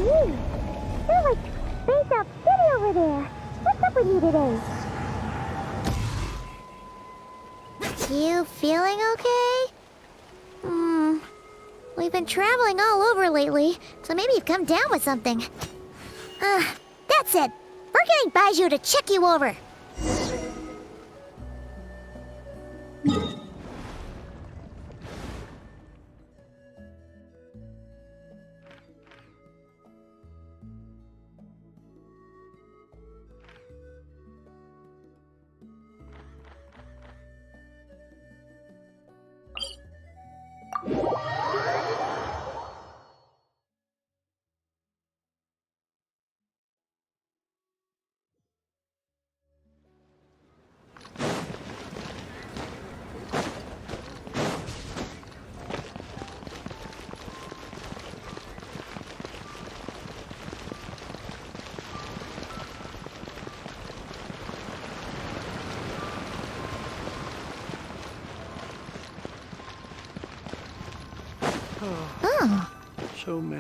Gee, you're like spaced out city over there. What's up with you today? You feeling okay? We've been traveling all over lately, so maybe you've come down with something. That's it. We're getting Baizhu to check you over.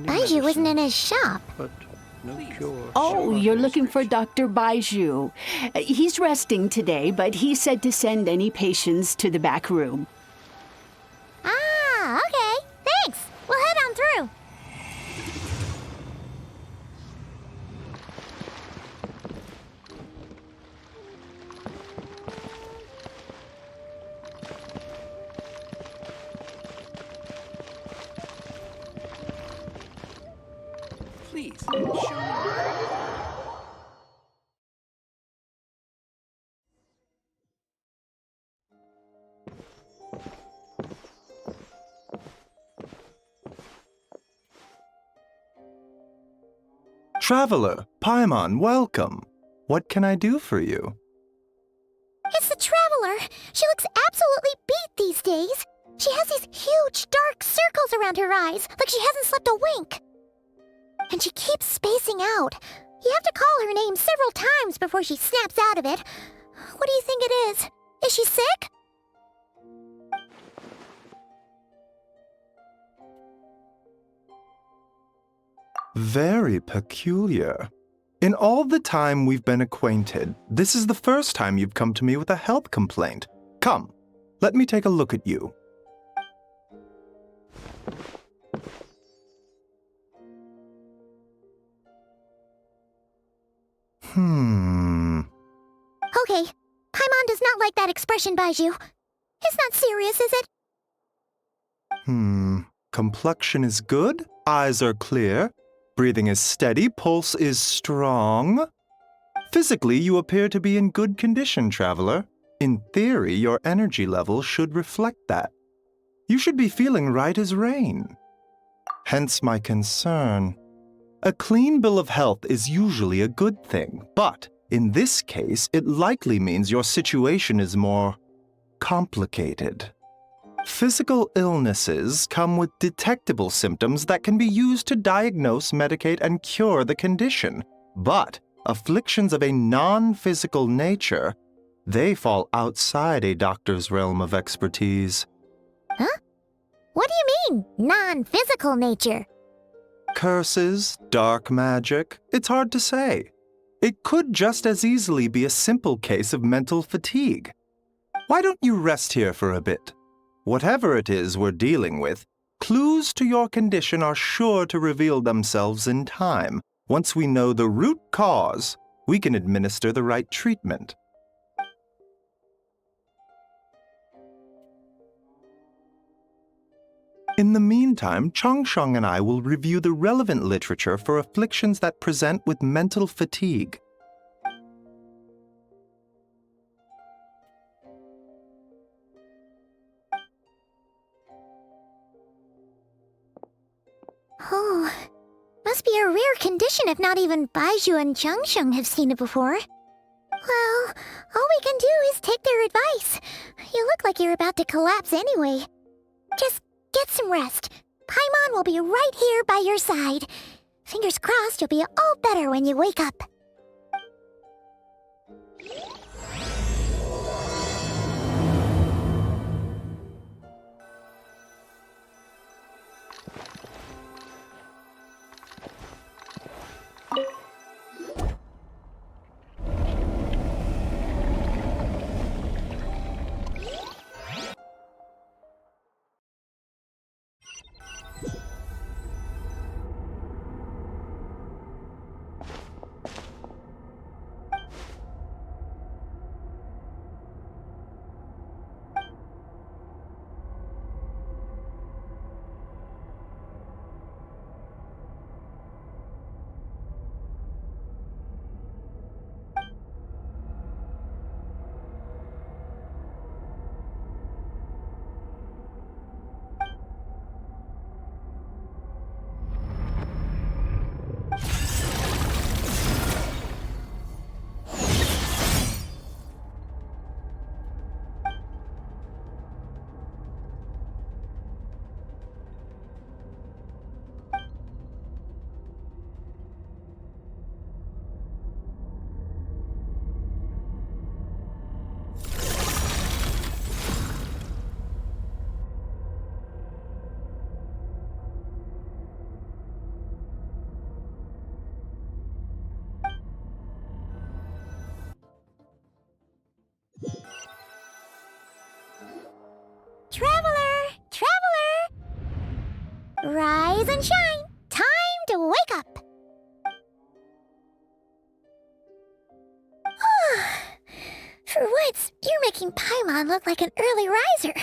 Baizhu isn't in his shop. But no cure. Oh, you're looking for Dr. Baizhu. He's resting today, but he said to send any patients to the back room. Ah, okay. Thanks. We'll head on through. Please, show me. Traveler, Paimon, welcome. What can I do for you? It's the Traveler. She looks absolutely beat these days. She has these huge dark circles around her eyes, like she hasn't slept a wink. And she keeps spacing out. You have to call her name several times before she snaps out of it. What do you think it is? Is she sick? Very peculiar. In all the time we've been acquainted, this is the first time you've come to me with a health complaint. Come, let me take a look at you. Okay, Paimon does not like that expression, Baizhu. It's not serious, is it? Complexion is good, eyes are clear, breathing is steady, pulse is strong. Physically, you appear to be in good condition, Traveler. In theory, your energy level should reflect that. You should be feeling right as rain. Hence my concern. A clean bill of health is usually a good thing, but in this case, it likely means your situation is more complicated. Physical illnesses come with detectable symptoms that can be used to diagnose, medicate, and cure the condition. But afflictions of a non-physical nature, they fall outside a doctor's realm of expertise. Huh? What do you mean, non-physical nature? Curses, dark magic, it's hard to say. It could just as easily be a simple case of mental fatigue. Why don't you rest here for a bit? Whatever it is we're dealing with, clues to your condition are sure to reveal themselves in time. Once we know the root cause, we can administer the right treatment. In the meantime, Changsheng and I will review the relevant literature for afflictions that present with mental fatigue. Oh, must be a rare condition if not even Baizhu and Changsheng have seen it before. Well, all we can do is take their advice. You look like you're about to collapse anyway. Just get some rest. Paimon will be right here by your side. Fingers crossed you'll be all better when you wake up. and shine! Time to wake up! For once, you're making Paimon look like an early riser.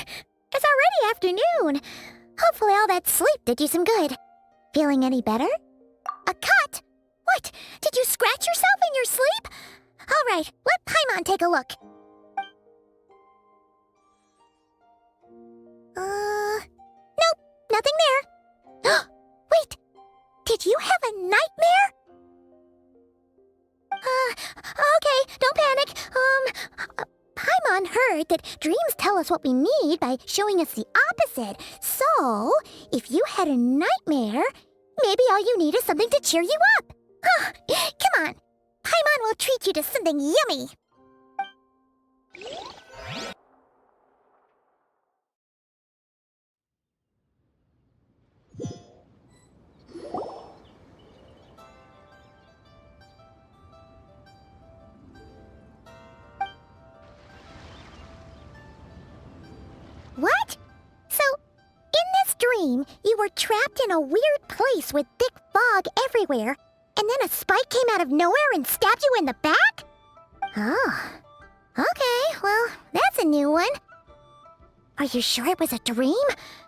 It's already afternoon. Hopefully all that sleep did you some good. Feeling any better? A cut? What? Did you scratch yourself in your sleep? All right, let Paimon take a look. Nope, nothing there. Wait, did you have a nightmare? Okay, don't panic. Paimon heard that dreams tell us what we need by showing us the opposite. So, if you had a nightmare, maybe all you need is something to cheer you up. Come on, Paimon will treat you to something yummy. What? So, in this dream, you were trapped in a weird place with thick fog everywhere, and then a spike came out of nowhere and stabbed you in the back? Oh. Okay, well, that's a new one. Are you sure it was a dream?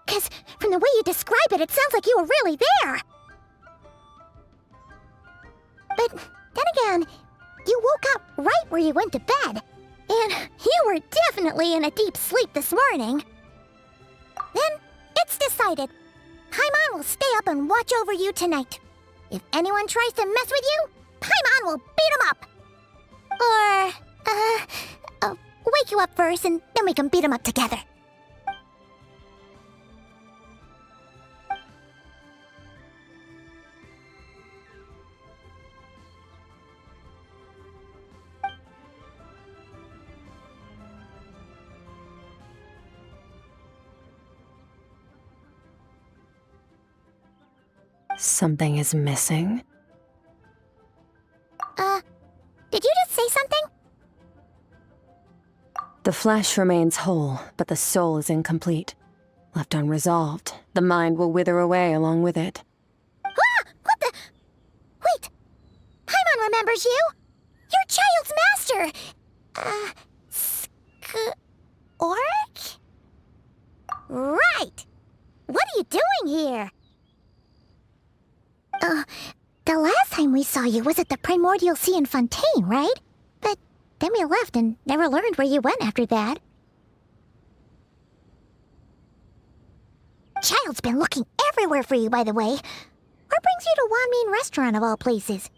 'Cause from the way you describe it, it sounds like you were really there. But then again, you woke up right where you went to bed. And you were definitely in a deep sleep this morning. Then, it's decided. Paimon will stay up and watch over you tonight. If anyone tries to mess with you, Paimon will beat him up. Or, wake you up first and then we can beat him up together. Something is missing? Did you just say something? The flesh remains whole, but the soul is incomplete. Left unresolved, the mind will wither away along with it. Ah! What the? Wait! Paimon remembers you! Your child's master! Skirk? Right! What are you doing here? The last time we saw you was at the Primordial Sea in Fontaine, right? But then we left and never learned where you went after that. Child's been looking everywhere for you, by the way. What brings you to Wanmean Restaurant of all places?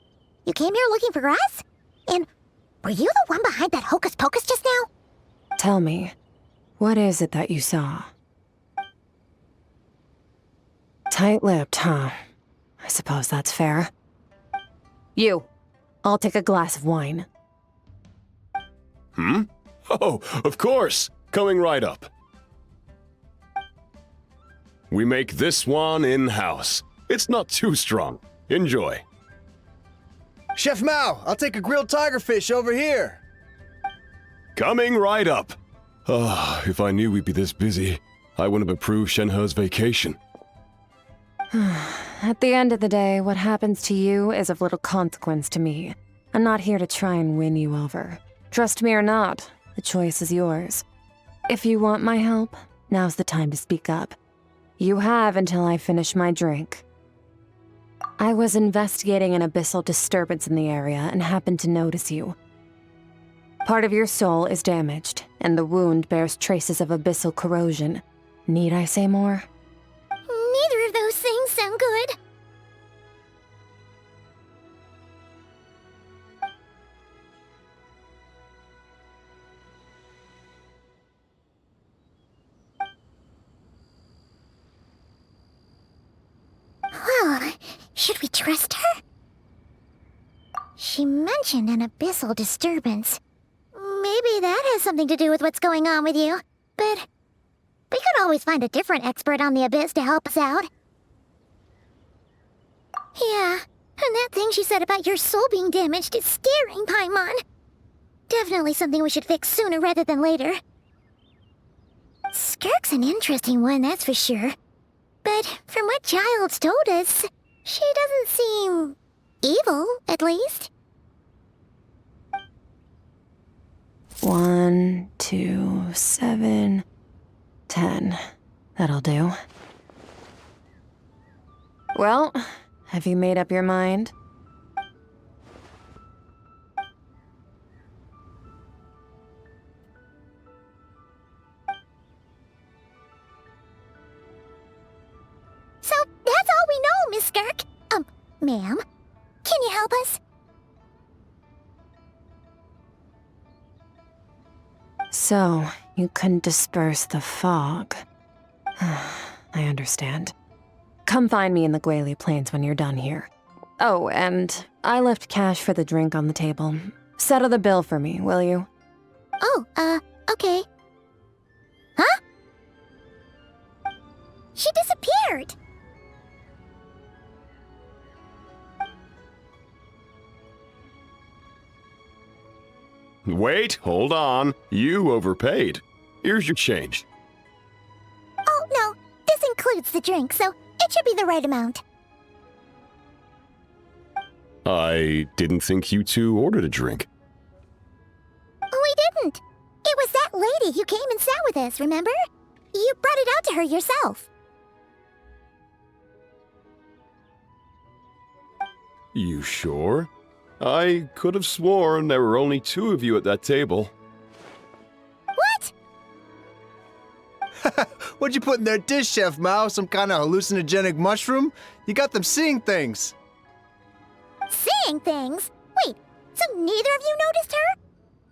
You came here looking for us? And were you the one behind that hocus pocus just now? Tell me, what is it that you saw? Tight-lipped, huh? I suppose that's fair. You, I'll take a glass of wine. Hmm? Oh, of course! Coming right up. We make this one in-house. It's not too strong. Enjoy. Chef Mao, I'll take a grilled tigerfish over here. Coming right up. Ah, if I knew we'd be this busy, I wouldn't have approved Shenhe's vacation. At the end of the day, what happens to you is of little consequence to me. I'm not here to try and win you over. Trust me or not, the choice is yours. If you want my help, now's the time to speak up. You have until I finish my drink. I was investigating an abyssal disturbance in the area and happened to notice you. Part of your soul is damaged, and the wound bears traces of abyssal corrosion. Need I say more? Neither of those things sound good. Well, should we trust her? She mentioned an abyssal disturbance. Maybe that has something to do with what's going on with you, but we could always find a different expert on the abyss to help us out. Yeah, and that thing she said about your soul being damaged is scaring, Paimon. Definitely something we should fix sooner rather than later. Skirk's an interesting one, that's for sure. But from what Childs told us, she doesn't seem evil, at least. 1, 2, 7, 10. That'll do. Well, have you made up your mind? So, that's all we know, Miss Skirk. Ma'am, can you help us? So, you couldn't disperse the fog. I understand. Come find me in the Guili Plains when you're done here. Oh, and I left cash for the drink on the table. Settle the bill for me, will you? Oh, okay. Huh? She disappeared! Wait, hold on. You overpaid. Here's your change. Oh, no. This includes the drink, so it should be the right amount. I didn't think you two ordered a drink. We didn't. It was that lady who came and sat with us, remember? You brought it out to her yourself. You sure? I could have sworn there were only 2 of you at that table. What? What'd you put in their dish, Chef Mao? Some kind of hallucinogenic mushroom? You got them seeing things. Seeing things? Wait, so neither of you noticed her?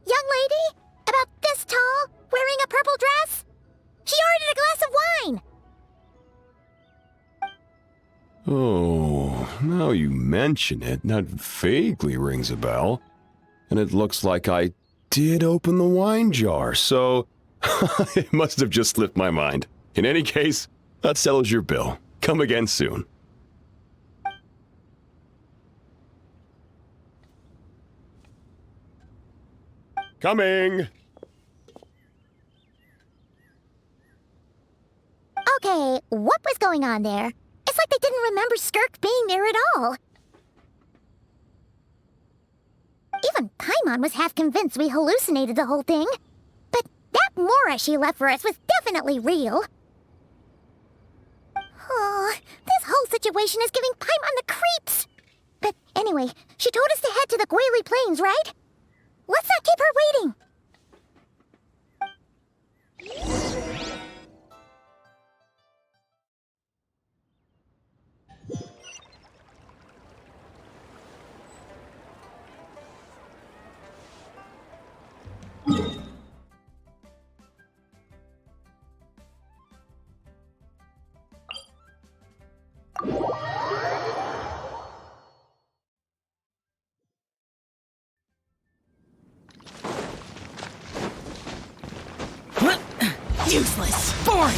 Young lady? About this tall, wearing a purple dress? She ordered a glass of wine! Oh, now you mention it, that vaguely rings a bell. And it looks like I did open the wine jar, so it must have just slipped my mind. In any case, that settles your bill. Come again soon. Coming! Okay, what was going on there? It's like they didn't remember Skirk being there at all. Even Paimon was half convinced we hallucinated the whole thing. But that Mora she left for us was definitely real. Oh, this whole situation is giving Paimon the creeps. But anyway, she told us to head to the Guili Plains, right? Let's not keep her waiting. Useless! Boring!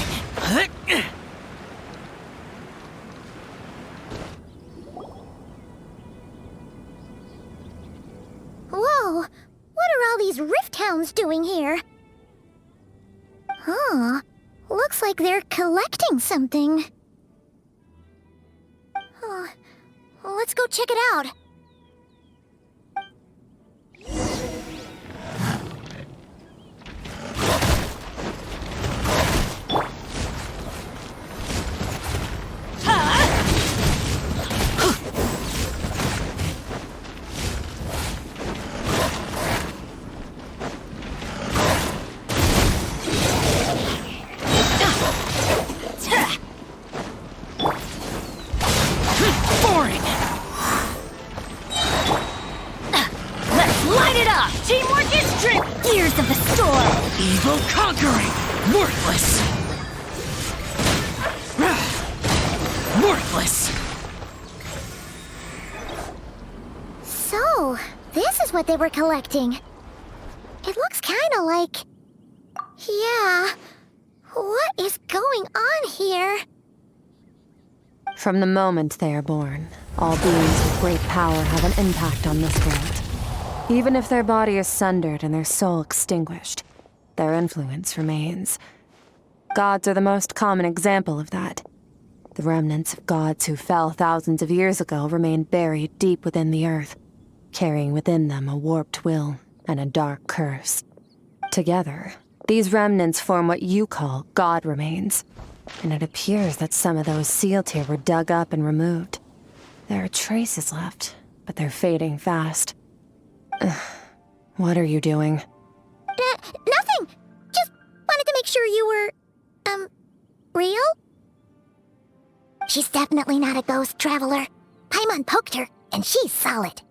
Whoa! What are all these rift hounds doing here? Huh. Looks like they're collecting something. Oh, let's go check it out. Evil conquering! Worthless! Worthless! So, this is what they were collecting. It looks kinda like... Yeah... What is going on here? From the moment they are born, all beings with great power have an impact on this world. Even if their body is sundered and their soul extinguished, their influence remains. Gods are the most common example of that. The remnants of gods who fell thousands of years ago remain buried deep within the earth, carrying within them a warped will and a dark curse. Together, these remnants form what you call god remains, and it appears that some of those sealed here were dug up and removed. There are traces left, but they're fading fast. What are you doing? Nothing! Just wanted to make sure you were, real? She's definitely not a ghost traveler. Paimon poked her, and she's solid.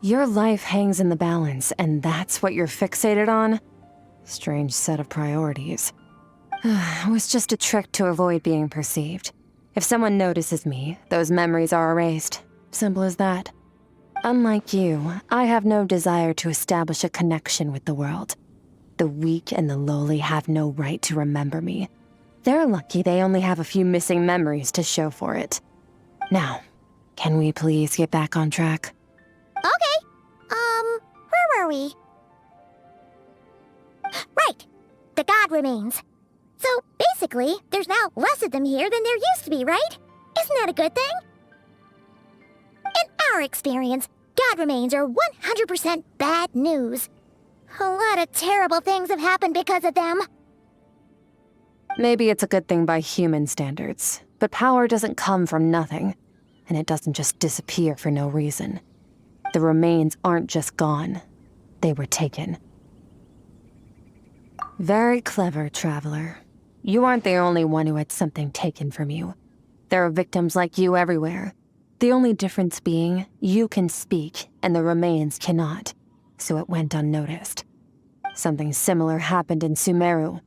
Your life hangs in the balance, and that's what you're fixated on? Strange set of priorities. It was just a trick to avoid being perceived. If someone notices me, those memories are erased. Simple as that. Unlike you, I have no desire to establish a connection with the world. The weak and the lowly have no right to remember me. They're lucky they only have a few missing memories to show for it. Now, can we please get back on track? Okay. Where were we? Right. The god remains. So, basically, there's now less of them here than there used to be, right? Isn't that a good thing? In our experience, god remains are 100% bad news. A lot of terrible things have happened because of them. Maybe it's a good thing by human standards, but power doesn't come from nothing, and it doesn't just disappear for no reason. The remains aren't just gone. They were taken. Very clever, traveler. You aren't the only one who had something taken from you. There are victims like you everywhere. The only difference being, you can speak, and the remains cannot, so it went unnoticed. Something similar happened in Sumeru.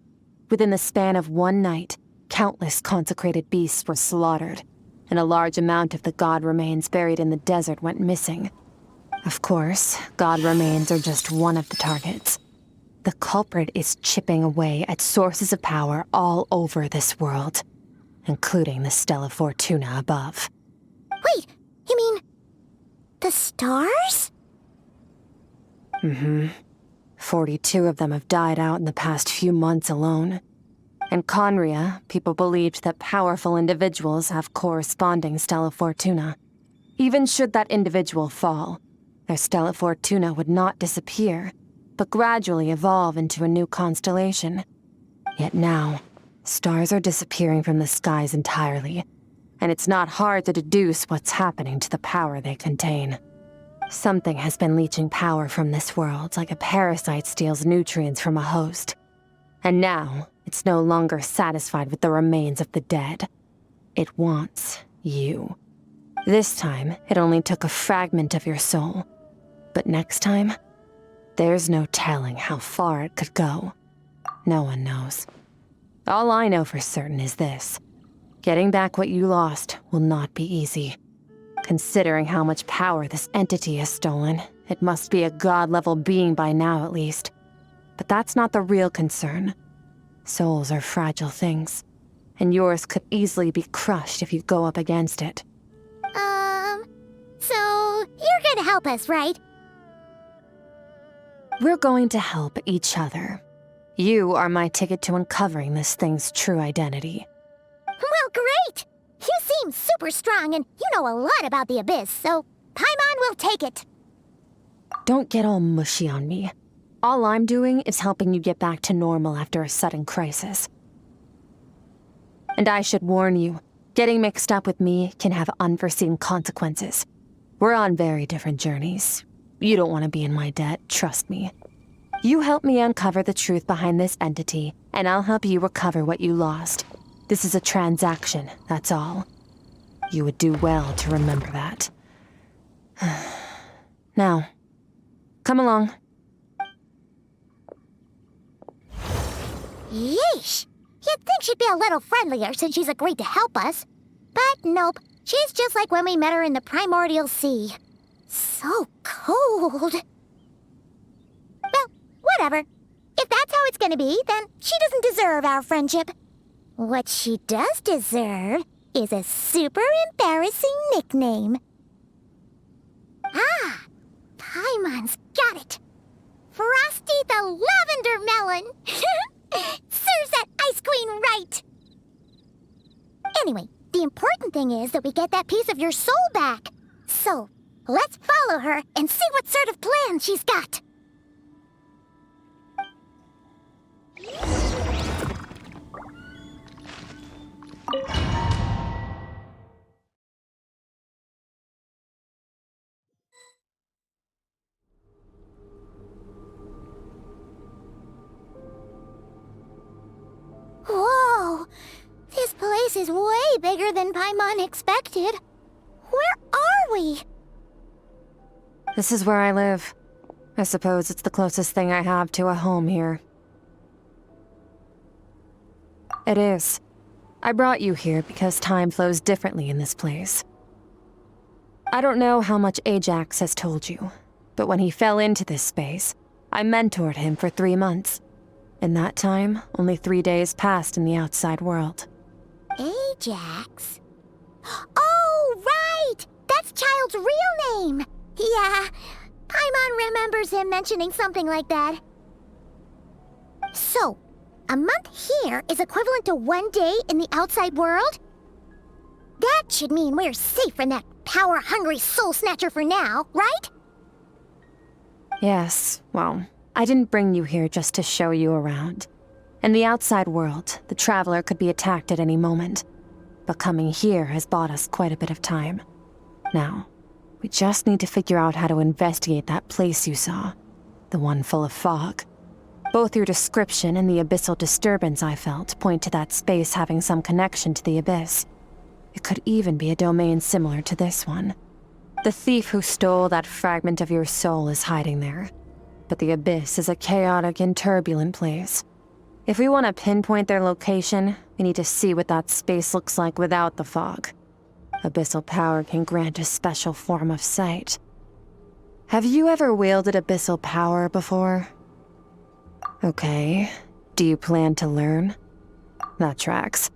Within the span of one night, countless consecrated beasts were slaughtered, and a large amount of the god remains buried in the desert went missing. Of course, god remains are just one of the targets. The culprit is chipping away at sources of power all over this world, including the Stella Fortuna above. Wait, you mean... the stars? 42 of them have died out in the past few months alone. In Conria, people believed that powerful individuals have corresponding Stella Fortuna. Even should that individual fall, their Stella Fortuna would not disappear, but gradually evolve into a new constellation. Yet now, stars are disappearing from the skies entirely, and it's not hard to deduce what's happening to the power they contain. Something has been leeching power from this world like a parasite steals nutrients from a host. And now, it's no longer satisfied with the remains of the dead. It wants you. This time, it only took a fragment of your soul. But next time, there's no telling how far it could go. No one knows. All I know for certain is this. Getting back what you lost will not be easy. Considering how much power this entity has stolen, it must be a god-level being by now at least. But that's not the real concern. Souls are fragile things, and yours could easily be crushed if you go up against it. So you're gonna help us, right? We're going to help each other. You are my ticket to uncovering this thing's true identity. Well, great! You seem super strong, and you know a lot about the Abyss, so Paimon will take it. Don't get all mushy on me. All I'm doing is helping you get back to normal after a sudden crisis. And I should warn you, getting mixed up with me can have unforeseen consequences. We're on very different journeys. You don't want to be in my debt, trust me. You help me uncover the truth behind this entity, and I'll help you recover what you lost. This is a transaction, that's all. You would do well to remember that. Now, come along. Yeesh! You'd think she'd be a little friendlier since she's agreed to help us. But nope, she's just like when we met her in the primordial sea. So cold. Well, whatever. If that's how it's gonna be, then she doesn't deserve our friendship. What she does deserve is a super embarrassing nickname. Ah, Paimon's got it. Frosty the Lavender Melon. Serves that ice queen right. Anyway, the important thing is that we get that piece of your soul back. So, let's follow her and see what sort of plan she's got. Whoa! This place is way bigger than Paimon expected. Where are we? This is where I live. I suppose it's the closest thing I have to a home here. It is. I brought you here because time flows differently in this place. I don't know how much Ajax has told you, but when he fell into this space, I mentored him for 3 months. In that time, only 3 days passed in the outside world. Ajax? Oh, right! That's Child's real name! Yeah, Paimon remembers him mentioning something like that. So, a month here is equivalent to 1 day in the outside world? That should mean we're safe from that power-hungry soul snatcher for now, right? Yes, well, I didn't bring you here just to show you around. In the outside world, the Traveler could be attacked at any moment. But coming here has bought us quite a bit of time. Now, we just need to figure out how to investigate that place you saw. The one full of fog. Both your description and the abyssal disturbance I felt point to that space having some connection to the abyss. It could even be a domain similar to this one. The thief who stole that fragment of your soul is hiding there. But the abyss is a chaotic and turbulent place. If we want to pinpoint their location, we need to see what that space looks like without the fog. Abyssal power can grant a special form of sight. Have you ever wielded abyssal power before? Okay. Do you plan to learn? That tracks.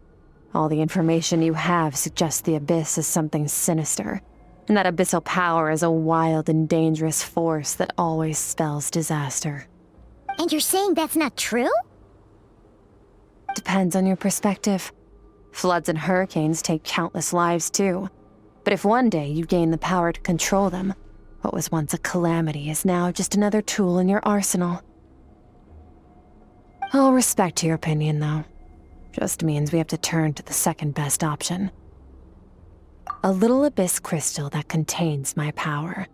All the information you have suggests the abyss is something sinister, and that abyssal power is a wild and dangerous force that always spells disaster. And you're saying that's not true? Depends on your perspective. Floods and hurricanes take countless lives too. But if one day you gain the power to control them, what was once a calamity is now just another tool in your arsenal. I'll respect your opinion, though. Just means we have to turn to the second best option. A little abyss crystal that contains my power.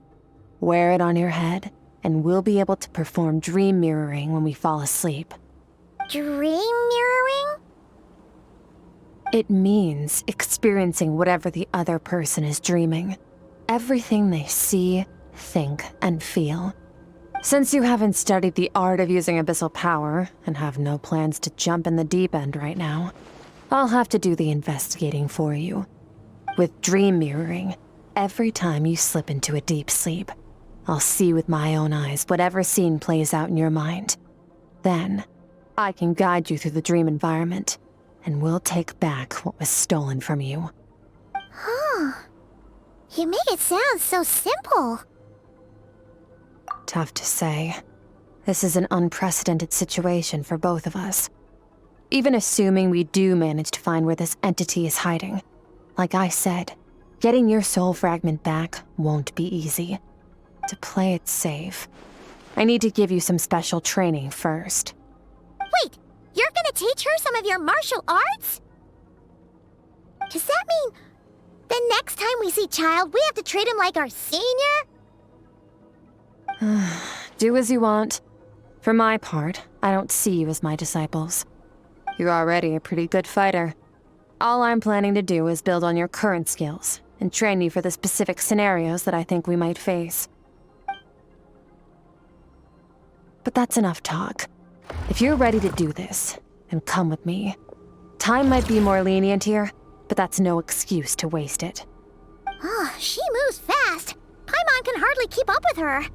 Wear it on your head, and we'll be able to perform dream mirroring when we fall asleep. Dream mirroring? It means experiencing whatever the other person is dreaming. Everything they see, think, and feel. Since you haven't studied the art of using abyssal power, and have no plans to jump in the deep end right now, I'll have to do the investigating for you. With dream mirroring, every time you slip into a deep sleep, I'll see with my own eyes whatever scene plays out in your mind. Then, I can guide you through the dream environment, and we'll take back what was stolen from you. Huh. You make it sound so simple. Tough to say. This is an unprecedented situation for both of us. Even assuming we do manage to find where this entity is hiding, like I said, getting your soul fragment back won't be easy. To play it safe, I need to give you some special training first. Wait, you're gonna teach her some of your martial arts? Does that mean the next time we see Child, we have to treat him like our senior? Do as you want. For my part, I don't see you as my disciples. You're already a pretty good fighter. All I'm planning to do is build on your current skills and train you for the specific scenarios that I think we might face. But that's enough talk. If you're ready to do this, then come with me. Time might be more lenient here, but that's no excuse to waste it. Oh, she moves fast. Paimon can hardly keep up with her.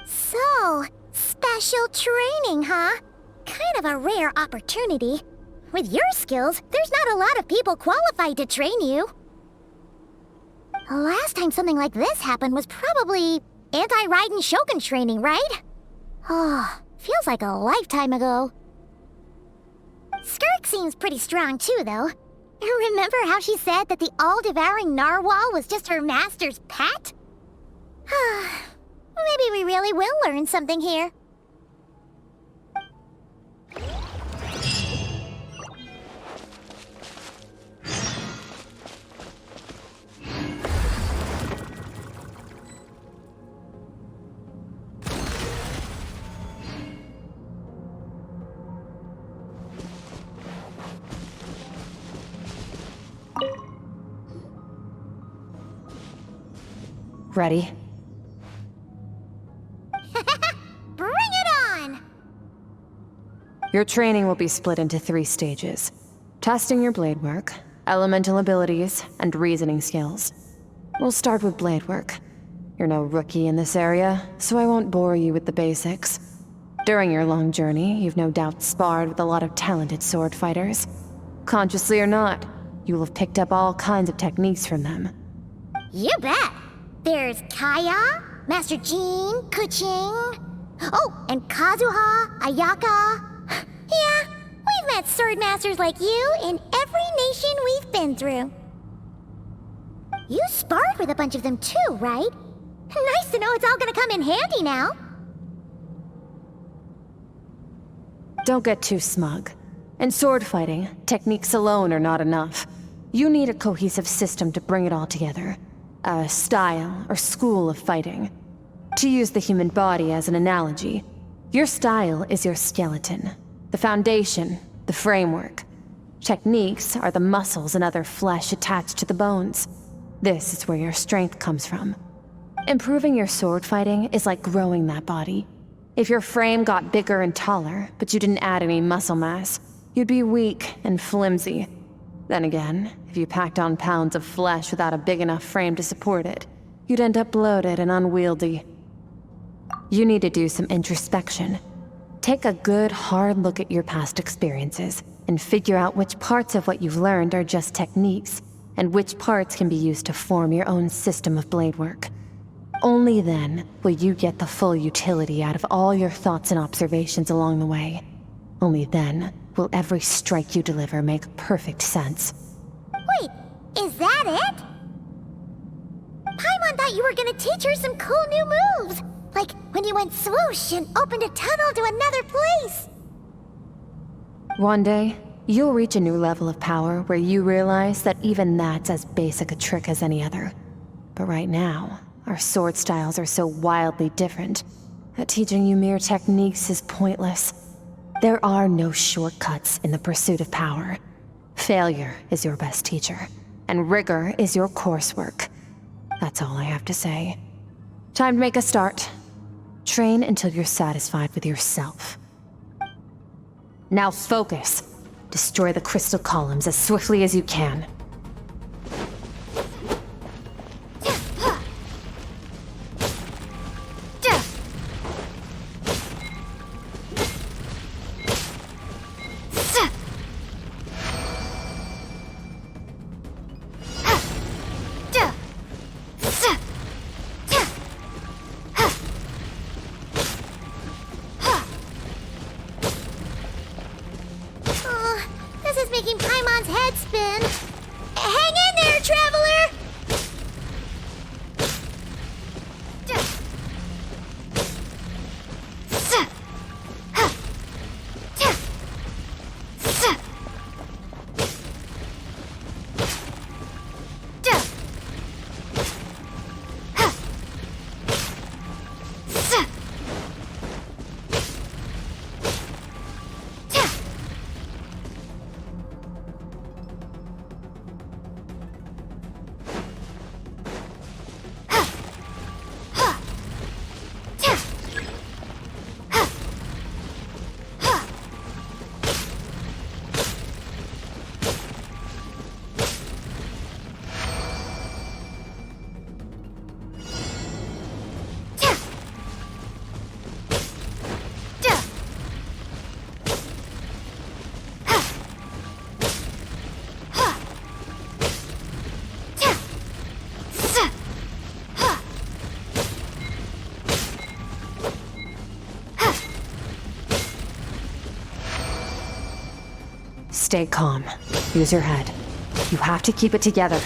So, special training, huh? Kind of a rare opportunity. With your skills, there's not a lot of people qualified to train you. The last time something like this happened was probably anti-Raiden Shogun training, right? Oh, feels like a lifetime ago. Skirk seems pretty strong too, though. Remember how she said that the all-devouring narwhal was just her master's pet? Maybe we really will learn something here. Ready? Bring it on! Your training will be split into 3 stages. Testing your blade work, elemental abilities, and reasoning skills. We'll start with blade work. You're no rookie in this area, so I won't bore you with the basics. During your long journey, you've no doubt sparred with a lot of talented sword fighters. Consciously or not, you'll have picked up all kinds of techniques from them. You bet! There's Kaya, Master Jean, Kuching... Oh, and Kazuha, Ayaka... Yeah, we've met sword masters like you in every nation we've been through. You sparred with a bunch of them too, right? Nice to know it's all gonna come in handy now. Don't get too smug. In sword fighting, techniques alone are not enough. You need a cohesive system to bring it all together. A style or school of fighting. To use the human body as an analogy, your style is your skeleton, the foundation, the framework. Techniques are the muscles and other flesh attached to the bones. This is where your strength comes from. Improving your sword fighting is like growing that body. If your frame got bigger and taller, but you didn't add any muscle mass, you'd be weak and flimsy. Then again, if you packed on pounds of flesh without a big enough frame to support it, you'd end up bloated and unwieldy. You need to do some introspection. Take a good, hard look at your past experiences, and figure out which parts of what you've learned are just techniques, and which parts can be used to form your own system of blade work. Only then will you get the full utility out of all your thoughts and observations along the way. Only then will every strike you deliver make perfect sense. Wait, is that it? Paimon thought you were gonna teach her some cool new moves. Like when you went swoosh and opened a tunnel to another place. One day, you'll reach a new level of power where you realize that even that's as basic a trick as any other. But right now, our sword styles are so wildly different that teaching you mere techniques is pointless. There are no shortcuts in the pursuit of power. Failure is your best teacher, and rigor is your coursework. That's all I have to say. Time to make a start. Train until you're satisfied with yourself. Now focus. Destroy the crystal columns as swiftly as you can. Making Paimon's head spin. Hang in there, traveler! Stay calm. Use your head. You have to keep it together.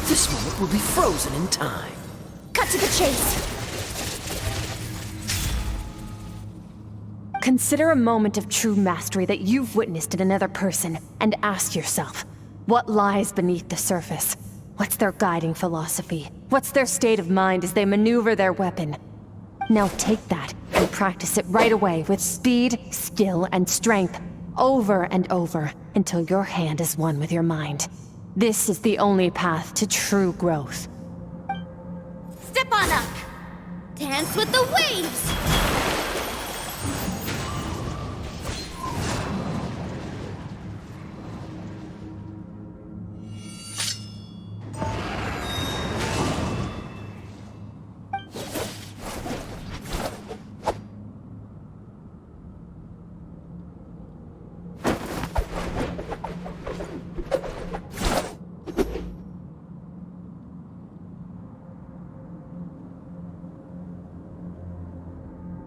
This moment will be frozen in time. Cut to the chase. Consider a moment of true mastery that you've witnessed in another person, and ask yourself, what lies beneath the surface? What's their guiding philosophy? What's their state of mind as they maneuver their weapon? Now take that and practice it right away with speed, skill, and strength, over and over, until your hand is one with your mind. This is the only path to true growth. Step on up. Dance with the waves.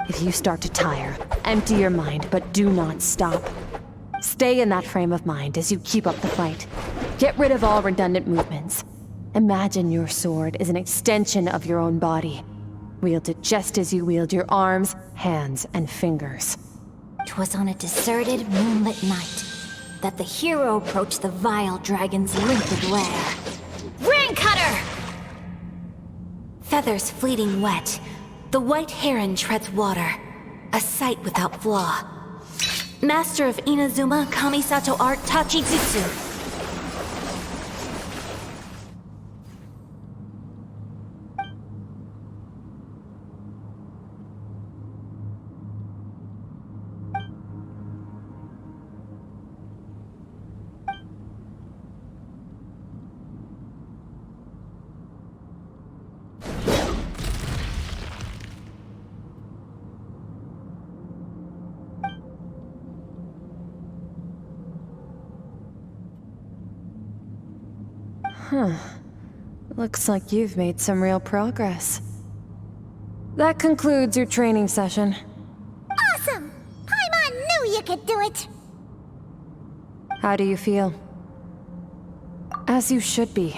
If you start to tire, empty your mind, but do not stop. Stay in that frame of mind as you keep up the fight. Get rid of all redundant movements. Imagine your sword is an extension of your own body. Wield it just as you wield your arms, hands, and fingers. 'Twas on a deserted, moonlit night that the hero approached the vile dragon's limpid lair. Ring cutter! Feathers fleeting wet, the white heron treads water, a sight without flaw. Master of Inazuma Kamisato art Tachijutsu. Huh. Looks like you've made some real progress. That concludes your training session. Awesome! Paimon knew you could do it! How do you feel? As you should be.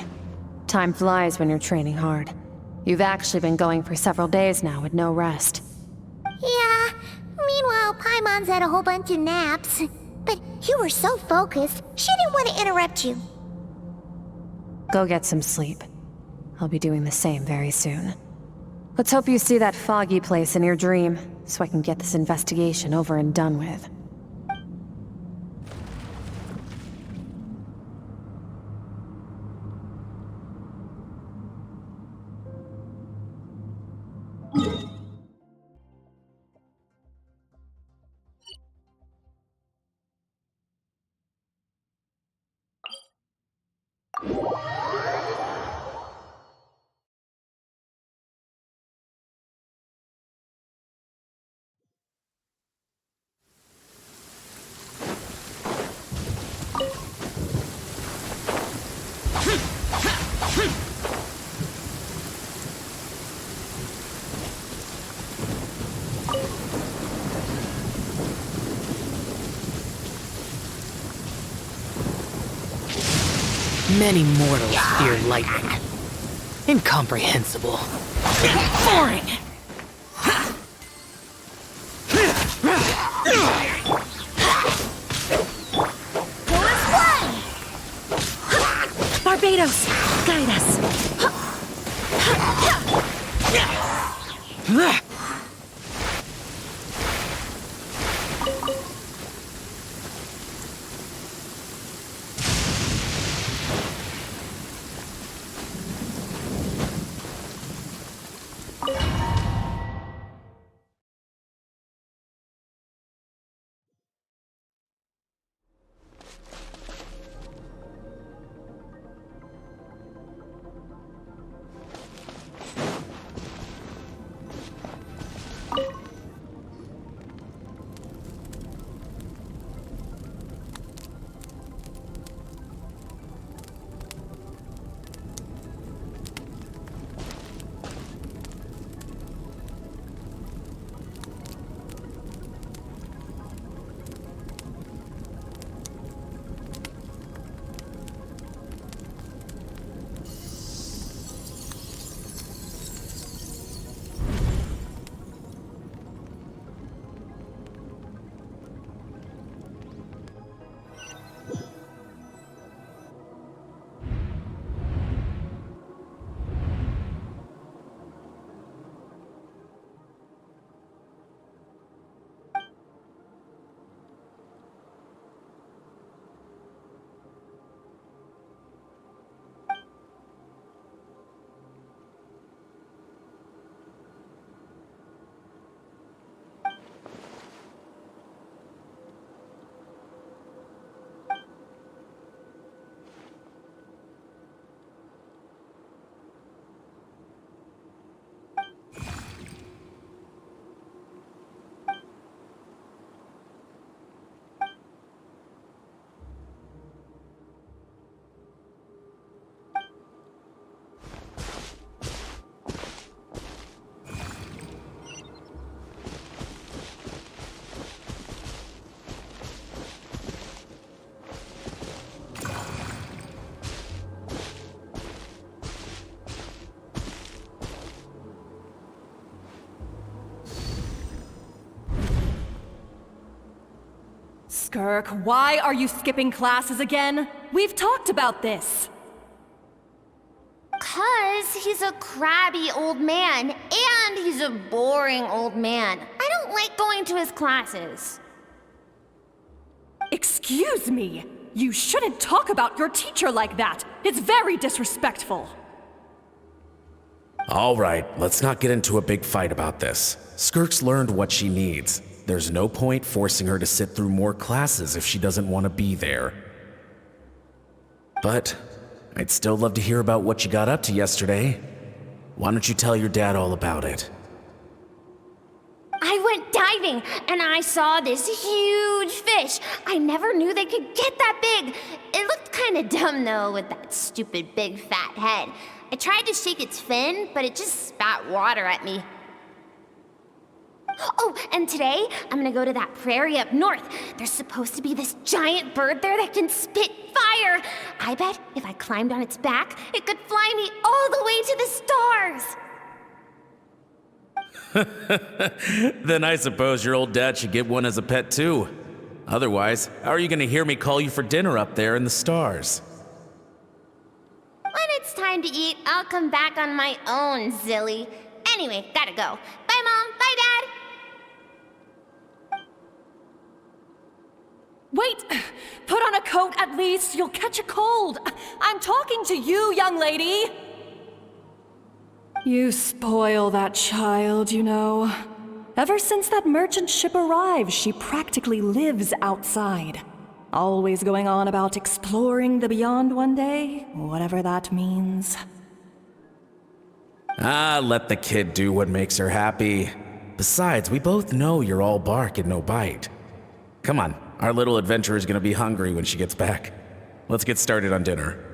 Time flies when you're training hard. You've actually been going for several days now with no rest. Yeah, meanwhile Paimon's had a whole bunch of naps. But you were so focused, she didn't want to interrupt you. Go get some sleep. I'll be doing the same very soon. Let's hope you see that foggy place in your dream, so I can get this investigation over and done with. Many mortals fear lightning. Incomprehensible. Boring! Barbados, guide us. Skirk, why are you skipping classes again? We've talked about this. 'Cause he's a crabby old man, and he's a boring old man. I don't like going to his classes. Excuse me? You shouldn't talk about your teacher like that. It's very disrespectful. All right, let's not get into a big fight about this. Skirk's learned what she needs. There's no point forcing her to sit through more classes if she doesn't want to be there. But I'd still love to hear about what you got up to yesterday. Why don't you tell your dad all about it? I went diving, and I saw this huge fish. I never knew they could get that big. It looked kind of dumb, though, with that stupid big fat head. I tried to shake its fin, but it just spat water at me. Oh, and today, I'm gonna go to that prairie up north. There's supposed to be this giant bird there that can spit fire. I bet if I climbed on its back, it could fly me all the way to the stars. Then I suppose your old dad should get one as a pet too. Otherwise, how are you gonna hear me call you for dinner up there in the stars? When it's time to eat, I'll come back on my own, Zilly. Anyway, gotta go. Bye, Mom. Bye, Dad. Wait! Put on a coat at least. You'll catch a cold. I'm talking to you, young lady. You spoil that child, you know. Ever since that merchant ship arrived, she practically lives outside. Always going on about exploring the beyond one day, whatever that means. Ah, let the kid do what makes her happy. Besides, we both know you're all bark and no bite. Come on, our little adventurer is gonna be hungry when she gets back. Let's get started on dinner.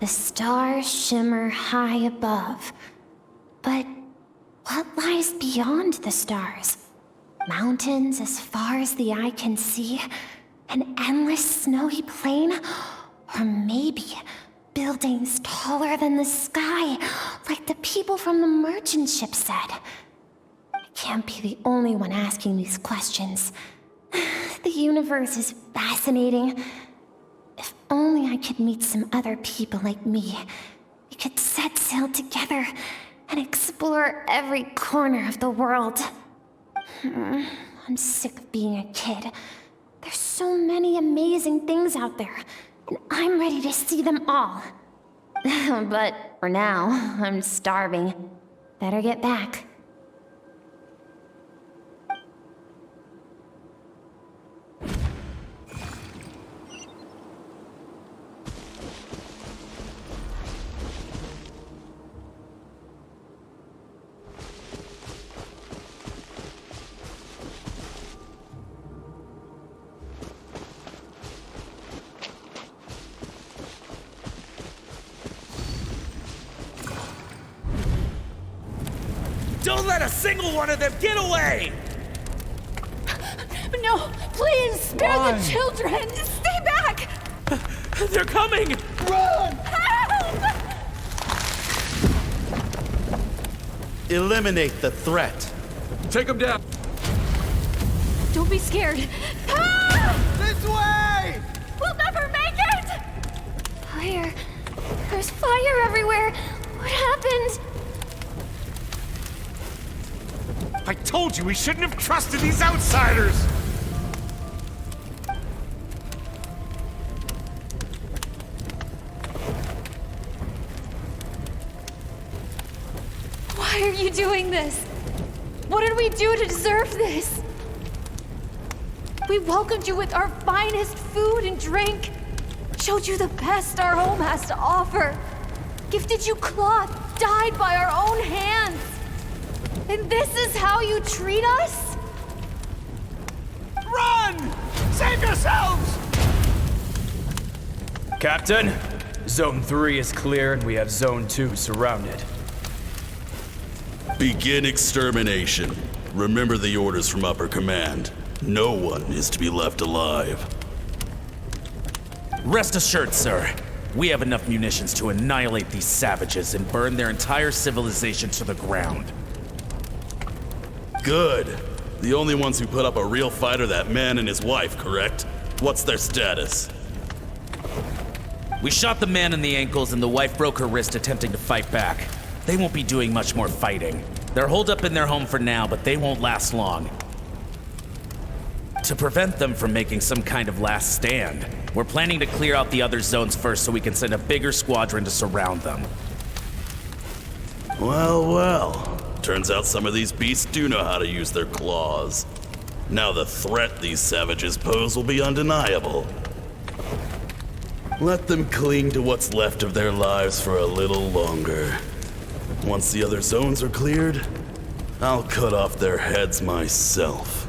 The stars shimmer high above. But what lies beyond the stars? Mountains as far as the eye can see? An endless snowy plain? Or maybe buildings taller than the sky, like the people from the merchant ship said? I can't be the only one asking these questions. The universe is fascinating. If only I could meet some other people like me. We could set sail together and explore every corner of the world. I'm sick of being a kid. There's so many amazing things out there, and I'm ready to see them all. But for now, I'm starving. Better get back. Don't let a single one of them get away! No, please, spare the children! Stay back! They're coming! Run! Help! Eliminate the threat. Take them down. Don't be scared. Ah! This way! We'll never make it! Fire. There's fire everywhere. What happened? I told you we shouldn't have trusted these outsiders! Why are you doing this? What did we do to deserve this? We welcomed you with our finest food and drink, showed you the best our home has to offer, gifted you cloth dyed by our own hands. And this is how you treat us? Run! Save yourselves! Captain, Zone 3 is clear and we have Zone 2 surrounded. Begin extermination. Remember the orders from upper command. No one is to be left alive. Rest assured, sir. We have enough munitions to annihilate these savages and burn their entire civilization to the ground. Good. The only ones who put up a real fight are that man and his wife, correct? What's their status? We shot the man in the ankles and the wife broke her wrist attempting to fight back. They won't be doing much more fighting. They're holed up in their home for now, but they won't last long. To prevent them from making some kind of last stand, we're planning to clear out the other zones first so we can send a bigger squadron to surround them. Well, well. Turns out some of these beasts do know how to use their claws. Now the threat these savages pose will be undeniable. Let them cling to what's left of their lives for a little longer. Once the other zones are cleared, I'll cut off their heads myself.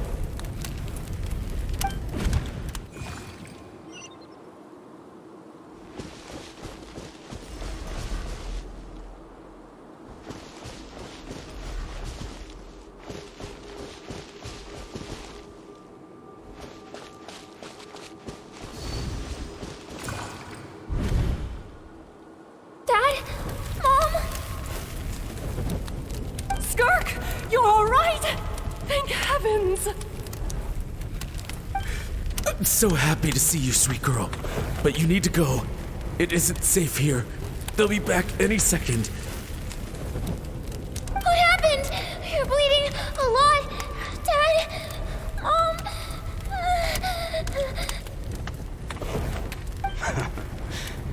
Skirk! You're all right? Thank heavens! I'm so happy to see you, sweet girl. But you need to go. It isn't safe here. They'll be back any second. What happened? You're bleeding a lot. Dad? Mom?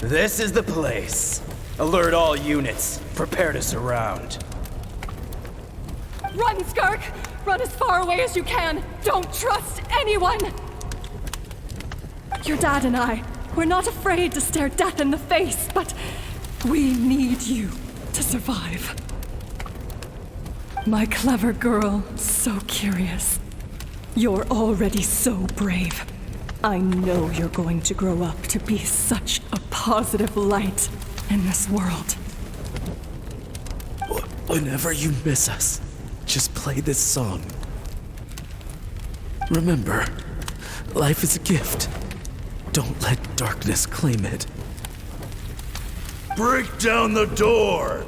This is the place. Alert all units. Prepare to surround. Run, Skirk! Run as far away as you can! Don't trust anyone! Your dad and I, we're not afraid to stare death in the face, but we need you to survive. My clever girl, so curious. You're already so brave. I know you're going to grow up to be such a positive light. in this world. Whenever you miss us, just play this song. Remember, life is a gift. Don't let darkness claim it. Break down the door!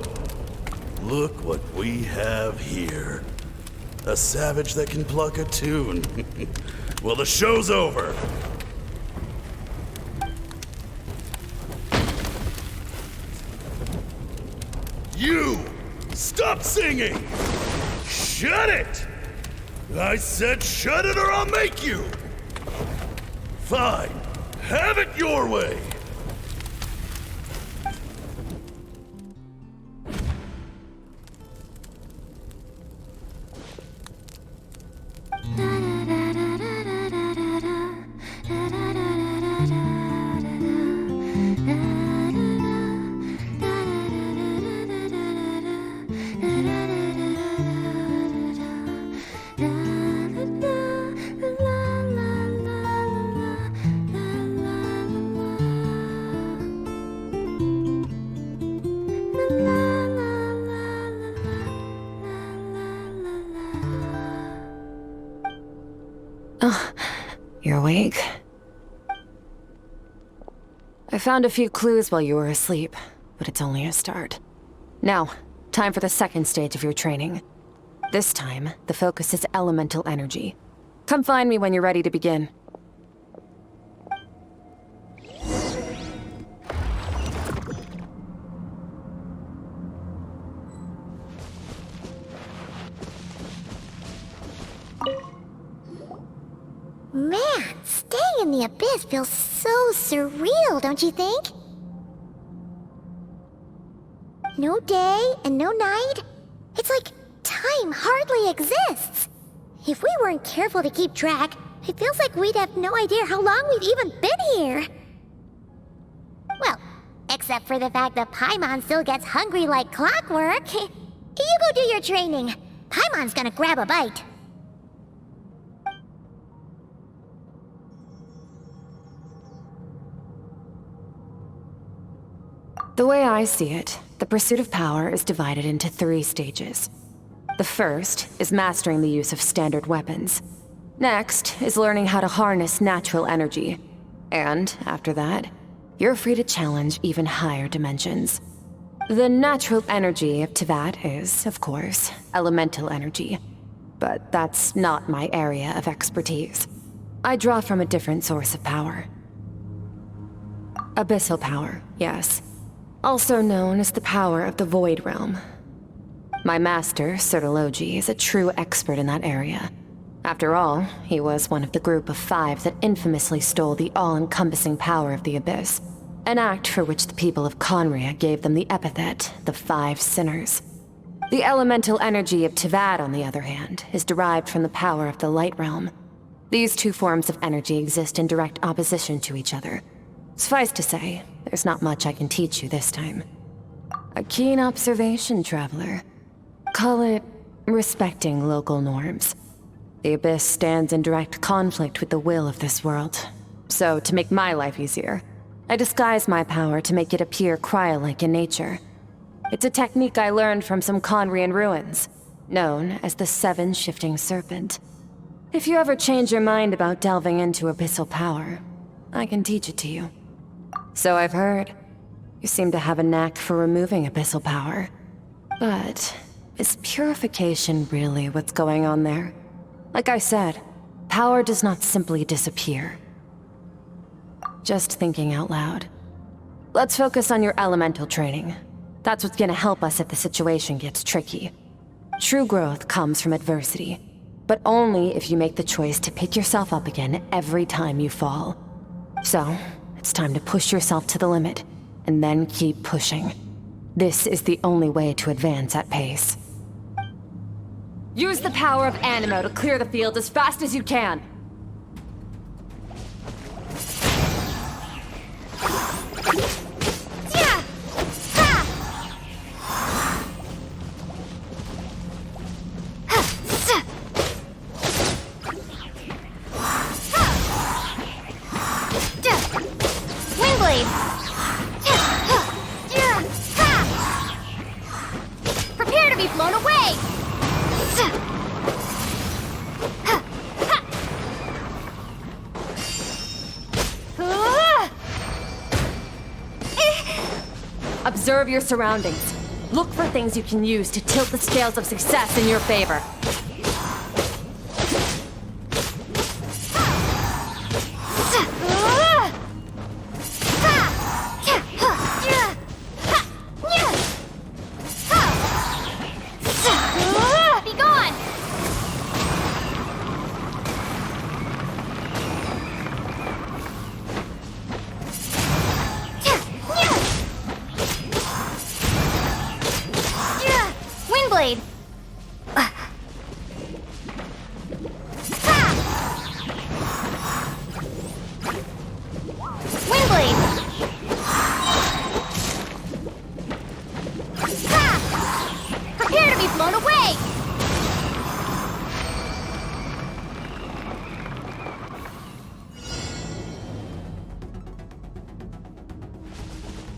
Look what we have here. A savage that can pluck a tune. Well, the show's over. You! Stop singing! Shut it! I said shut it or I'll make you! Fine. Have it your way! You're awake? I found a few clues while you were asleep, but it's only a start. Now, time for the second stage of your training. This time, the focus is elemental energy. Come find me when you're ready to begin. Man, staying in the abyss feels so surreal, don't you think? No day and no night. It's like time hardly exists. If we weren't careful to keep track, it feels like we'd have no idea how long we've even been here. Well, except for the fact that Paimon still gets hungry like clockwork. You go do your training. Paimon's gonna grab a bite. The way I see it, the pursuit of power is divided into 3 stages. The first is mastering the use of standard weapons. Next is learning how to harness natural energy. And after that, you're free to challenge even higher dimensions. The natural energy of Teyvat is, of course, elemental energy. But that's not my area of expertise. I draw from a different source of power. Abyssal power, yes. Also known as the power of the Void Realm. My master, Sertologi, is a true expert in that area. After all, he was one of the group of 5 that infamously stole the all-encompassing power of the Abyss, an act for which the people of Conria gave them the epithet, the 5 Sinners. The elemental energy of Teyvat, on the other hand, is derived from the power of the Light Realm. These 2 forms of energy exist in direct opposition to each other. Suffice to say, there's not much I can teach you this time. A keen observation, traveler. Call it respecting local norms. The Abyss stands in direct conflict with the will of this world. So, to make my life easier, I disguise my power to make it appear cryo-like in nature. It's a technique I learned from some Conrian ruins, known as the 7 Shifting Serpent. If you ever change your mind about delving into abyssal power, I can teach it to you. So I've heard. You seem to have a knack for removing abyssal power. But is purification really what's going on there? Like I said, power does not simply disappear. Just thinking out loud. Let's focus on your elemental training. That's what's gonna help us if the situation gets tricky. True growth comes from adversity, but only if you make the choice to pick yourself up again every time you fall. So, it's time to push yourself to the limit, and then keep pushing. This is the only way to advance at pace. Use the power of Animo to clear the field as fast as you can! Observe your surroundings. Look for things you can use to tilt the scales of success in your favor.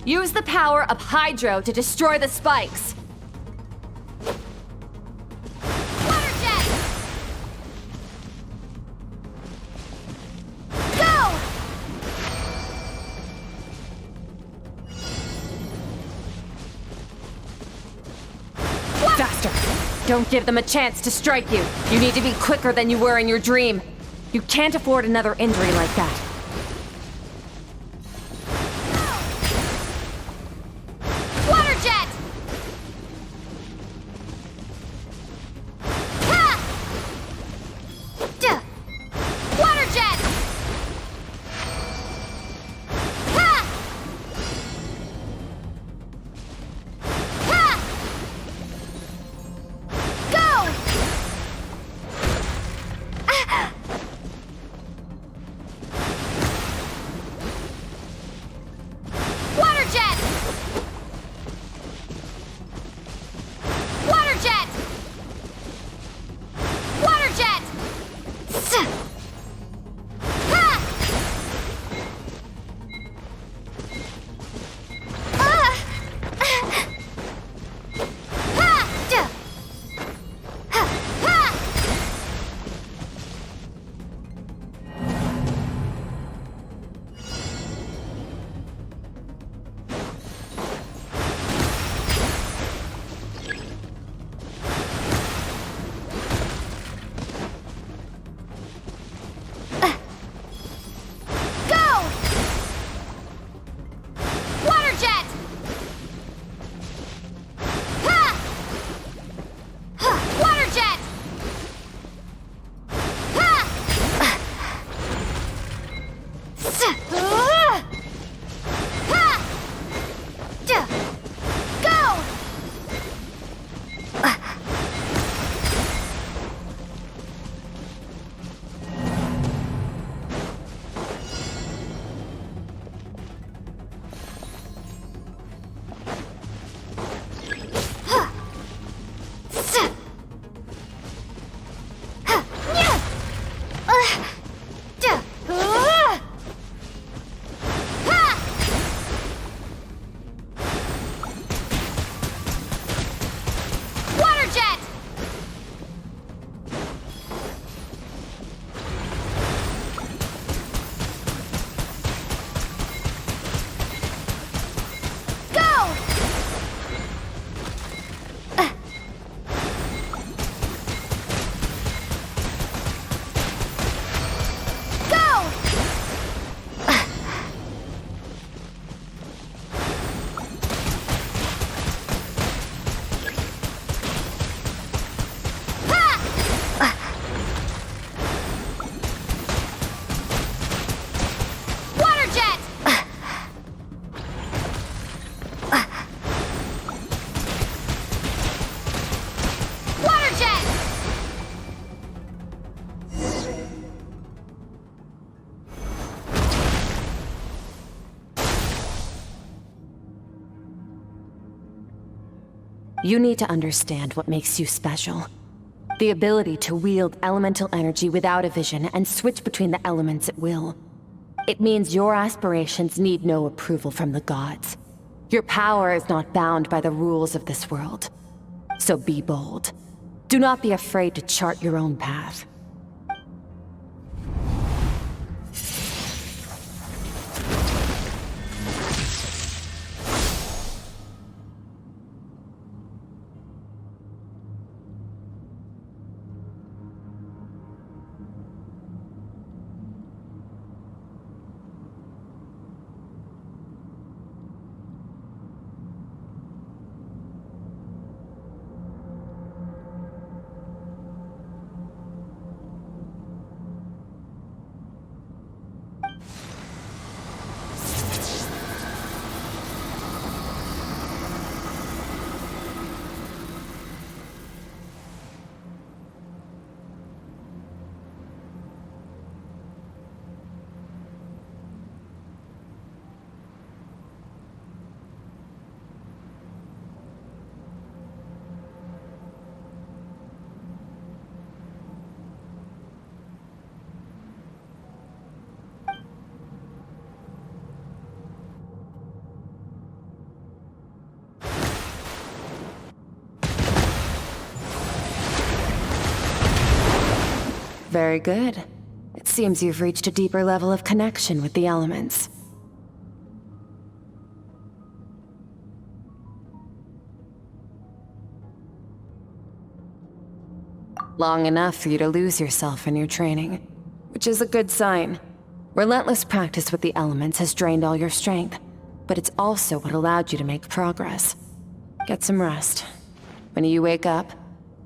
Use the power of Hydro to destroy the spikes. Water jet! Go! Faster! Don't give them a chance to strike you. You need to be quicker than you were in your dream. You can't afford another injury like that. You need to understand what makes you special. The ability to wield elemental energy without a vision and switch between the elements at will. It means your aspirations need no approval from the gods. Your power is not bound by the rules of this world. So be bold. Do not be afraid to chart your own path. Very good. It seems you've reached a deeper level of connection with the elements. Long enough for you to lose yourself in your training, which is a good sign. Relentless practice with the elements has drained all your strength, but it's also what allowed you to make progress. Get some rest. When you wake up,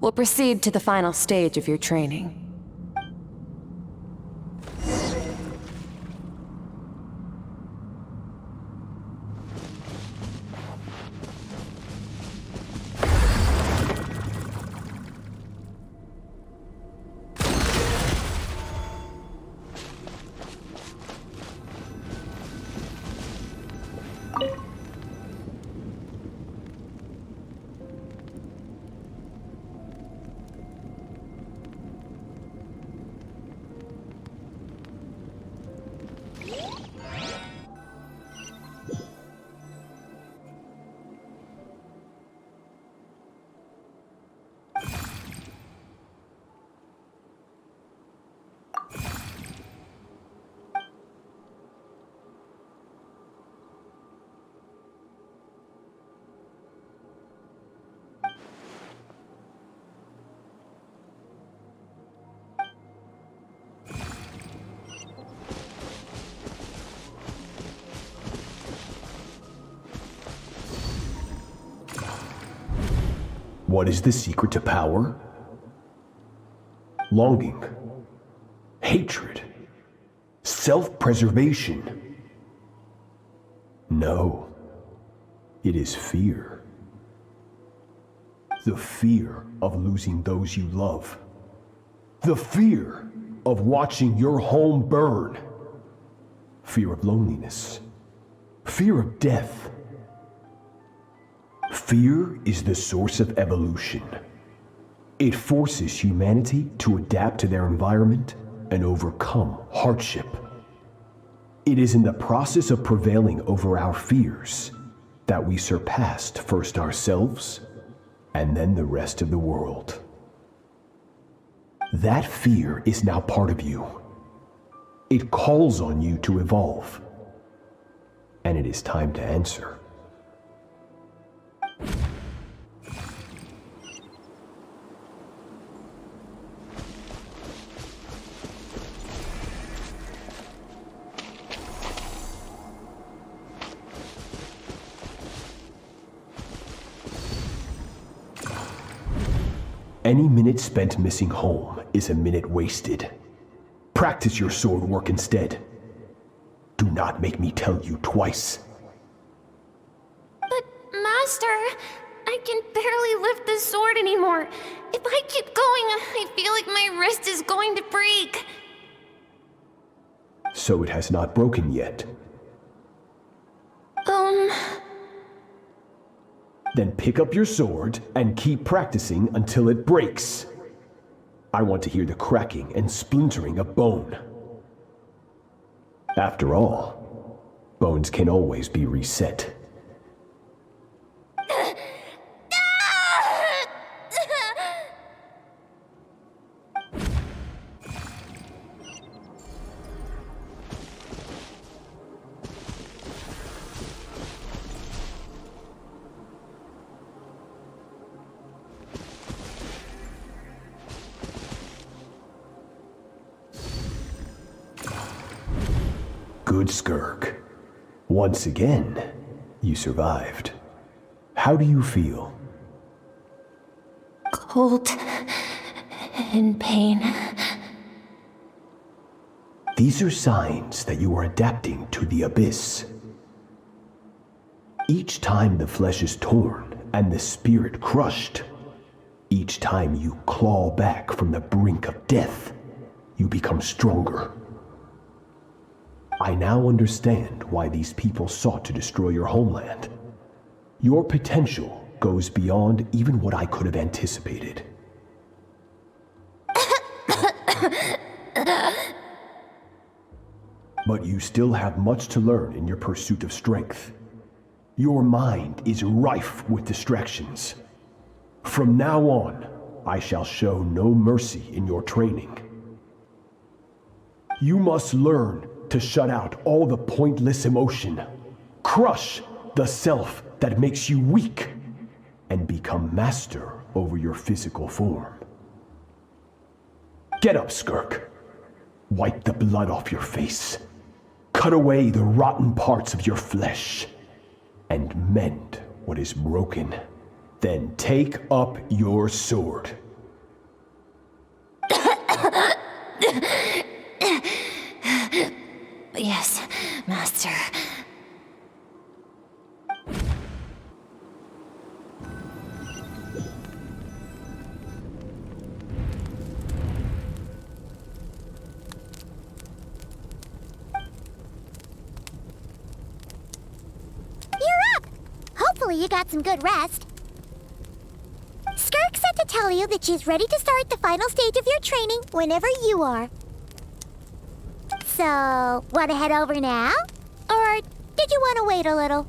we'll proceed to the final stage of your training. What is the secret to power? Longing, hatred, self-preservation. No, it is fear. The fear of losing those you love. The fear of watching your home burn. Fear of loneliness. Fear of death. Fear is the source of evolution. It forces humanity to adapt to their environment and overcome hardship. It is in the process of prevailing over our fears that we surpassed first ourselves and then the rest of the world. That fear is now part of you. It calls on you to evolve. And it is time to answer. Any minute spent missing home is a minute wasted. Practice your sword work instead. Do not make me tell you twice. But, Master, I can barely lift the sword anymore. If I keep going, I feel like my wrist is going to break. So it has not broken yet. Then pick up your sword and keep practicing until it breaks. I want to hear the cracking and splintering of bone. After all, bones can always be reset. Good, Skirk. Once again, you survived. How do you feel? Cold and pain. These are signs that you are adapting to the abyss. Each time the flesh is torn and the spirit crushed, each time you claw back from the brink of death, you become stronger. I now understand why these people sought to destroy your homeland. Your potential goes beyond even what I could have anticipated. But you still have much to learn in your pursuit of strength. Your mind is rife with distractions. From now on, I shall show no mercy in your training. You must learn to shut out all the pointless emotion, crush the self that makes you weak, and become master over your physical form. Get up, Skirk. Wipe the blood off your face. Cut away the rotten parts of your flesh. And mend what is broken. Then take up your sword. Yes, Master. Hopefully you got some good rest. Skirk said to tell you that she's ready to start the final stage of your training whenever you are. So, want to head over now? Or did you want to wait a little?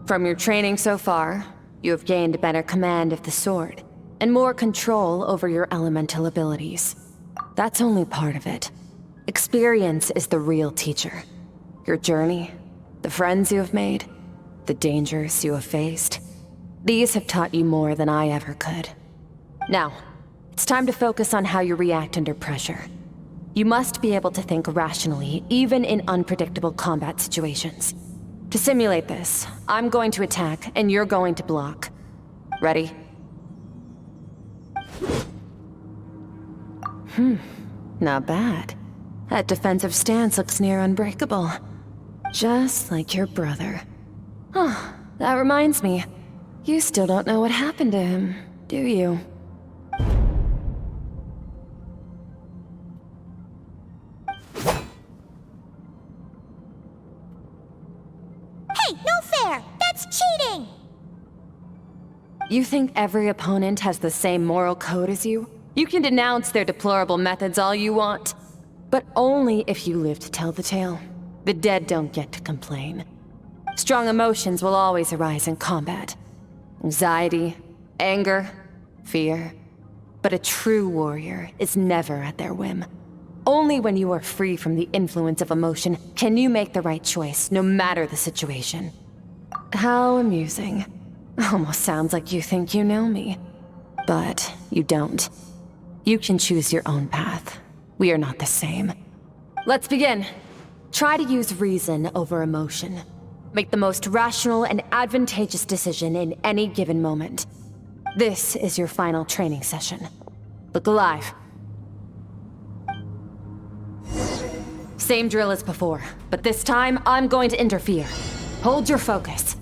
From your training so far, you have gained better command of the sword, and more control over your elemental abilities. That's only part of it. Experience is the real teacher. Your journey, the friends you have made, the dangers you have faced. These have taught you more than I ever could. Now, it's time to focus on how you react under pressure. You must be able to think rationally, even in unpredictable combat situations. To simulate this, I'm going to attack, and you're going to block. Ready? Not bad. That defensive stance looks near unbreakable. Just like your brother. Oh, that reminds me. You still don't know what happened to him, do you? Cheating! You think every opponent has the same moral code as you? You can denounce their deplorable methods all you want, but only if you live to tell the tale. The dead don't get to complain. Strong emotions will always arise in combat. Anxiety, anger, fear. But a true warrior is never at their whim. Only when you are free from the influence of emotion can you make the right choice, no matter the situation. How amusing. Almost sounds like you think you know me. But you don't. You can choose your own path. We are not the same. Let's begin. Try to use reason over emotion. Make the most rational and advantageous decision in any given moment. This is your final training session. Look alive. Same drill as before, but this time I'm going to interfere. Hold your focus.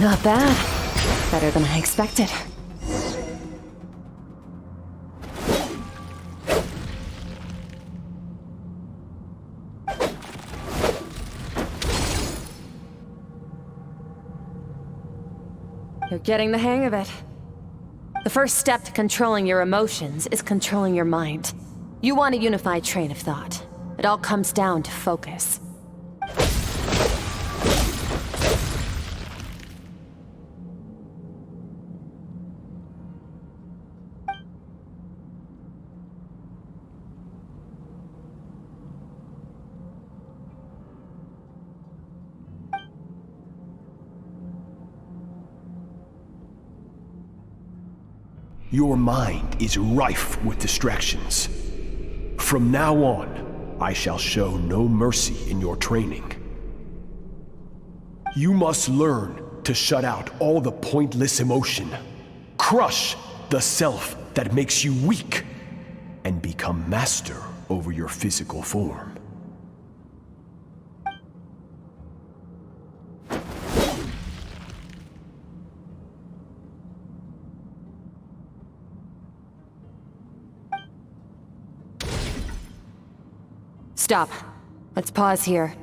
Not bad. Better than I expected. You're getting the hang of it. The first step to controlling your emotions is controlling your mind. You want a unified train of thought. It all comes down to focus. Your mind is rife with distractions. From now on, I shall show no mercy in your training. You must learn to shut out all the pointless emotion, crush the self that makes you weak, and become master over your physical form. Stop. Let's pause here.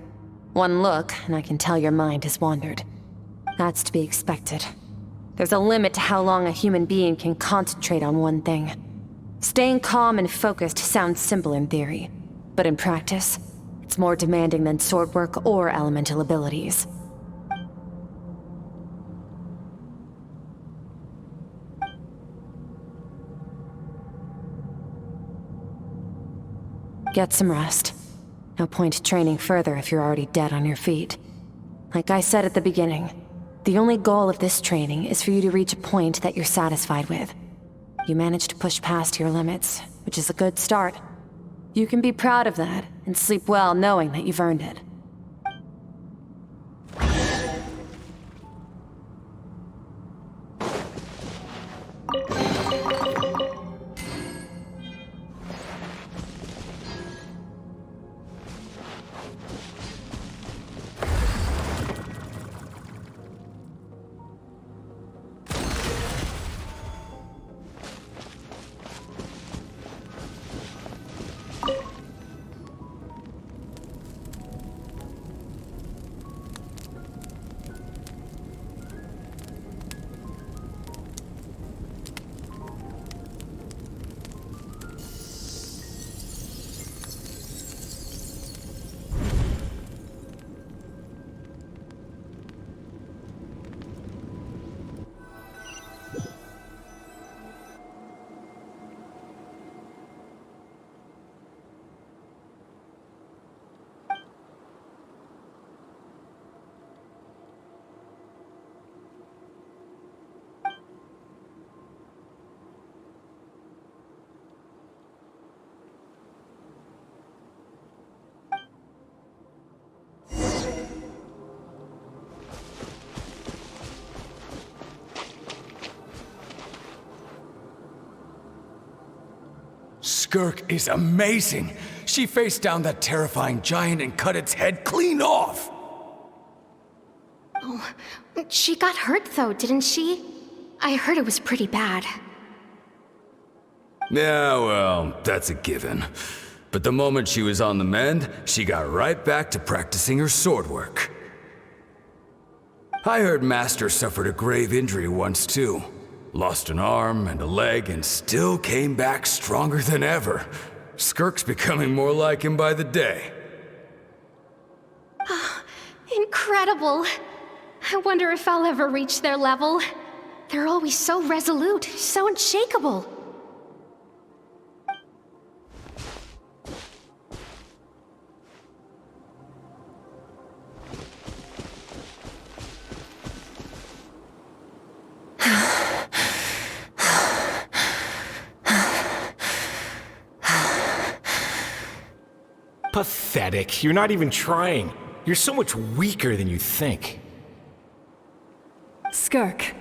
One look, and I can tell your mind has wandered. That's to be expected. There's a limit to how long a human being can concentrate on one thing. Staying calm and focused sounds simple in theory, but in practice, it's more demanding than sword work or elemental abilities. Get some rest. No point training further if you're already dead on your feet. Like I said at the beginning, the only goal of this training is for you to reach a point that you're satisfied with. You managed to push past your limits, which is a good start. You can be proud of that, and sleep well knowing that you've earned it. Skirk is amazing. She faced down that terrifying giant and cut its head clean off. Oh, she got hurt though, didn't she? I heard it was pretty bad. Yeah, well, that's a given. But the moment she was on the mend, she got right back to practicing her sword work. I heard Master suffered a grave injury once too. Lost an arm and a leg and still came back stronger than ever. Skirk's becoming more like him by the day. Incredible! I wonder if I'll ever reach their level. They're always so resolute, so unshakable. Pathetic. You're not even trying. You're so much weaker than you think. Skirk,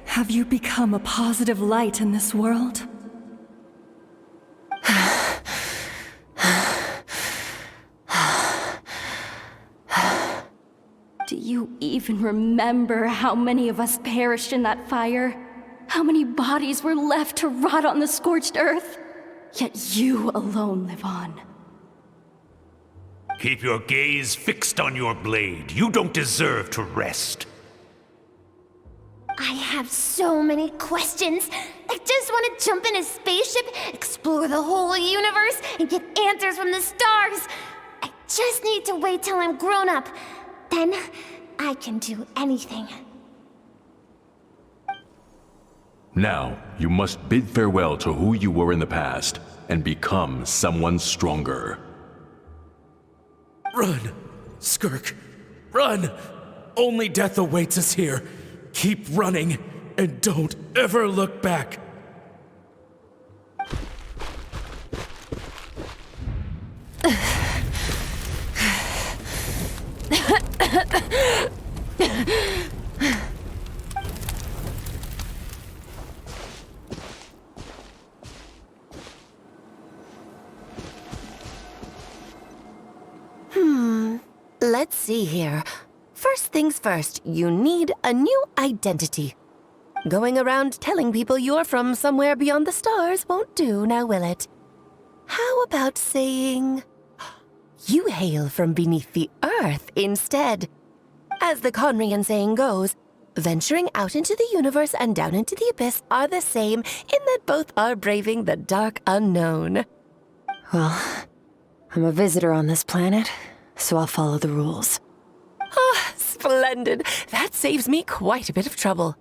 have you become a positive light in this world? Do you even remember how many of us perished in that fire? How many bodies were left to rot on the scorched earth? Yet you alone live on. Keep your gaze fixed on your blade. You don't deserve to rest. I have so many questions. I just want to jump in a spaceship, explore the whole universe, and get answers from the stars. I just need to wait till I'm grown up. Then, I can do anything. Now, you must bid farewell to who you were in the past, and become someone stronger. Run! Skirk! Run! Only death awaits us here. Keep running, and don't ever look back. Let's see here. First things first, you need a new identity. Going around telling people you're from somewhere beyond the stars won't do, now will it? How about saying you hail from beneath the earth instead? As the Conrian saying goes, venturing out into the universe and down into the abyss are the same in that both are braving the dark unknown. Well, I'm a visitor on this planet, so I'll follow the rules. Ah, splendid. That saves me quite a bit of trouble.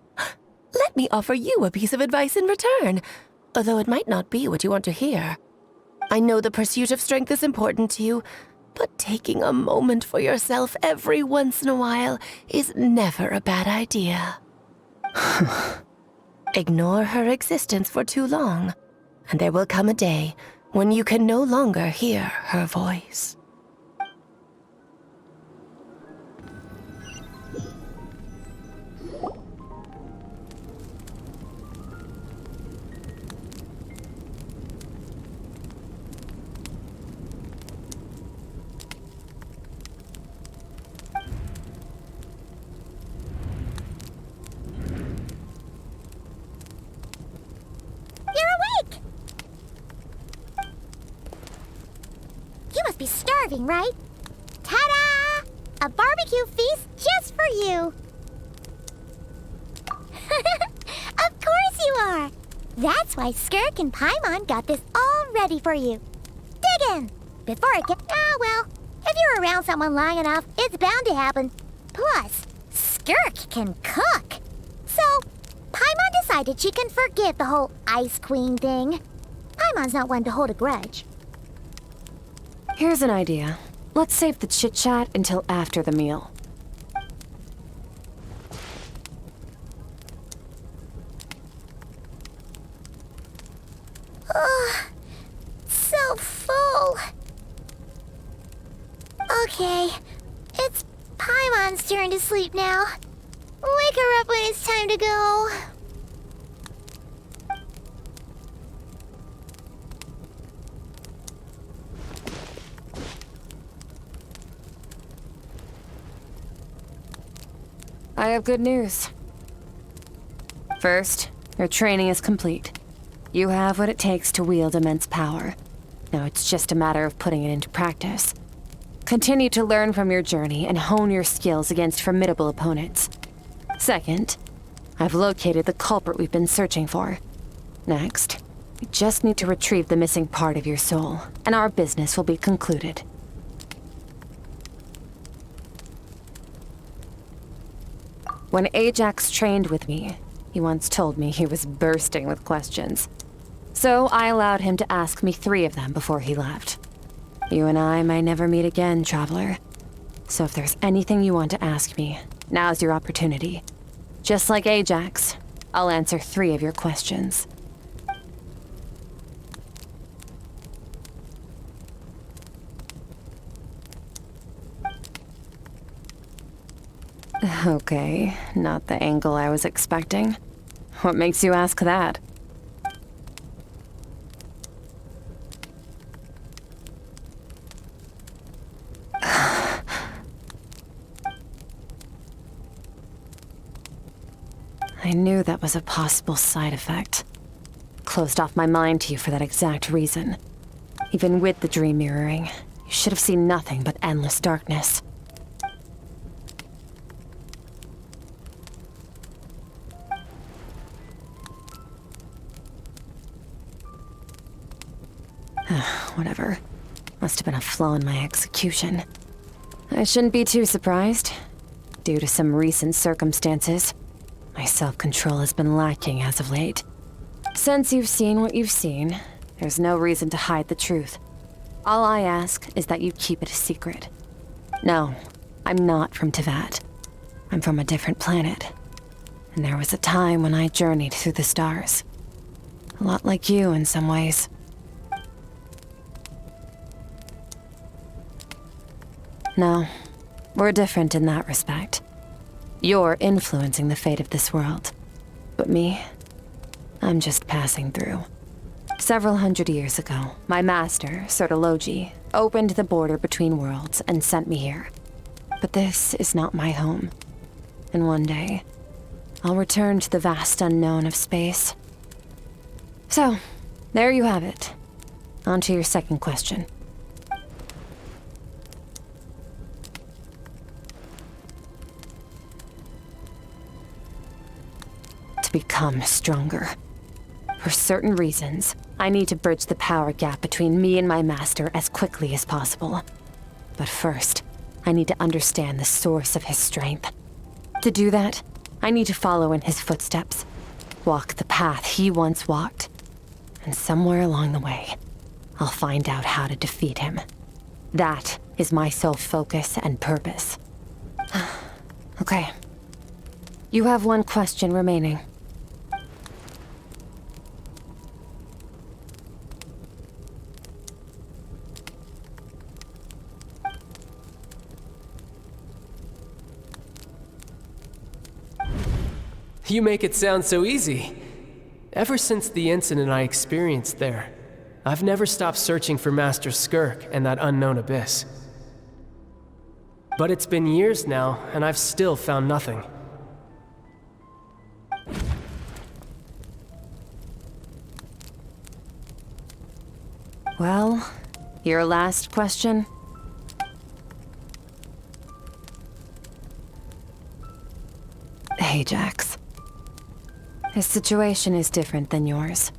Let me offer you a piece of advice in return, although it might not be what you want to hear. I know the pursuit of strength is important to you, but taking a moment for yourself every once in a while is never a bad idea. Ignore her existence for too long, and there will come a day when you can no longer hear her voice. Starving, right? Ta-da! A barbecue feast just for you! Of course you are! That's why Skirk and Paimon got this all ready for you. Dig in! Before it gets... Ah, well, if you're around someone long enough, it's bound to happen. Plus, Skirk can cook. So, Paimon decided she can forget the whole Ice Queen thing. Paimon's not one to hold a grudge. Here's an idea. Let's save the chit-chat until after the meal. Ugh, so full. Okay, it's Paimon's turn to sleep now. Wake her up when it's time to go. I have good news. First, your training is complete. You have what it takes to wield immense power. Now it's just a matter of putting it into practice. Continue to learn from your journey and hone your skills against formidable opponents. Second, I've located the culprit we've been searching for. Next, we just need to retrieve the missing part of your soul, and our business will be concluded. When Ajax trained with me, he once told me he was bursting with questions. So I allowed him to ask me 3 of them before he left. You and I may never meet again, traveler. So if there's anything you want to ask me, now's your opportunity. Just like Ajax, I'll answer 3 of your questions. Okay, not the angle I was expecting. What makes you ask that? I knew that was a possible side effect. Closed off my mind to you for that exact reason. Even with the dream mirroring, you should have seen nothing but endless darkness. Whatever. Must have been a flaw in my execution. I shouldn't be too surprised. Due to some recent circumstances, my self-control has been lacking as of late. Since you've seen what you've seen, there's no reason to hide the truth. All I ask is that you keep it a secret. No, I'm not from Teyvat. I'm from a different planet. And there was a time when I journeyed through the stars. A lot like you in some ways. No, we're different in that respect. You're influencing the fate of this world. But me, I'm just passing through. Several hundred years ago, my master, Sertologi, opened the border between worlds and sent me here. But this is not my home. And one day, I'll return to the vast unknown of space. So, there you have it. On to your second question. To become stronger. For certain reasons, I need to bridge the power gap between me and my master as quickly as possible. But first, I need to understand the source of his strength. To do that, I need to follow in his footsteps, walk the path he once walked, and somewhere along the way, I'll find out how to defeat him. That is my sole focus and purpose. Okay. You have one question remaining. You make it sound so easy. Ever since the incident I experienced there, I've never stopped searching for Master Skirk and that unknown abyss. But it's been years now, and I've still found nothing. Well, your last question? Ajax. His situation is different than yours.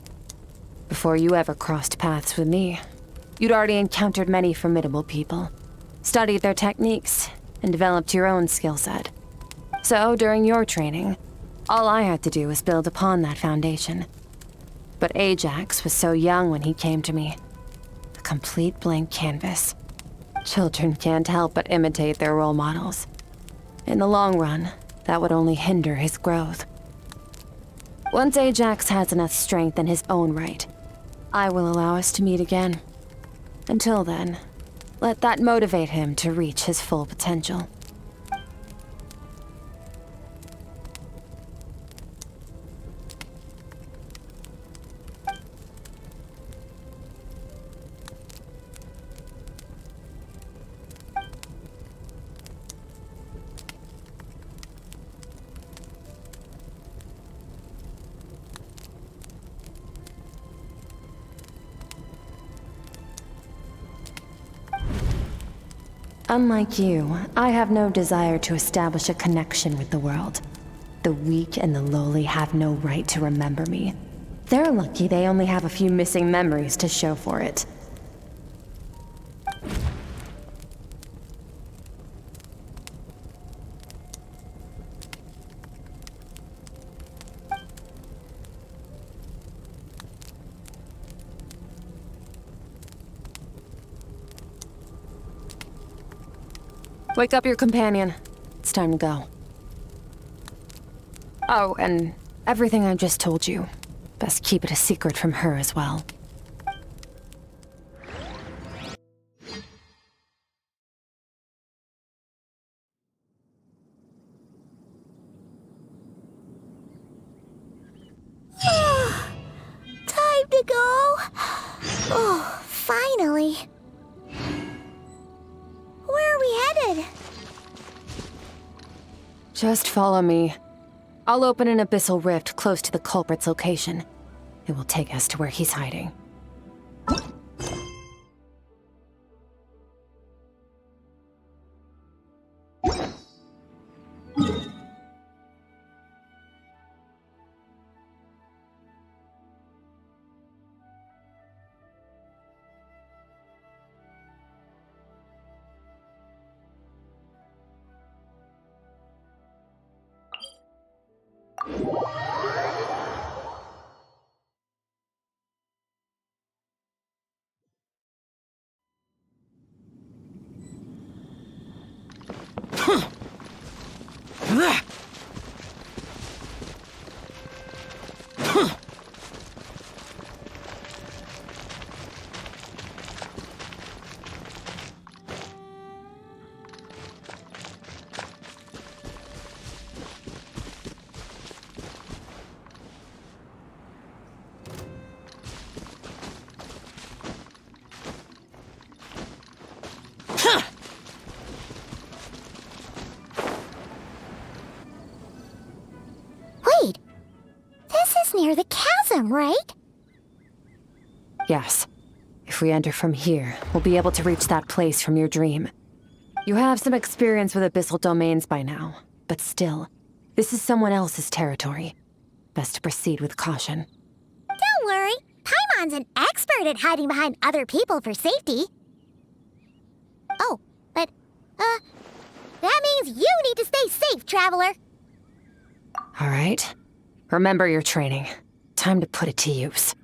Before you ever crossed paths with me, you'd already encountered many formidable people, studied their techniques, and developed your own skill set. So, during your training, all I had to do was build upon that foundation. But Ajax was so young when he came to me. A complete blank canvas. Children can't help but imitate their role models. In the long run, that would only hinder his growth. Once Ajax has enough strength in his own right, I will allow us to meet again. Until then, let that motivate him to reach his full potential. Unlike you, I have no desire to establish a connection with the world. The weak and the lowly have no right to remember me. They're lucky they only have a few missing memories to show for it. Wake up your companion. It's time to go. Oh, and everything I just told you, best keep it a secret from her as well. Time to go. Oh, finally. Where are we headed? Just follow me. I'll open an abyssal rift close to the culprit's location. It will take us to where he's hiding. Wait, this is near the chasm, right? Yes. If we enter from here, we'll be able to reach that place from your dream. You have some experience with abyssal domains by now, but still, this is someone else's territory. Best to proceed with caution. Don't worry, Paimon's an expert at hiding behind other people for safety. Oh, but, that means you need to stay safe, traveler. All right. Remember your training. Time to put it to use.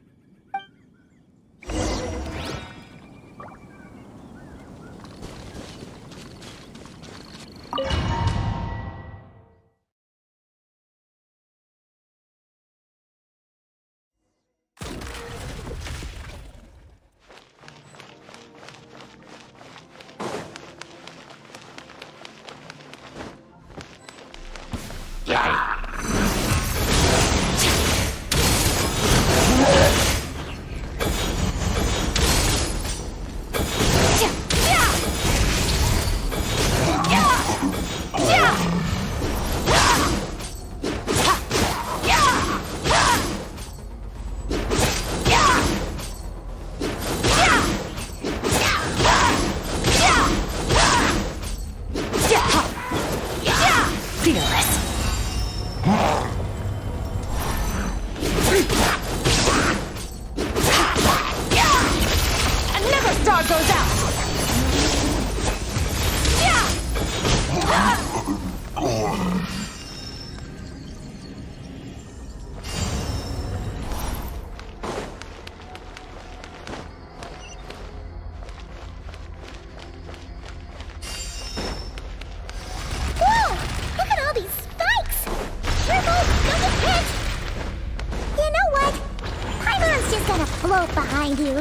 Behind you.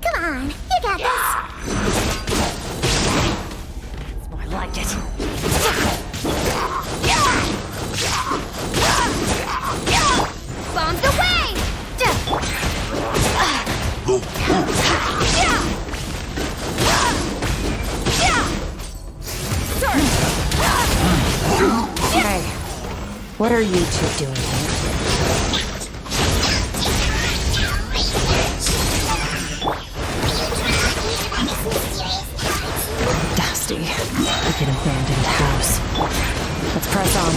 Come on, you got this. It's more like it. Bombs away! Hey, what are you two doing here? Dusty, like an abandoned house. Let's press on.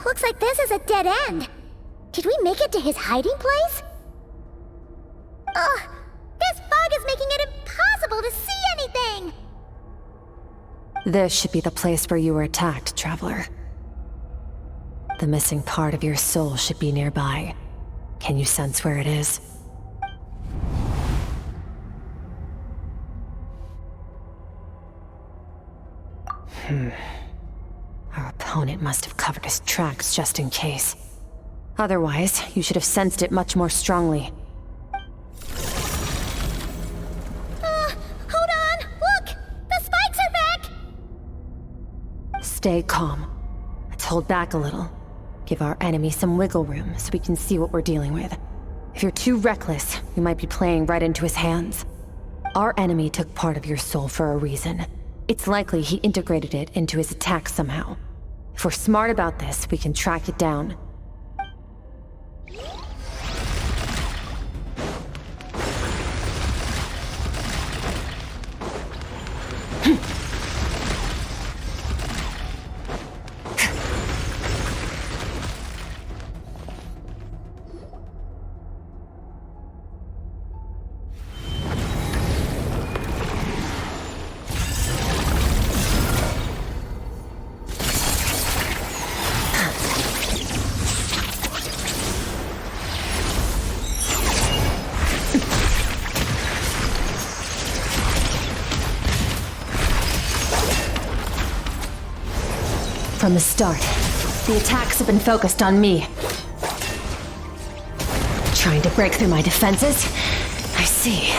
Looks like this is a dead end. Did we make it to his hiding place? Ugh! This fog is making it impossible to see anything! This should be the place where you were attacked, Traveler. The missing part of your soul should be nearby. Can you sense where it is? Our opponent must have covered his tracks just in case. Otherwise, you should have sensed it much more strongly. Hold on! Look! The spikes are back! Stay calm. Let's hold back a little. Give our enemy some wiggle room so we can see what we're dealing with. If you're too reckless, we might be playing right into his hands. Our enemy took part of your soul for a reason. It's likely he integrated it into his attack somehow. If we're smart about this, we can track it down. From the start, the attacks have been focused on me. Trying to break through my defenses? I see.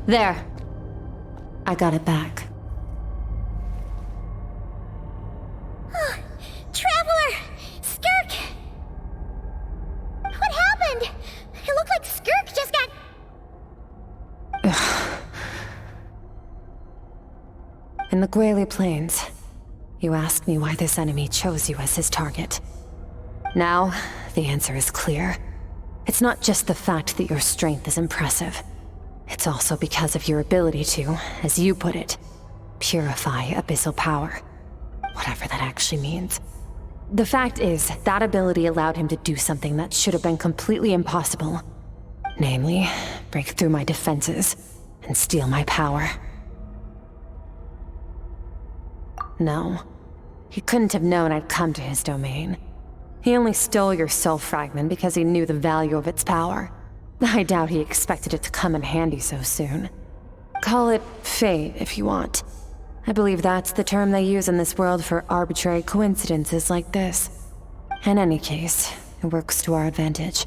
There. I got it back. Traveler! Skirk! What happened? It looked like Skirk just got... In the Guili Plains, you asked me why this enemy chose you as his target. Now, the answer is clear. It's not just the fact that your strength is impressive. It's also because of your ability to, as you put it, purify abyssal power. Whatever that actually means. The fact is, that ability allowed him to do something that should have been completely impossible. Namely, break through my defenses and steal my power. No, he couldn't have known I'd come to his domain. He only stole your soul fragment because he knew the value of its power. I doubt he expected it to come in handy so soon. Call it fate, if you want. I believe that's the term they use in this world for arbitrary coincidences like this. In any case, it works to our advantage.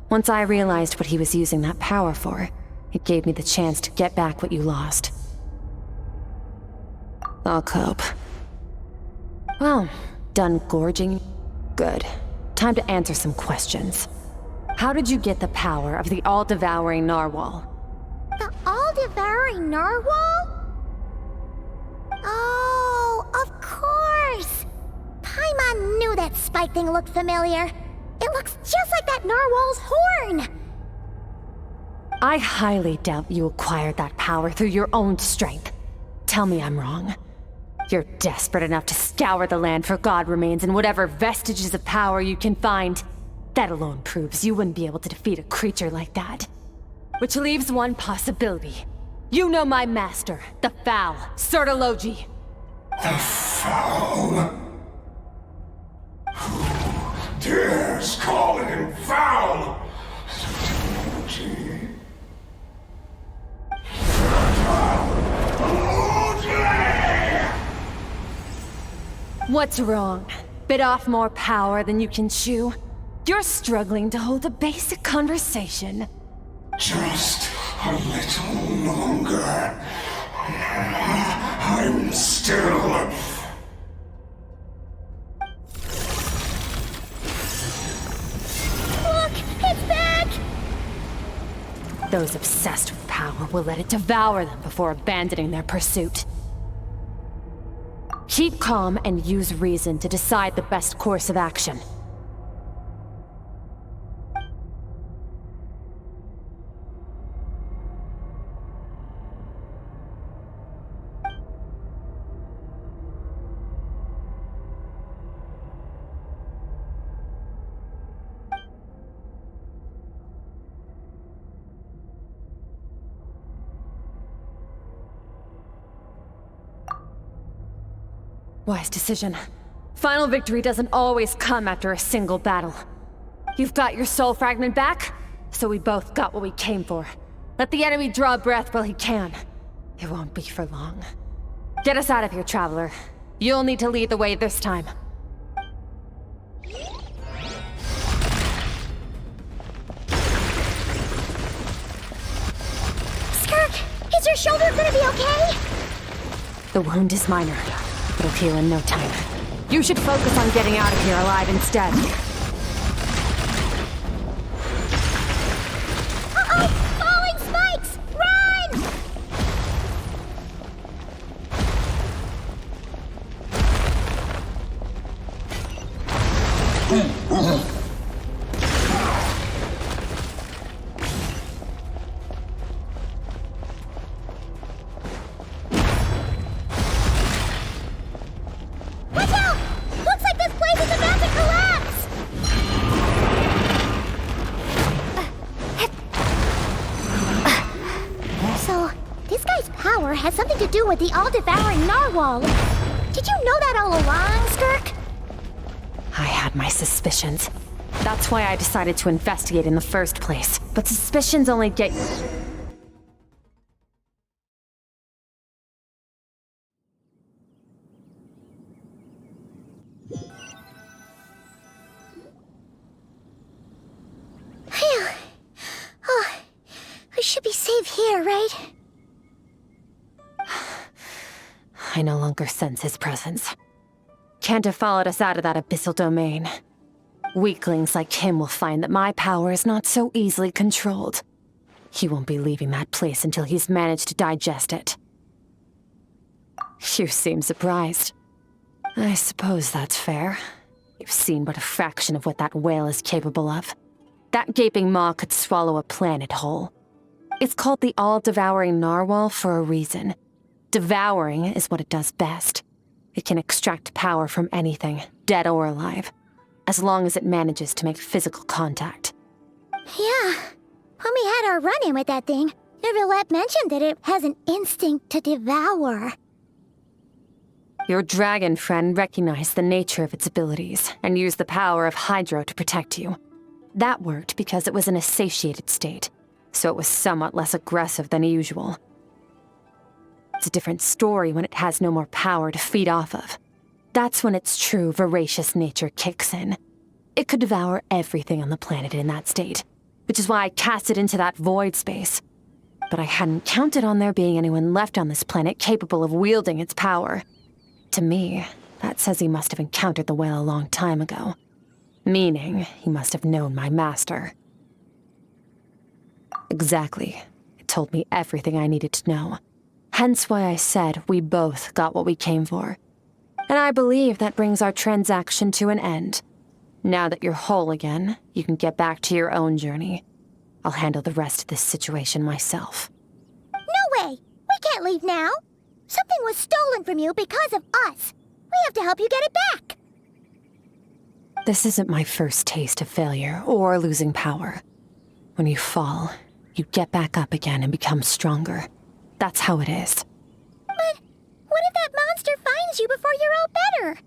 Once I realized what he was using that power for, it gave me the chance to get back what you lost. I'll cope. Well, done gorging? Good. Time to answer some questions. How did you get the power of the all-devouring narwhal? The all-devouring narwhal? Oh, of course! Paimon knew that spike thing looked familiar. It looks just like that narwhal's horn! I highly doubt you acquired that power through your own strength. Tell me I'm wrong. You're desperate enough to scour the land for god remains and whatever vestiges of power you can find. That alone proves you wouldn't be able to defeat a creature like that. Which leaves one possibility. You know my master, the Foul, Sertologi. The Foul? Who dares call him Foul? What's wrong? Bit off more power than you can chew? You're struggling to hold a basic conversation. Just a little longer. I'm still... Look! It's back! Those obsessed with power will let it devour them before abandoning their pursuit. Keep calm and use reason to decide the best course of action. Wise decision. Final victory doesn't always come after a single battle. You've got your soul fragment back, so we both got what we came for. Let the enemy draw breath while he can. It won't be for long. Get us out of here, traveler. You'll need to lead the way this time. Skirk, is your shoulder gonna be okay? The wound is minor. It'll heal in no time. You should focus on getting out of here alive instead. Uh-oh! Falling spikes! Run! Watch out! Looks like this place is about to collapse! So, this guy's power has something to do with the all-devouring narwhal. Did you know that all along, Skirk? I had my suspicions. That's why I decided to investigate in the first place. But suspicions only get... Phew. Oh, we should be safe here, right? I no longer sense his presence. Can't have followed us out of that abyssal domain. Weaklings like him will find that my power is not so easily controlled. He won't be leaving that place until he's managed to digest it. You seem surprised. I suppose that's fair. You've seen but a fraction of what that whale is capable of. That gaping maw could swallow a planet whole. It's called the all-devouring narwhal for a reason. Devouring is what it does best. It can extract power from anything, dead or alive, as long as it manages to make physical contact. Yeah. When we had our run-in with that thing, Irvilette mentioned that it has an instinct to devour. Your dragon friend recognized the nature of its abilities and used the power of Hydro to protect you. That worked because it was in a satiated state, so it was somewhat less aggressive than usual. It's a different story when it has no more power to feed off of. That's when its true voracious nature kicks in. It could devour everything on the planet in that state, which is why I cast it into that void space. But I hadn't counted on there being anyone left on this planet capable of wielding its power. To me, that says he must have encountered the whale a long time ago. Meaning, he must have known my master. Exactly. It told me everything I needed to know. Hence why I said we both got what we came for. And I believe that brings our transaction to an end. Now that you're whole again, you can get back to your own journey. I'll handle the rest of this situation myself. No way! We can't leave now! Something was stolen from you because of us! We have to help you get it back! This isn't my first taste of failure or losing power. When you fall, you get back up again and become stronger. That's how it is. But what if that monster finds you before you're all better?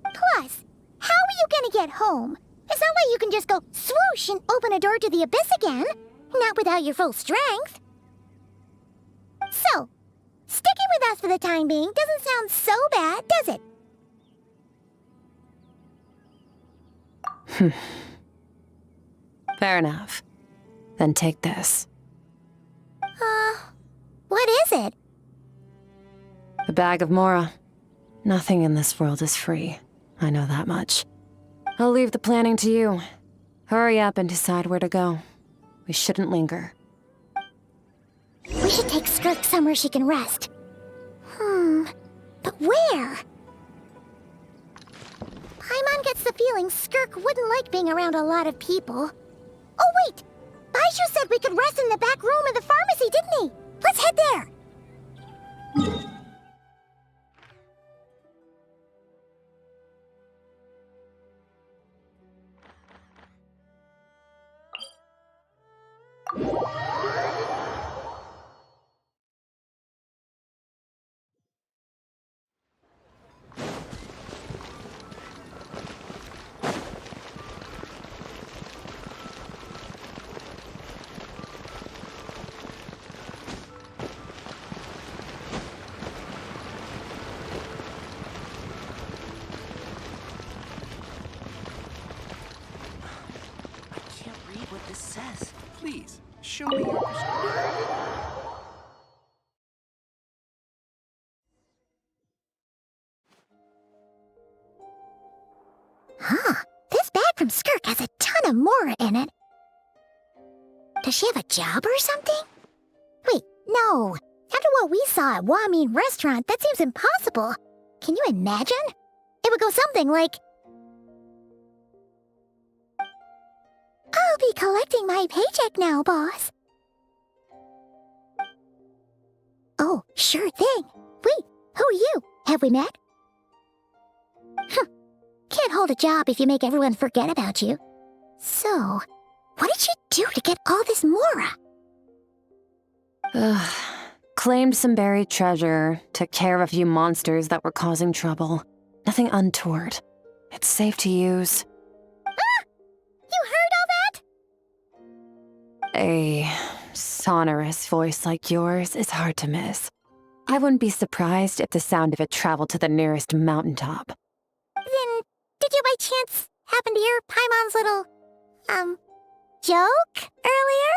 Plus, how are you gonna get home? It's not like you can just go swoosh and open a door to the abyss again. Not without your full strength. So, sticking with us for the time being doesn't sound so bad, does it? Fair enough. Then take this. What is it? A bag of Mora. Nothing in this world is free. I know that much. I'll leave the planning to you. Hurry up and decide where to go. We shouldn't linger. We should take Skirk somewhere she can rest. But where? Paimon gets the feeling Skirk wouldn't like being around a lot of people. Oh wait! Baizhu said we could rest in the back room of the pharmacy, didn't he? Let's head there! Please, show me your prescription. This bag from Skirk has a ton of Mora in it. Does she have a job or something? Wait, no. After what we saw at Wamin Restaurant, that seems impossible. Can you imagine? It would go something like... I'll be collecting my paycheck now, boss. Oh, sure thing. Wait, who are you? Have we met? Can't hold a job if you make everyone forget about you. So, what did she do to get all this Mora? Claimed some buried treasure, took care of a few monsters that were causing trouble. Nothing untoward. It's safe to use. You heard all that? A sonorous voice like yours is hard to miss. I wouldn't be surprised if the sound of it traveled to the nearest mountaintop. Then, did you by chance happen to hear Paimon's little, joke earlier?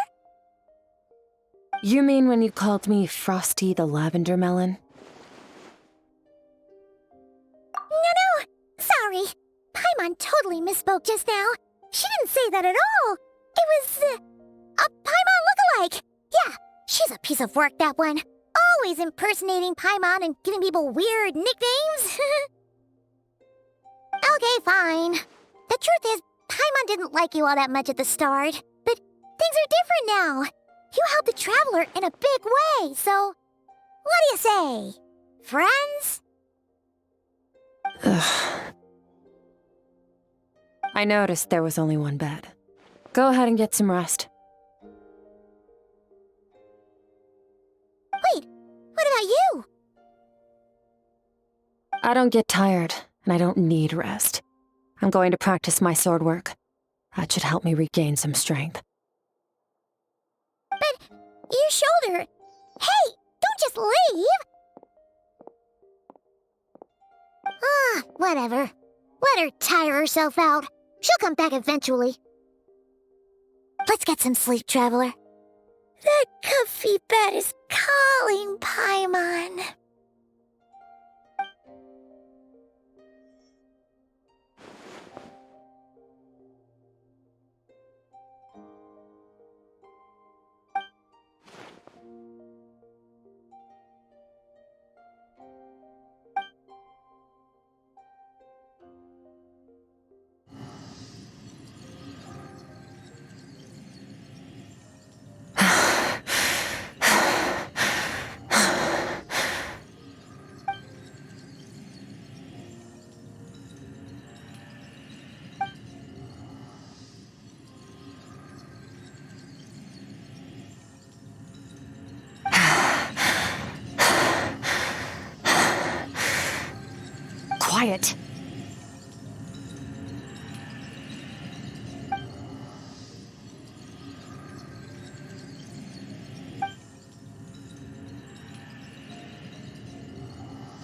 You mean when you called me Frosty the Lavender Melon? No, sorry. Paimon totally misspoke just now. She didn't say that at all. It was, a Paimon lookalike. Yeah, she's a piece of work, that one. Always impersonating Paimon and giving people weird nicknames. Okay, fine. The truth is, Paimon didn't like you all that much at the start. But things are different now. You helped the Traveler in a big way, so... What do you say? Friends? I noticed there was only one bed. Go ahead and get some rest. Wait, what about you? I don't get tired, and I don't need rest. I'm going to practice my sword work. That should help me regain some strength. But your shoulder... Hey, don't just leave! Whatever. Let her tire herself out. She'll come back eventually. Let's get some sleep, Traveler. That comfy bed is calling, Paimon. Quiet.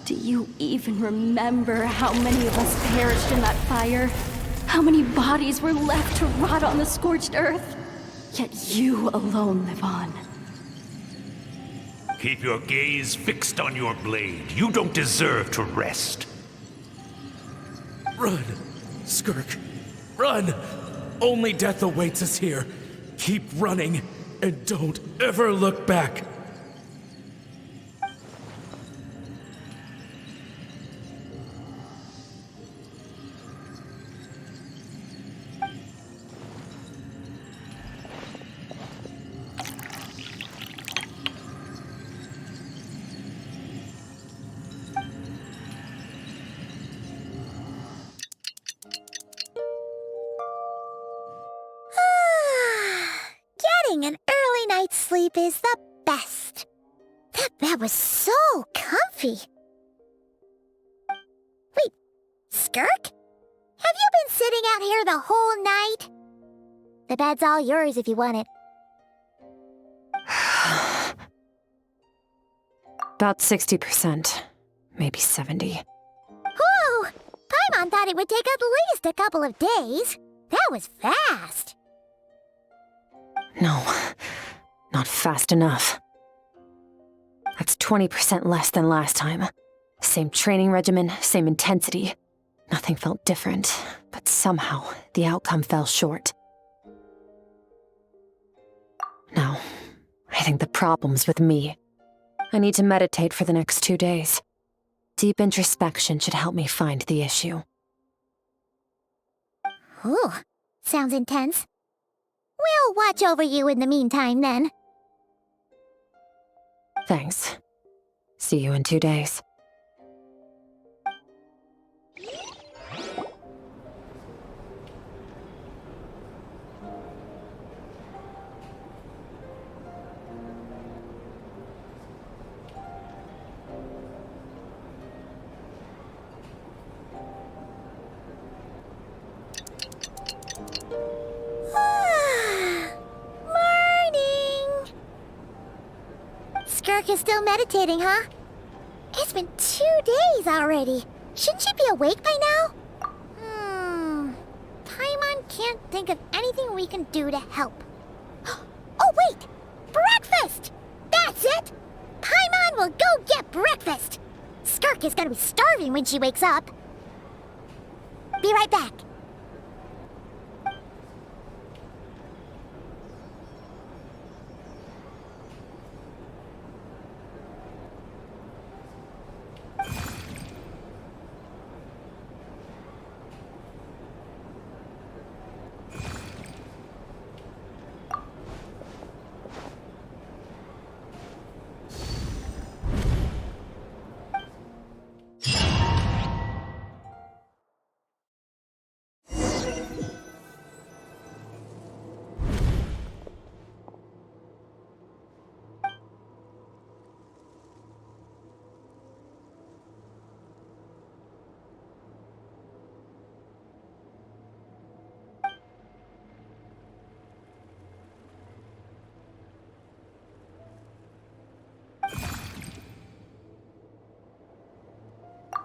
Do you even remember how many of us perished in that fire? How many bodies were left to rot on the scorched earth? Yet you alone live on. Keep your gaze fixed on your blade. You don't deserve to rest. Run, Skirk. Run! Only death awaits us here. Keep running, and don't ever look back. Getting an early night's sleep is the best. That bed was so comfy. Wait, Skirk? Have you been sitting out here the whole night? The bed's all yours if you want it. About 60%. Maybe 70. Whew! Paimon thought it would take at least a couple of days. That was fast. No, not fast enough. That's 20% less than last time. Same training regimen, same intensity. Nothing felt different, but somehow the outcome fell short. No, I think the problem's with me. I need to meditate for the next 2 days. Deep introspection should help me find the issue. Ooh, sounds intense. We'll watch over you in the meantime, then. Thanks. See you in 2 days. Skirk is still meditating, huh? It's been 2 days already. Shouldn't she be awake by now? Paimon can't think of anything we can do to help. Oh, wait! Breakfast! That's it! Paimon will go get breakfast! Skirk is gonna be starving when she wakes up. Be right back.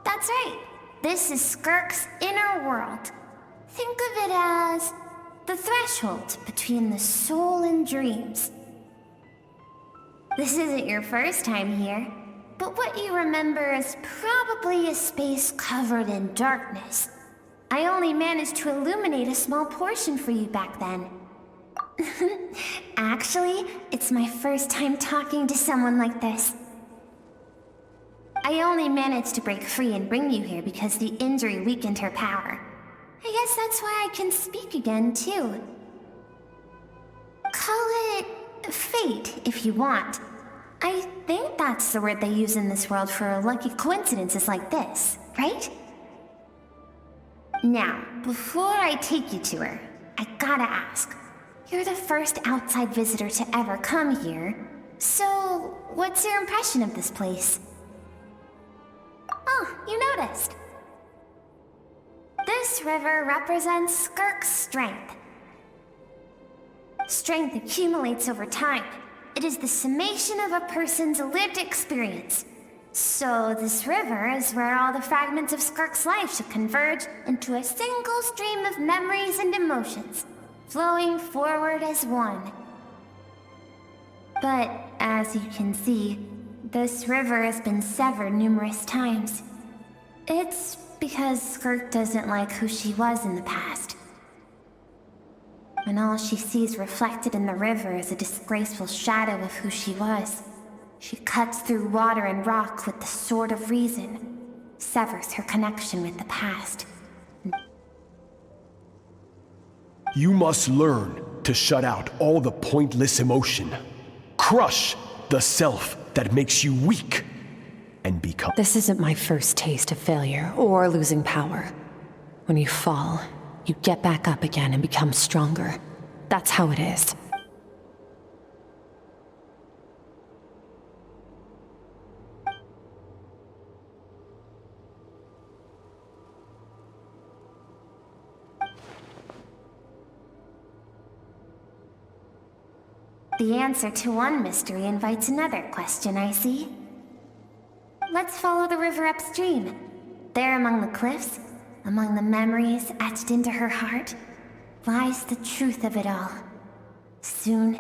That's right. This is Skirk's inner world. Think of it as the threshold between the soul and dreams. This isn't your first time here, but what you remember is probably a space covered in darkness. I only managed to illuminate a small portion for you back then. Actually, it's my first time talking to someone like this. I only managed to break free and bring you here because the injury weakened her power. I guess that's why I can speak again, too. Call it fate, if you want. I think that's the word they use in this world for lucky coincidences like this, right? Now, before I take you to her, I gotta ask. You're the first outside visitor to ever come here, so what's your impression of this place? Oh, you noticed. This river represents Skirk's strength. Strength accumulates over time. It is the summation of a person's lived experience. So this river is where all the fragments of Skirk's life should converge into a single stream of memories and emotions, flowing forward as one. But as you can see, this river has been severed numerous times. It's because Skirk doesn't like who she was in the past. When all she sees reflected in the river is a disgraceful shadow of who she was, she cuts through water and rock with the sword of reason, severs her connection with the past. You must learn to shut out all the pointless emotion. Crush the self that makes you weak and become— This isn't my first taste of failure or losing power. When you fall, you get back up again and become stronger. That's how it is. The answer to one mystery invites another question, I see. Let's follow the river upstream. There among the cliffs, among the memories etched into her heart, lies the truth of it all. Soon...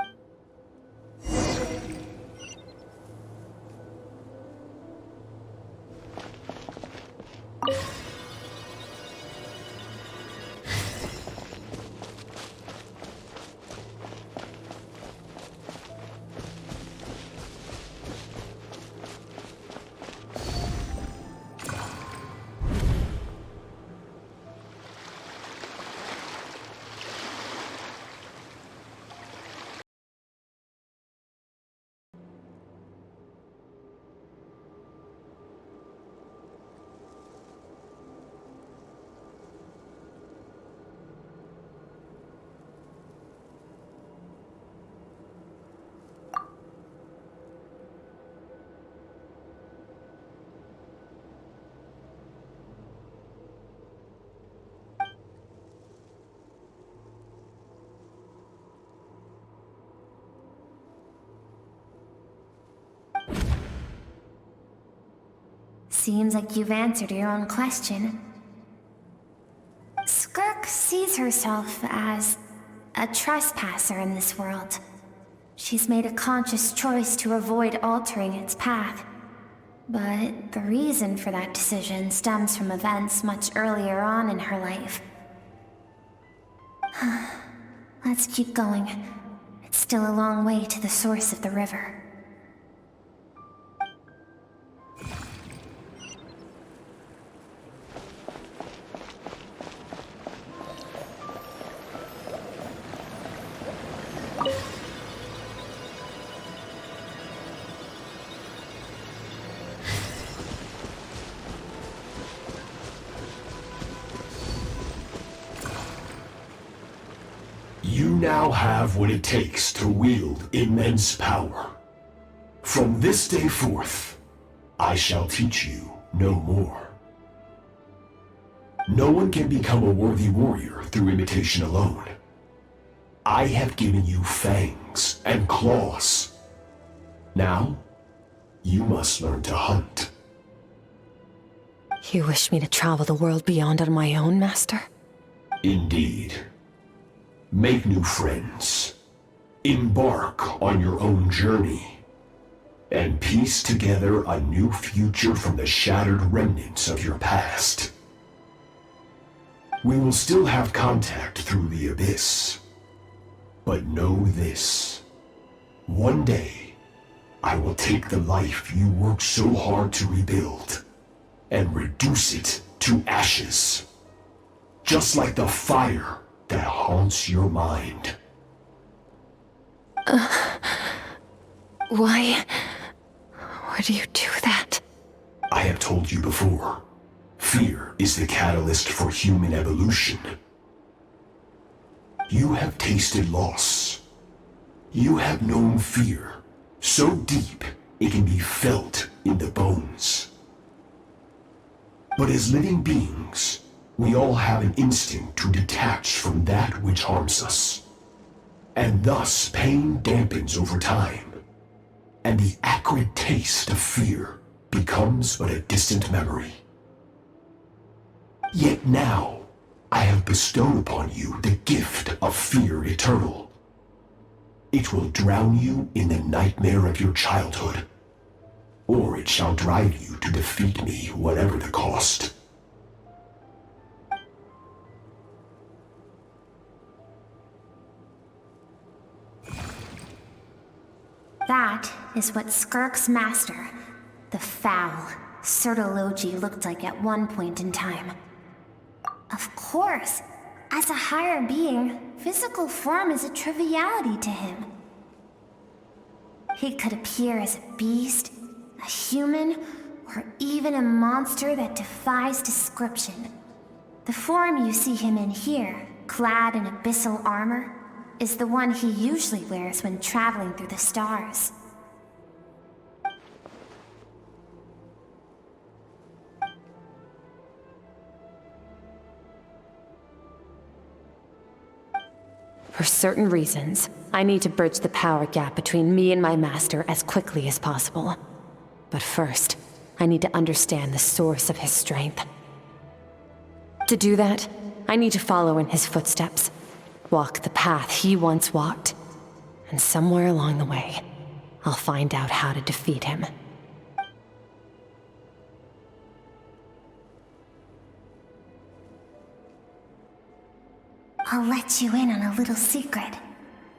Seems like you've answered your own question. Skirk sees herself as a trespasser in this world. She's made a conscious choice to avoid altering its path. But the reason for that decision stems from events much earlier on in her life. Let's keep going. It's still a long way to the source of the river. You now have what it takes to wield immense power. From this day forth, I shall teach you no more. No one can become a worthy warrior through imitation alone. I have given you fangs and claws. Now, you must learn to hunt. You wish me to travel the world beyond on my own, Master? Indeed. Make new friends. Embark on your own journey. And piece together a new future from the shattered remnants of your past. We will still have contact through the abyss. But know this. One day, I will take the life you worked so hard to rebuild and reduce it to ashes. Just like the fire that haunts your mind. Why would you do that? I have told you before, fear is the catalyst for human evolution. You have tasted loss. You have known fear so deep it can be felt in the bones. But as living beings, we all have an instinct to detach from that which harms us. And thus pain dampens over time, and the acrid taste of fear becomes but a distant memory. Yet now, I have bestowed upon you the gift of fear eternal. It will drown you in the nightmare of your childhood, or it shall drive you to defeat me, whatever the cost. That is what Skirk's master, the foul Sertology, looked like at one point in time. Of course, as a higher being, physical form is a triviality to him. He could appear as a beast, a human, or even a monster that defies description. The form you see him in here, clad in abyssal armor, is the one he usually wears when traveling through the stars. For certain reasons, I need to bridge the power gap between me and my master as quickly as possible. But first, I need to understand the source of his strength. To do that, I need to follow in his footsteps, walk the path he once walked, and somewhere along the way, I'll find out how to defeat him. I'll let you in on a little secret.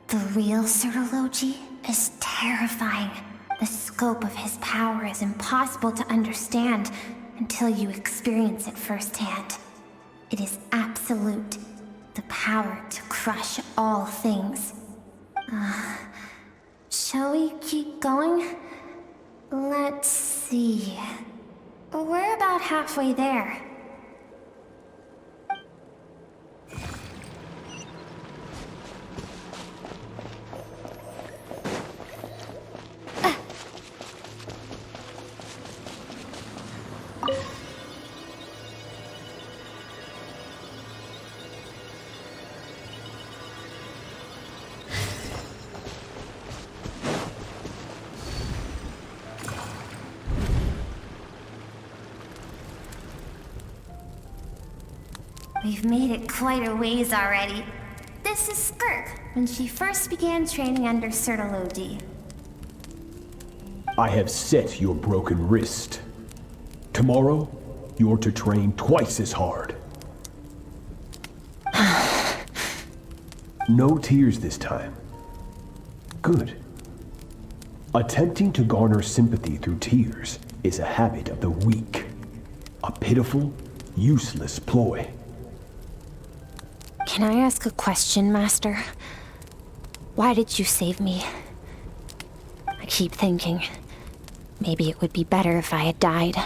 The real Sertology is terrifying. The scope of his power is impossible to understand until you experience it firsthand. It is absolute. The power to crush all things. Shall we keep going? Let's see. We're about halfway there. We've made it quite a ways already. This is Skirk, when she first began training under Sertology. I have set your broken wrist. Tomorrow, you're to train twice as hard. No tears this time. Good. Attempting to garner sympathy through tears is a habit of the weak. A pitiful, useless ploy. Can I ask a question, Master? Why did you save me? I keep thinking, maybe it would be better if I had died.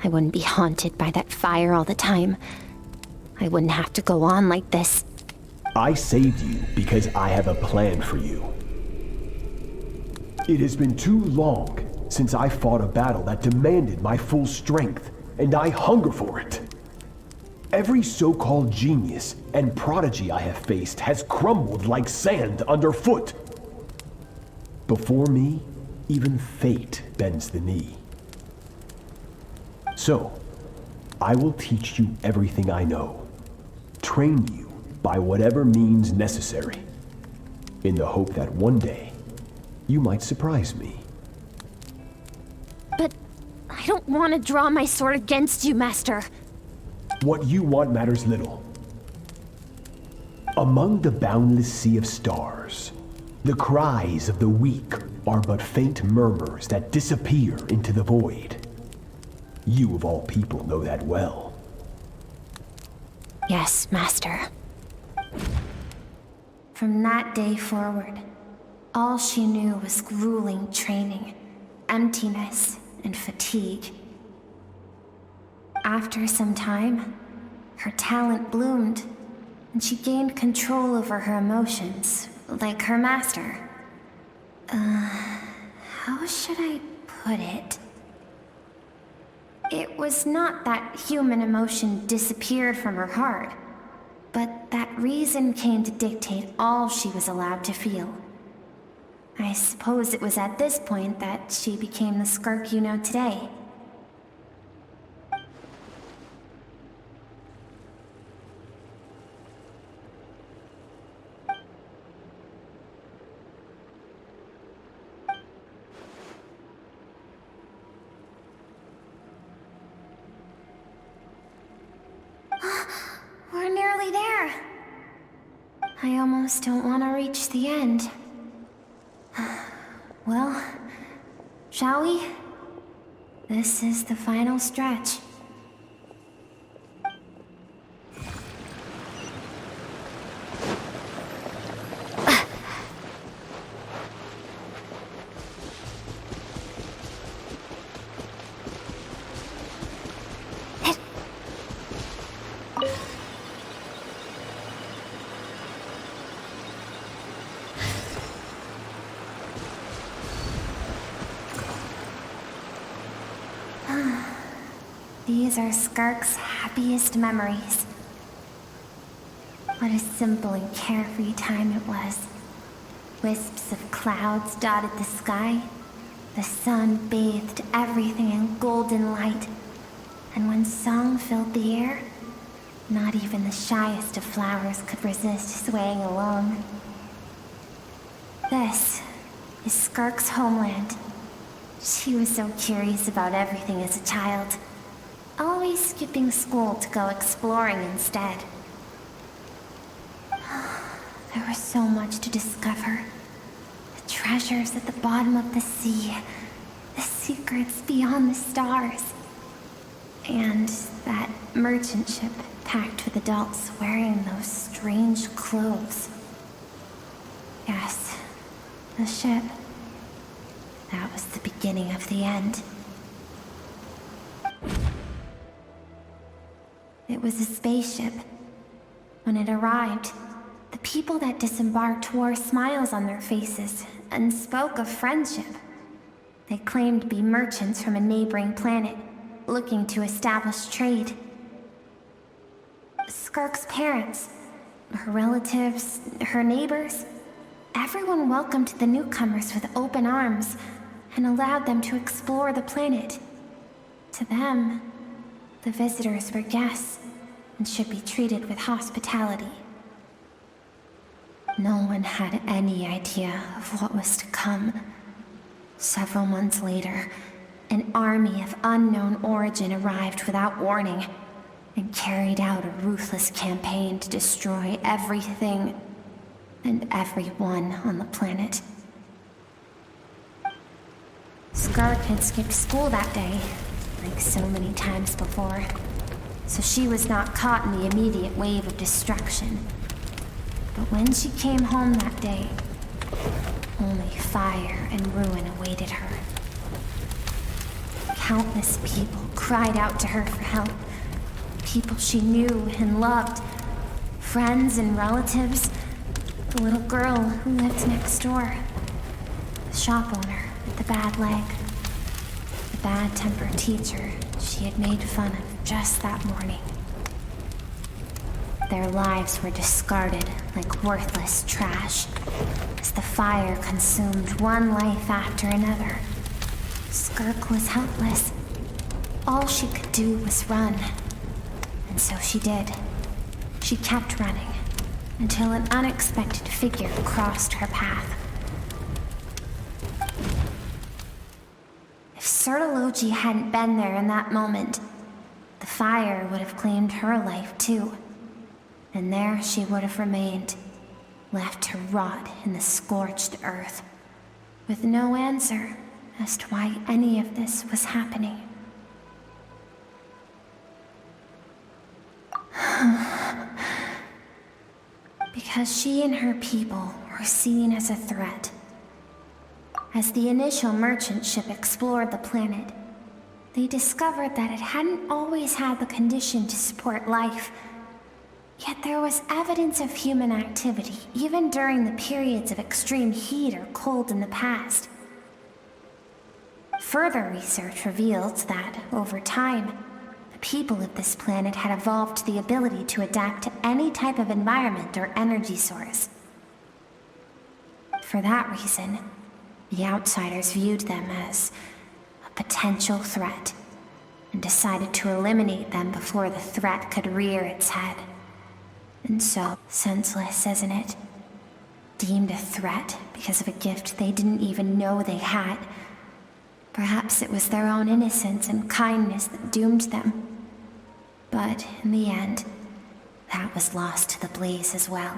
I wouldn't be haunted by that fire all the time. I wouldn't have to go on like this. I saved you because I have a plan for you. It has been too long since I fought a battle that demanded my full strength, and I hunger for it. Every so-called genius and prodigy I have faced has crumbled like sand underfoot. Before me, even fate bends the knee. So, I will teach you everything I know, train you by whatever means necessary, in the hope that one day, you might surprise me. But I don't want to draw my sword against you, Master. What you want matters little. Among the boundless sea of stars, the cries of the weak are but faint murmurs that disappear into the void. You of all people know that well. Yes, Master. From that day forward, all she knew was grueling training, emptiness, and fatigue. After some time, her talent bloomed, and she gained control over her emotions, like her master. How should I put it? It was not that human emotion disappeared from her heart, but that reason came to dictate all she was allowed to feel. I suppose it was at this point that she became the Skirk you know today. We're nearly there. I almost don't want to reach the end. Well, shall we? This is the final stretch. These are Skirk's happiest memories. What a simple and carefree time it was. Wisps of clouds dotted the sky. The sun bathed everything in golden light. And when song filled the air, not even the shyest of flowers could resist swaying along. This is Skirk's homeland. She was so curious about everything as a child. Always skipping school to go exploring instead. There was so much to discover. The treasures at the bottom of the sea. The secrets beyond the stars. And that merchant ship packed with adults wearing those strange clothes. Yes, the ship. That was the beginning of the end. It was a spaceship. When it arrived, the people that disembarked wore smiles on their faces and spoke of friendship. They claimed to be merchants from a neighboring planet, looking to establish trade. Skirk's parents, her relatives, her neighbors, everyone welcomed the newcomers with open arms and allowed them to explore the planet. To them, the visitors were guests and should be treated with hospitality. No one had any idea of what was to come. Several months later, an army of unknown origin arrived without warning and carried out a ruthless campaign to destroy everything and everyone on the planet. Skirk had skipped school that day, like so many times before, so she was not caught in the immediate wave of destruction. But when she came home that day, only fire and ruin awaited her. Countless people cried out to her for help. People she knew and loved. Friends and relatives. The little girl who lived next door. The shop owner with the bad leg. The bad-tempered teacher she had made fun of just that morning. Their lives were discarded like worthless trash as the fire consumed one life after another. Skirk was helpless. All she could do was run. And so she did. She kept running until an unexpected figure crossed her path. If Sertology hadn't been there in that moment, the fire would have claimed her life too. And there she would have remained, left to rot in the scorched earth, with no answer as to why any of this was happening. Because she and her people were seen as a threat. As the initial merchant ship explored the planet, they discovered that it hadn't always had the condition to support life. Yet there was evidence of human activity, even during the periods of extreme heat or cold in the past. Further research revealed that, over time, the people of this planet had evolved the ability to adapt to any type of environment or energy source. For that reason, The outsiders viewed them as a potential threat and decided to eliminate them before the threat could rear its head. And so, senseless, isn't it? Deemed a threat because of a gift they didn't even know they had. Perhaps it was their own innocence and kindness that doomed them. But in the end, that was lost to the blaze as well.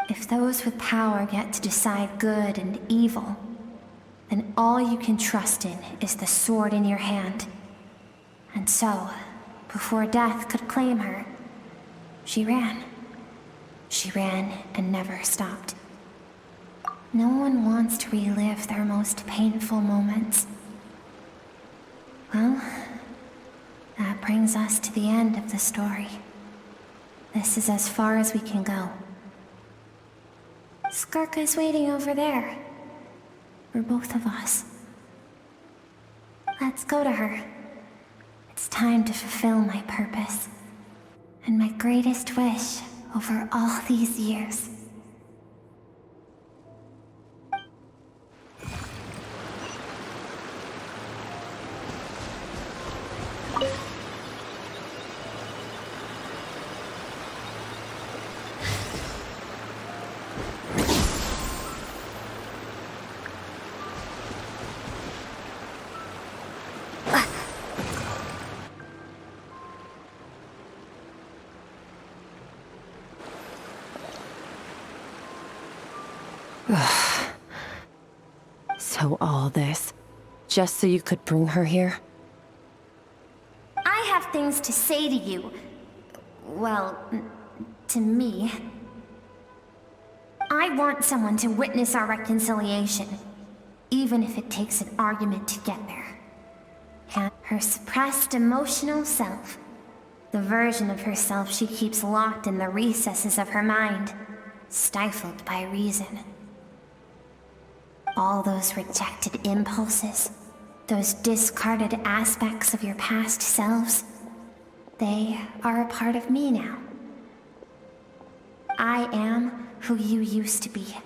If those with power get to decide good and evil, then all you can trust in is the sword in your hand. And so, before death could claim her, she ran. She ran and never stopped. No one wants to relive their most painful moments. Well, that brings us to the end of the story. This is as far as we can go. Skirk is waiting over there. For both of us. Let's go to her. It's time to fulfill my purpose. And my greatest wish over all these years. So all this, just so you could bring her here? I have things to say to you. Well, to me. I want someone to witness our reconciliation, even if it takes an argument to get there. And her suppressed emotional self, the version of herself she keeps locked in the recesses of her mind, stifled by reason. All those rejected impulses, those discarded aspects of your past selves, they are a part of me now. I am who you used to be.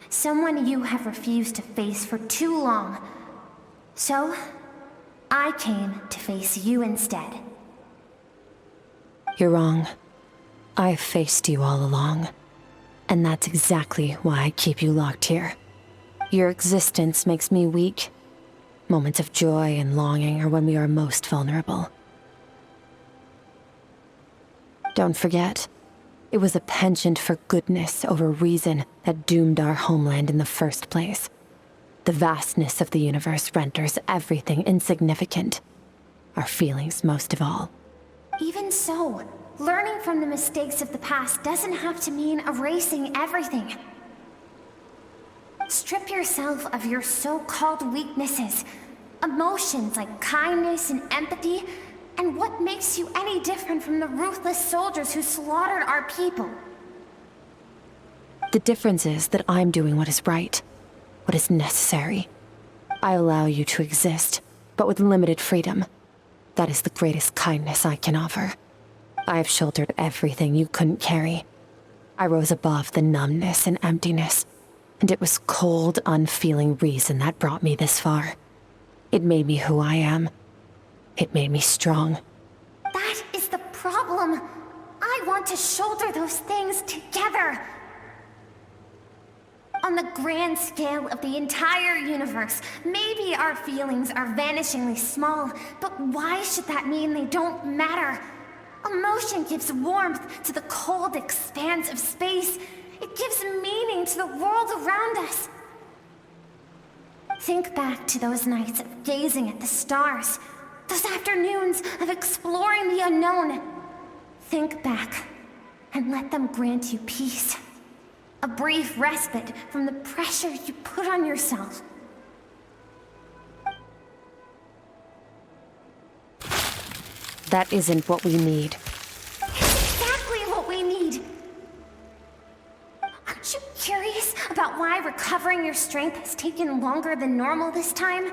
Someone you have refused to face for too long. So, I came to face you instead. You're wrong. I've faced you all along. And that's exactly why I keep you locked here. Your existence makes me weak. Moments of joy and longing are when we are most vulnerable. Don't forget, it was a penchant for goodness over reason that doomed our homeland in the first place. The vastness of the universe renders everything insignificant. Our feelings most of all. Even so, learning from the mistakes of the past doesn't have to mean erasing everything. Strip yourself of your so-called weaknesses, emotions like kindness and empathy, and what makes you any different from the ruthless soldiers who slaughtered our people? The difference is that I'm doing what is right, what is necessary. I allow you to exist, but with limited freedom. That is the greatest kindness I can offer. I have shouldered everything you couldn't carry. I rose above the numbness and emptiness. And it was cold, unfeeling reason that brought me this far. It made me who I am. It made me strong. That is the problem. I want to shoulder those things together. On the grand scale of the entire universe, maybe our feelings are vanishingly small, but why should that mean they don't matter? Emotion gives warmth to the cold expanse of space. It gives meaning to the world around us. Think back to those nights of gazing at the stars, those afternoons of exploring the unknown. Think back and let them grant you peace. A brief respite from the pressure you put on yourself. That isn't what we need. It's exactly what we need. Aren't you curious about why recovering your strength has taken longer than normal this time?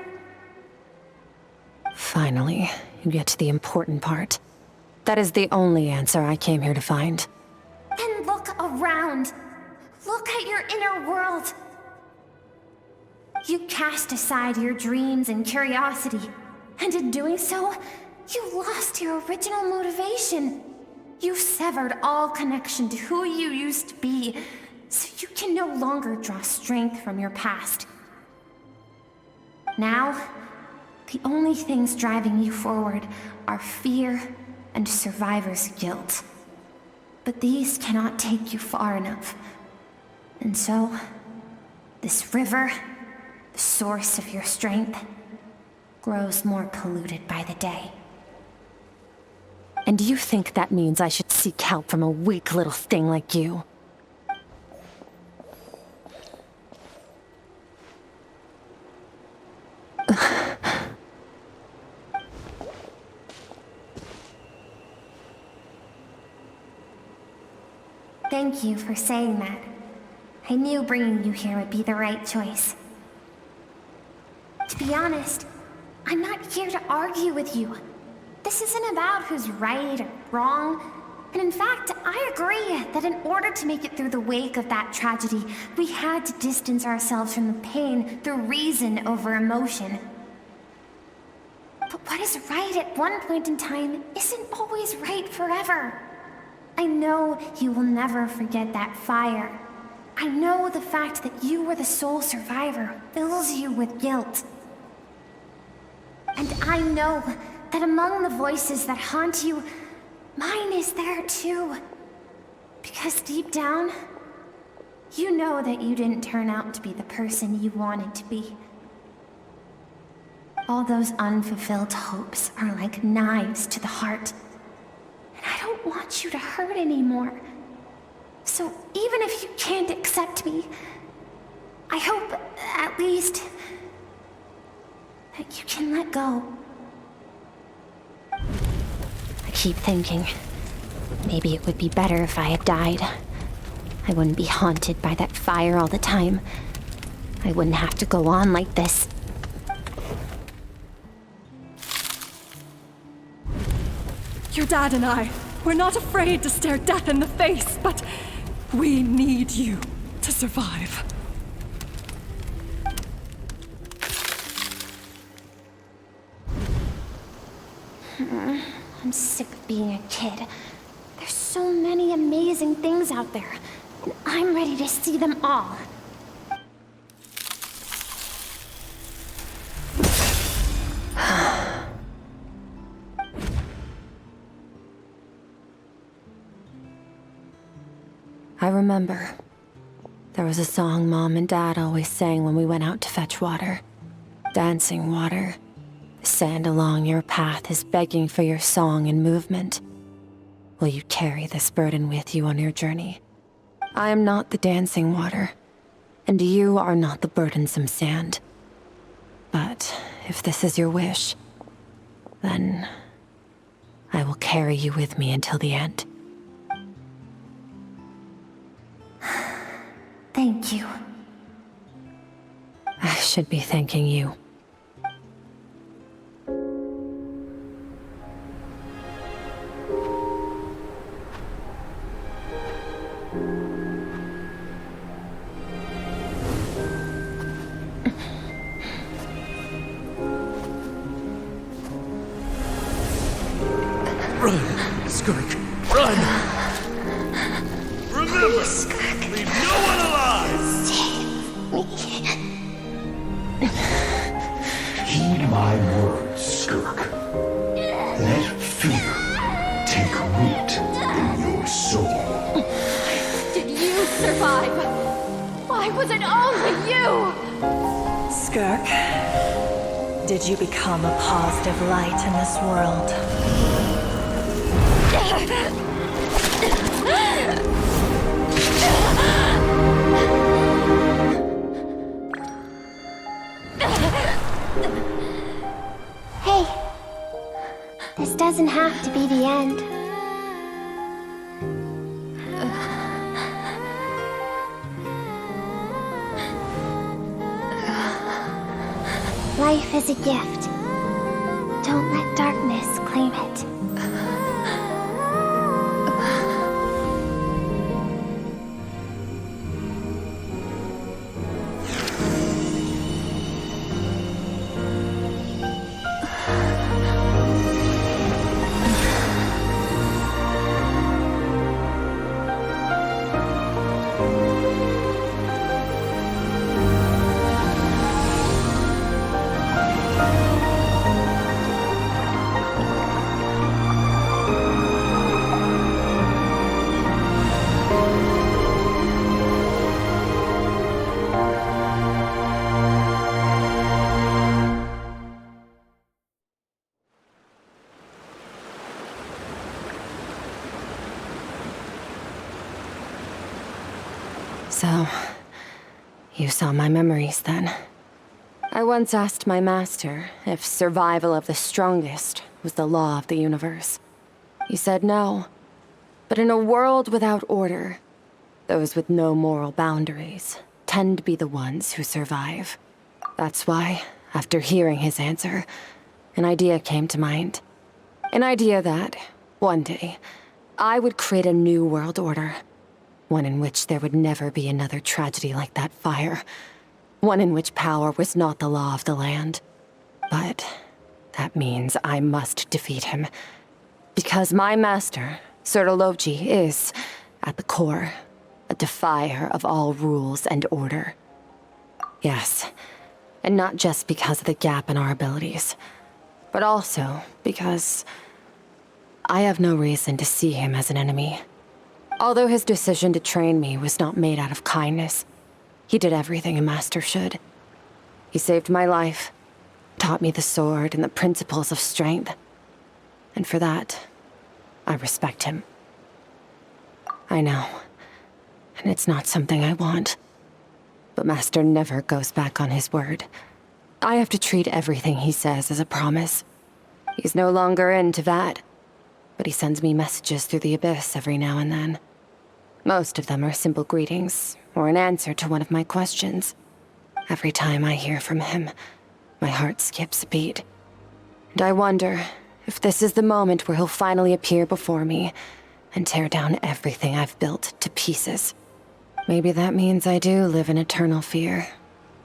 Finally, you get to the important part. That is the only answer I came here to find. Then look around. Look at your inner world. You cast aside your dreams and curiosity, and in doing so, you lost your original motivation. You severed all connection to who you used to be, so you can no longer draw strength from your past. Now, the only things driving you forward are fear and survivor's guilt. But these cannot take you far enough. And so, this river, the source of your strength, grows more polluted by the day. And you think that means I should seek help from a weak little thing like you? Thank you for saying that. I knew bringing you here would be the right choice. To be honest, I'm not here to argue with you. This isn't about who's right or wrong. And in fact, I agree that in order to make it through the wake of that tragedy, we had to distance ourselves from the pain through reason over emotion. But what is right at one point in time isn't always right forever. I know you will never forget that fire. I know the fact that you were the sole survivor fills you with guilt. And I know that among the voices that haunt you, mine is there too. Because deep down, you know that you didn't turn out to be the person you wanted to be. All those unfulfilled hopes are like knives to the heart. And I don't want you to hurt anymore. So even if you can't accept me, I hope, at least, that you can let go. I keep thinking, maybe it would be better if I had died. I wouldn't be haunted by that fire all the time. I wouldn't have to go on like this. Your dad and I, we're not afraid to stare death in the face, but we need you to survive. I'm sick of being a kid. There's so many amazing things out there, and I'm ready to see them all. I remember. There was a song Mom and Dad always sang when we went out to fetch water. Dancing water. The sand along your path is begging for your song and movement. Will you carry this burden with you on your journey? I am not the dancing water, and you are not the burdensome sand. But if this is your wish, then I will carry you with me until the end. Thank you. I should be thanking you. Run, Skirk, run! Remember, leave no one alive! Heed my words, Skirk. Let fear take root in your soul. Did you survive? Why was it only you? Skirk, did you become a positive light in this world? Hey, this doesn't have to be the end. Life is a gift. Don't let darkness claim it. So, you saw my memories then. I once asked my master if survival of the strongest was the law of the universe. He said no. But in a world without order, those with no moral boundaries tend to be the ones who survive. That's why, after hearing his answer, an idea came to mind. An idea that, one day, I would create a new world order. One in which there would never be another tragedy like that fire. One in which power was not the law of the land. But that means I must defeat him. Because my master, Sertologi, is, at the core, a defier of all rules and order. Yes, and not just because of the gap in our abilities, but also because I have no reason to see him as an enemy. Although his decision to train me was not made out of kindness, he did everything a master should. He saved my life, taught me the sword and the principles of strength. And for that, I respect him. I know, and it's not something I want. But Master never goes back on his word. I have to treat everything he says as a promise. He's no longer into that, but he sends me messages through the abyss every now and then. Most of them are simple greetings, or an answer to one of my questions. Every time I hear from him, my heart skips a beat. And I wonder if this is the moment where he'll finally appear before me and tear down everything I've built to pieces. Maybe that means I do live in eternal fear,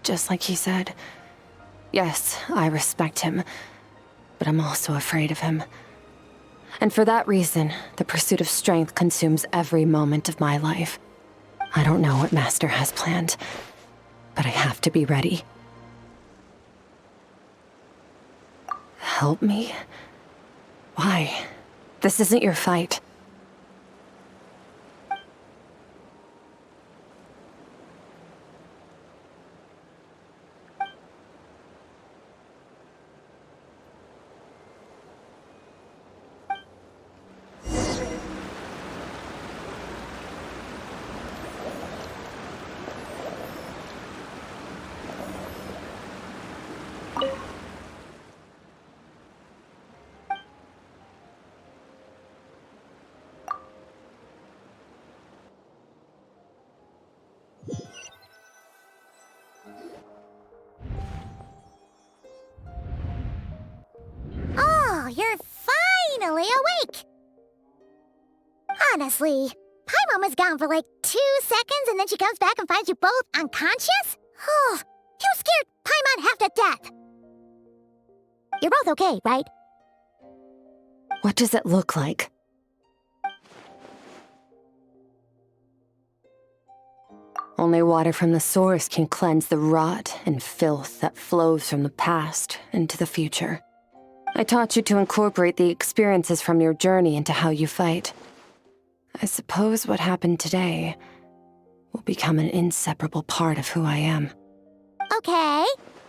just like he said. Yes, I respect him, but I'm also afraid of him. And for that reason, the pursuit of strength consumes every moment of my life. I don't know what Master has planned, but I have to be ready. Help me? Why? This isn't your fight. Oh, you're finally awake! Honestly, Paimon was gone for like 2 seconds and then she comes back and finds you both unconscious? Oh, you scared Paimon half to death! You're both okay, right? What does it look like? Only water from the source can cleanse the rot and filth that flows from the past into the future. I taught you to incorporate the experiences from your journey into how you fight. I suppose what happened today will become an inseparable part of who I am. Okay,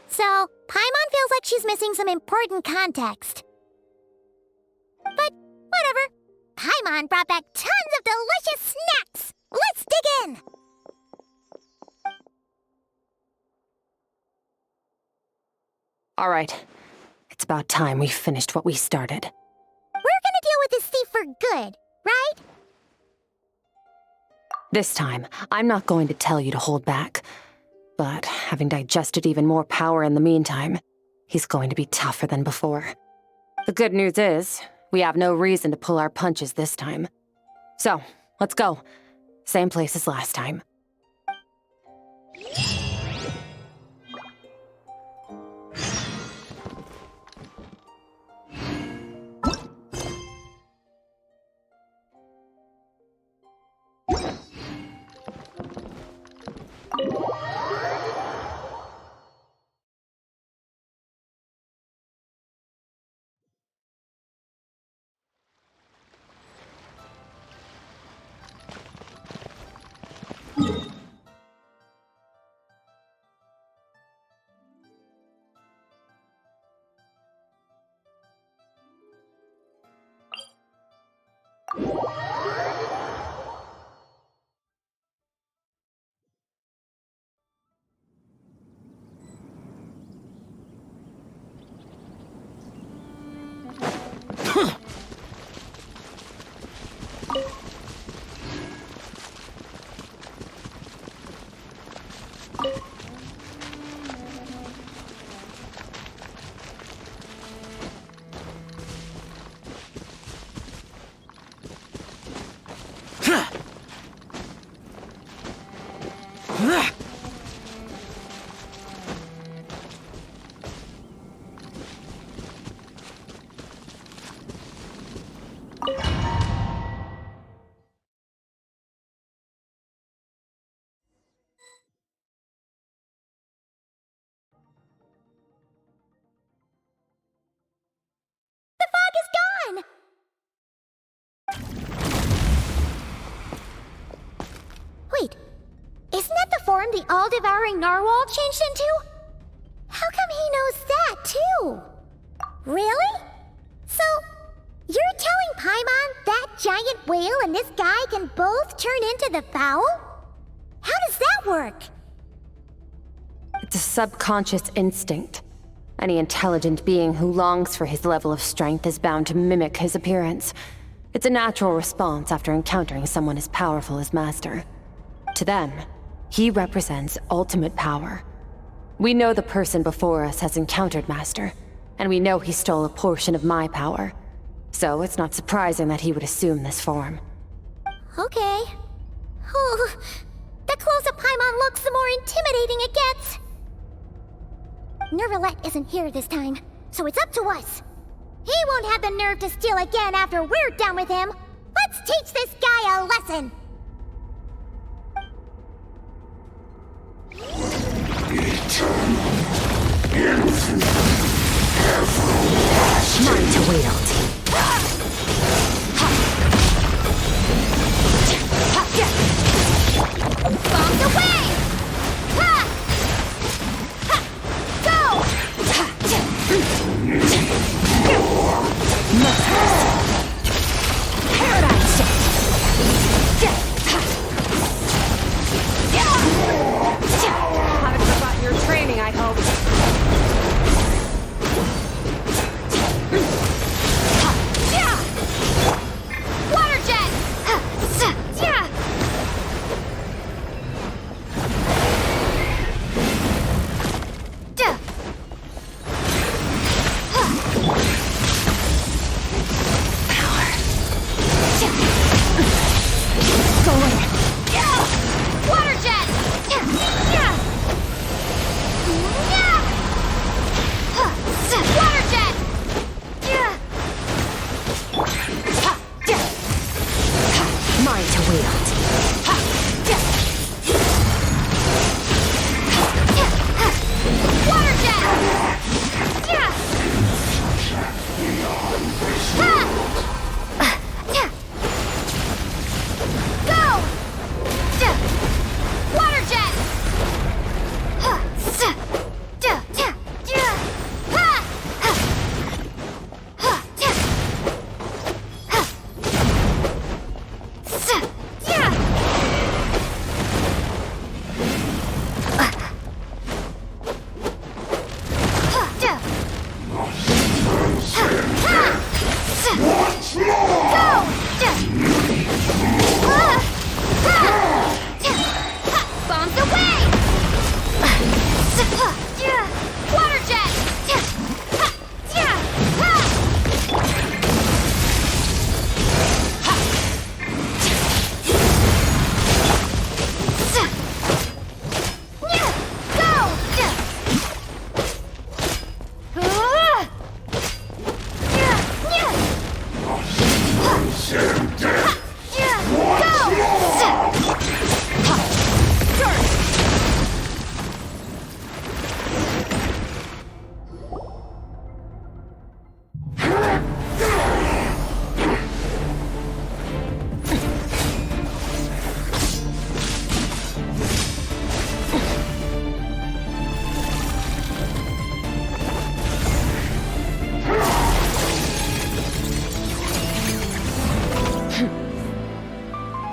so Paimon feels like she's missing some important context. But whatever. Paimon brought back tons of delicious snacks! Let's dig in! All right. It's about time we finished what we started. We're gonna deal with this thief for good, right? This time, I'm not going to tell you to hold back. But having digested even more power in the meantime, he's going to be tougher than before. The good news is, we have no reason to pull our punches this time. So, let's go. Same place as last time. form the all-devouring narwhal changed into? How come he knows that, too? Really? So, you're telling Paimon that giant whale and this guy can both turn into the fowl? How does that work? It's a subconscious instinct. Any intelligent being who longs for his level of strength is bound to mimic his appearance. It's a natural response after encountering someone as powerful as Master. To them, he represents ultimate power. We know the person before us has encountered Master, and we know he stole a portion of my power. So it's not surprising that he would assume this form. Okay. Oh, the closer Paimon looks, the more intimidating it gets. Nervalette isn't here this time, so it's up to us. He won't have the nerve to steal again after we're done with him. Let's teach this guy a lesson. Mine to wield. Bombs away! Go! Paradise Haven't forgotten your training, I hope. Water jet! Water jet! Water jet! Mine to wield. Water jet! Go! Water jet! Bombs away! Water jet!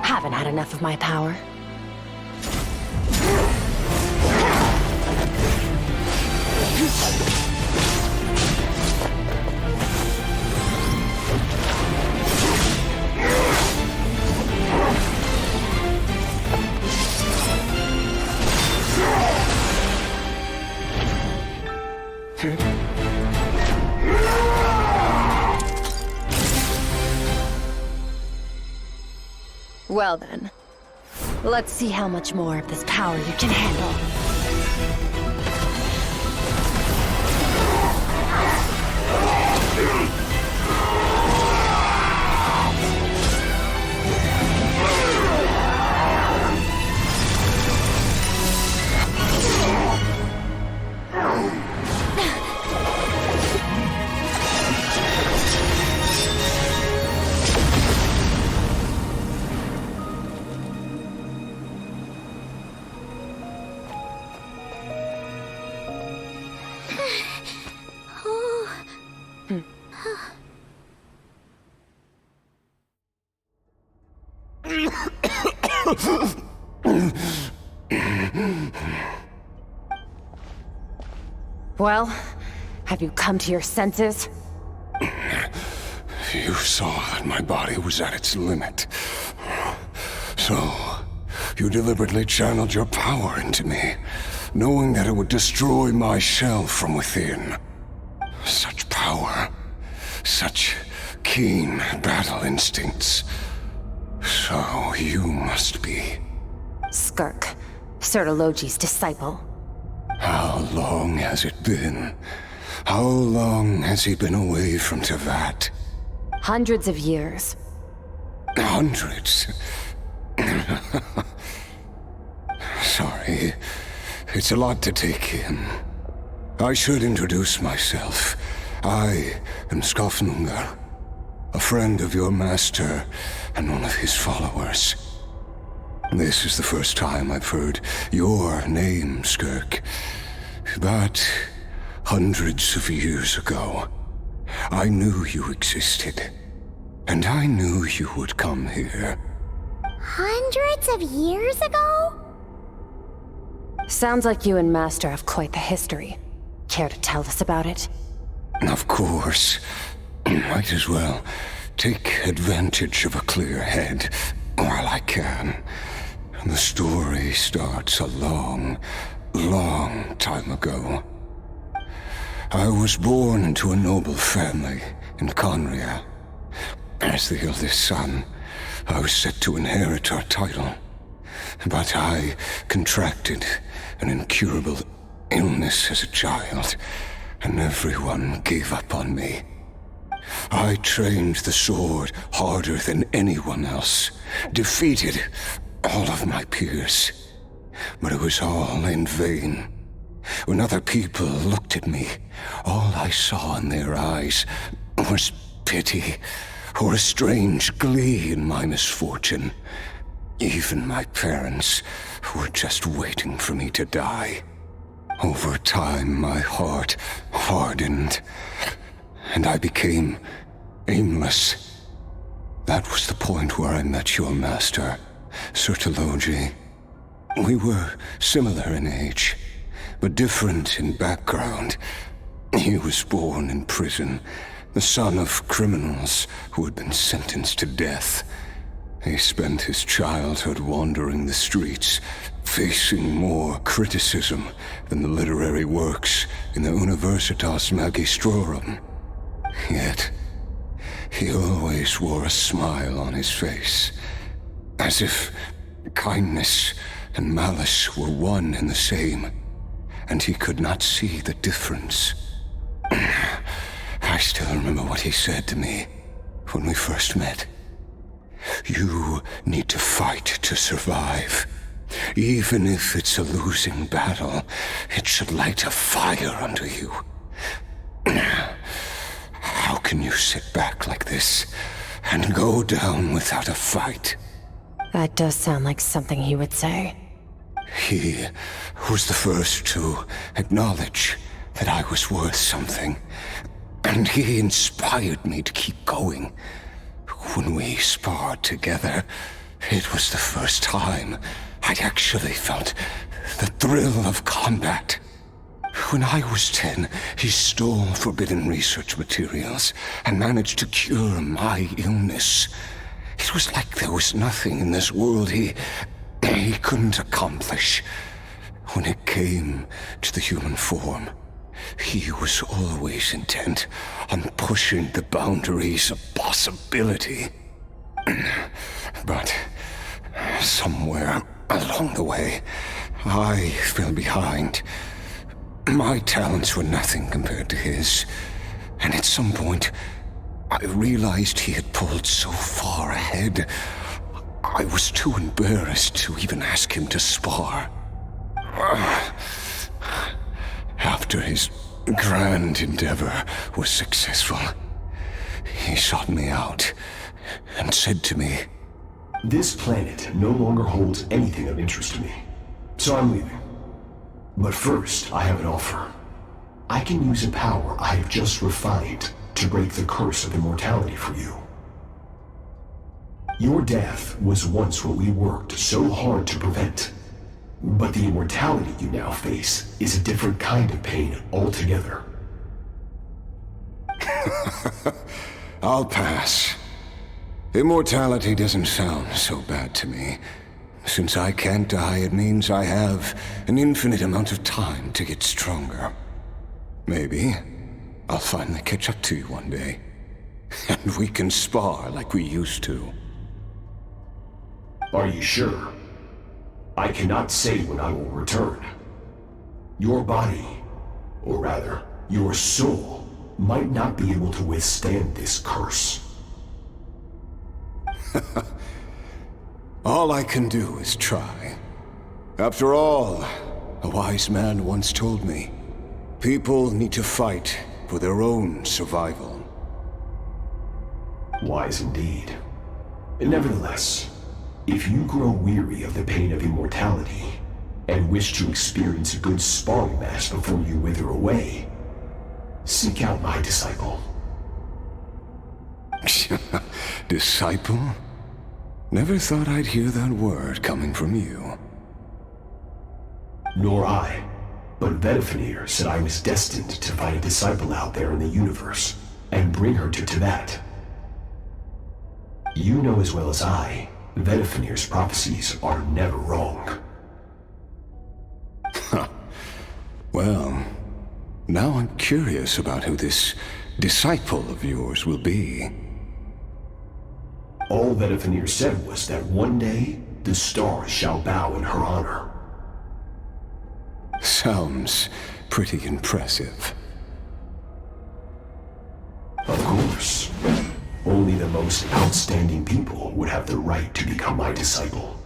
Haven't had enough of my power. Well then, let's see how much more of this power you can handle. Well, have you come to your senses? You saw that my body was at its limit. So, you deliberately channeled your power into me, knowing that it would destroy my shell from within. Such power, such keen battle instincts. So you must be... Skirk, Sertologi's disciple. How long has it been? How long has he been away from Tevat? Hundreds of years. Hundreds? Sorry, it's a lot to take in. I should introduce myself. I am Skofnungar, a friend of your master and one of his followers. This is the first time I've heard your name, Skirk. But hundreds of years ago, I knew you existed. And I knew you would come here. Hundreds of years ago? Sounds like you and Master have quite the history. Care to tell us about it? Of course. Might as well take advantage of a clear head while I can. The story starts a long, long time ago. I was born into a noble family in Conria. As the eldest son, I was set to inherit our title. But I contracted an incurable illness as a child, and everyone gave up on me. I trained the sword harder than anyone else, defeated all of my peers. But it was all in vain. When other people looked at me, all I saw in their eyes was pity, or a strange glee in my misfortune. Even my parents were just waiting for me to die. Over time, my heart hardened, and I became aimless. That was the point where I met your master, Sertologi. We were similar in age, but different in background. He was born in prison, the son of criminals who had been sentenced to death. He spent his childhood wandering the streets, facing more criticism than the literary works in the Universitas Magistrorum. Yet, he always wore a smile on his face, as if kindness and malice were one and the same, and he could not see the difference. I still remember what he said to me when we first met. You need to fight to survive. Even if it's a losing battle, it should light a fire under you. How can you sit back like this and go down without a fight? That does sound like something he would say. He was the first to acknowledge that I was worth something, and he inspired me to keep going. When we sparred together, it was the first time I'd actually felt the thrill of combat. When I was 10, he stole forbidden research materials and managed to cure my illness. It was like there was nothing in this world he couldn't accomplish. When it came to the human form, he was always intent on pushing the boundaries of possibility. But somewhere along the way, I fell behind. My talents were nothing compared to his, and at some point, I realized he had pulled so far ahead, I was too embarrassed to even ask him to spar. After his grand endeavor was successful, he sought me out and said to me, "This planet no longer holds anything of interest to me, so I'm leaving. But first, I have an offer. I can use a power I have just refined to break the curse of immortality for you. Your death was once what we worked so hard to prevent. But the immortality you now face is a different kind of pain altogether. I'll pass. Immortality doesn't sound so bad to me. Since I can't die, it means I have an infinite amount of time to get stronger. Maybe I'll finally catch up to you one day, and we can spar like we used to. Are you sure? I cannot say when I will return. Your body, or rather, your soul, might not be able to withstand this curse. All I can do is try. After all, a wise man once told me, people need to fight for their own survival. Wise indeed. Nevertheless, if you grow weary of the pain of immortality, and wish to experience a good sparring match before you wither away, seek out my disciple. Disciple? Never thought I'd hear that word coming from you. Nor I, but Vedifenir said I was destined to find a disciple out there in the universe, and bring her to Tibet. You know as well as I, Vedifenir's prophecies are never wrong. Well, now I'm curious about who this disciple of yours will be. All Vedifenir said was that one day, the stars shall bow in her honor. Sounds pretty impressive. Of course. Only the most outstanding people would have the right to become my disciple.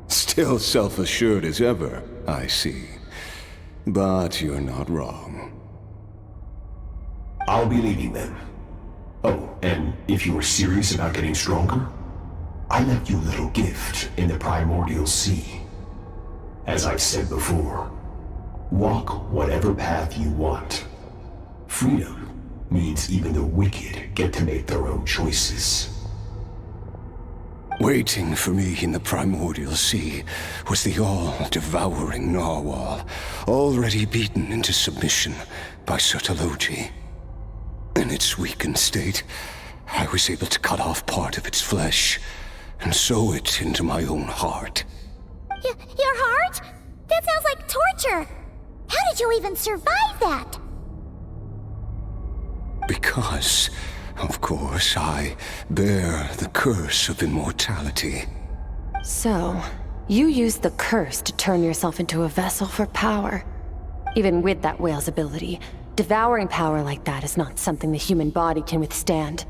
Still self-assured as ever, I see. But you're not wrong. I'll be leaving then. Oh, and if you are serious about getting stronger, I left you a little gift in the primordial sea. As I've said before, walk whatever path you want. Freedom means even the wicked get to make their own choices. Waiting for me in the primordial sea was the all-devouring narwhal, already beaten into submission by Sertologi. In its weakened state, I was able to cut off part of its flesh and sew it into my own heart. Your heart? That sounds like torture! How did you even survive that? Because, of course, I bear the curse of immortality. So, you used the curse to turn yourself into a vessel for power. Even with that whale's ability, devouring power like that is not something the human body can withstand.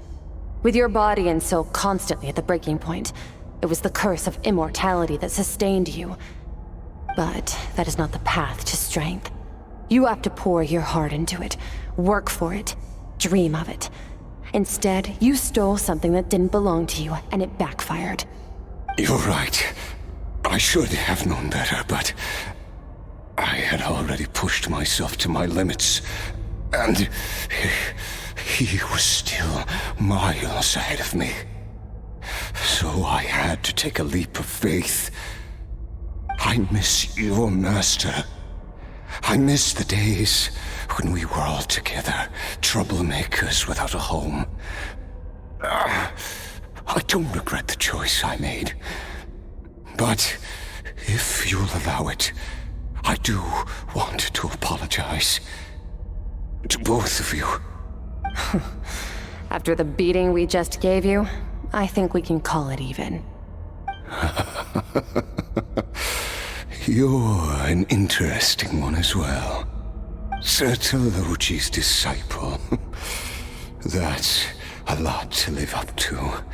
With your body and soul constantly at the breaking point, it was the curse of immortality that sustained you. But that is not the path to strength. You have to pour your heart into it, work for it, dream of it. Instead, you stole something that didn't belong to you, and it backfired. You're right. I should have known better, but I had already pushed myself to my limits, and he was still miles ahead of me. So I had to take a leap of faith. I miss your master. I miss the days when we were all together, troublemakers without a home. I don't regret the choice I made. But if you'll allow it, I do want to apologize. To both of you. After the beating we just gave you, I think we can call it even. You're an interesting one as well. Sertologi's disciple. That's a lot to live up to.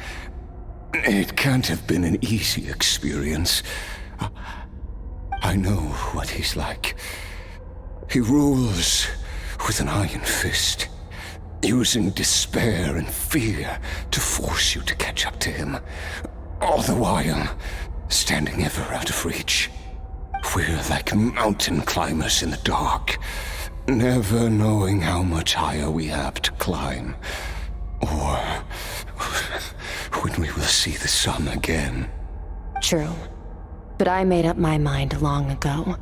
It can't have been an easy experience. I know what he's like. He rules with an iron fist, using despair and fear to force you to catch up to him, all the while standing ever out of reach. We're like mountain climbers in the dark, never knowing how much higher we have to climb, or when we will see the sun again. True. But I made up my mind long ago.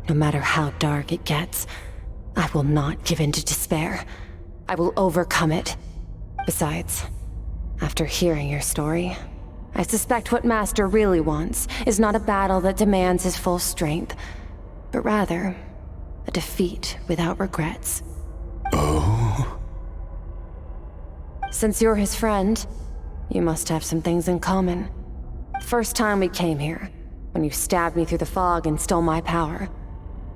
No matter how dark it gets, I will not give in to despair. I will overcome it. Besides, after hearing your story, I suspect what Master really wants is not a battle that demands his full strength, but rather a defeat without regrets. Oh? Since you're his friend, you must have some things in common. First time we came here, when you stabbed me through the fog and stole my power,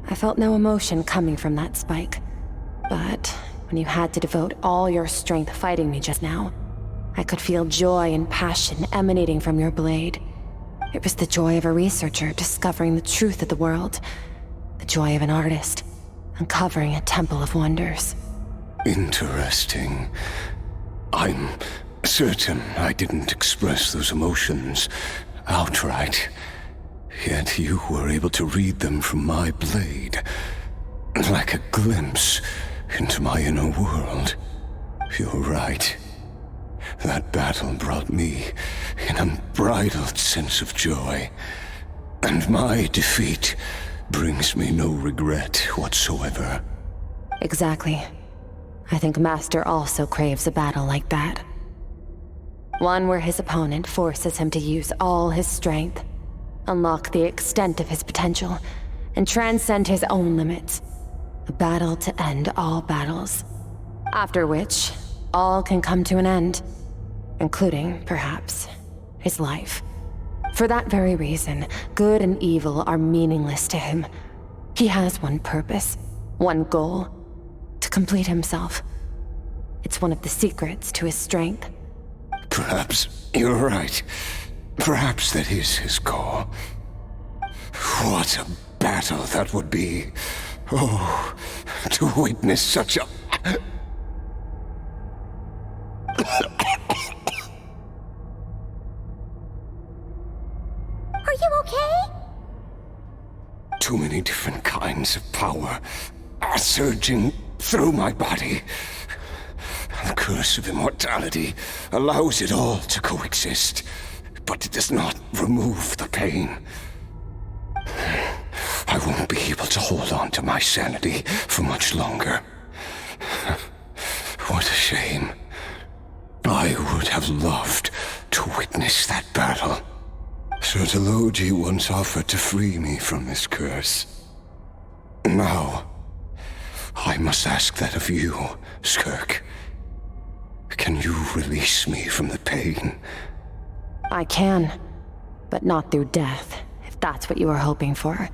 I felt no emotion coming from that spike. But when you had to devote all your strength fighting me just now, I could feel joy and passion emanating from your blade. It was the joy of a researcher discovering the truth of the world, the joy of an artist uncovering a temple of wonders. Interesting. I'm certain I didn't express those emotions outright, yet you were able to read them from my blade, like a glimpse into my inner world. You're right. That battle brought me an unbridled sense of joy, and my defeat brings me no regret whatsoever. Exactly. I think Master also craves a battle like that. One where his opponent forces him to use all his strength, unlock the extent of his potential, and transcend his own limits. A battle to end all battles. After which, all can come to an end, including, perhaps, his life. For that very reason, good and evil are meaningless to him. He has one purpose, one goal: to complete himself. It's one of the secrets to his strength. Perhaps you're right. Perhaps that is his goal. What a battle that would be. Oh, to witness such a... Are you okay? Too many different kinds of power are surging through my body. The curse of immortality allows it all to coexist, but it does not remove the pain. I won't be able to hold on to my sanity for much longer. What a shame. I would have loved to witness that battle. Sertologi once offered to free me from this curse. Now, I must ask that of you, Skirk. Can you release me from the pain? I can, but not through death, if that's what you were hoping for.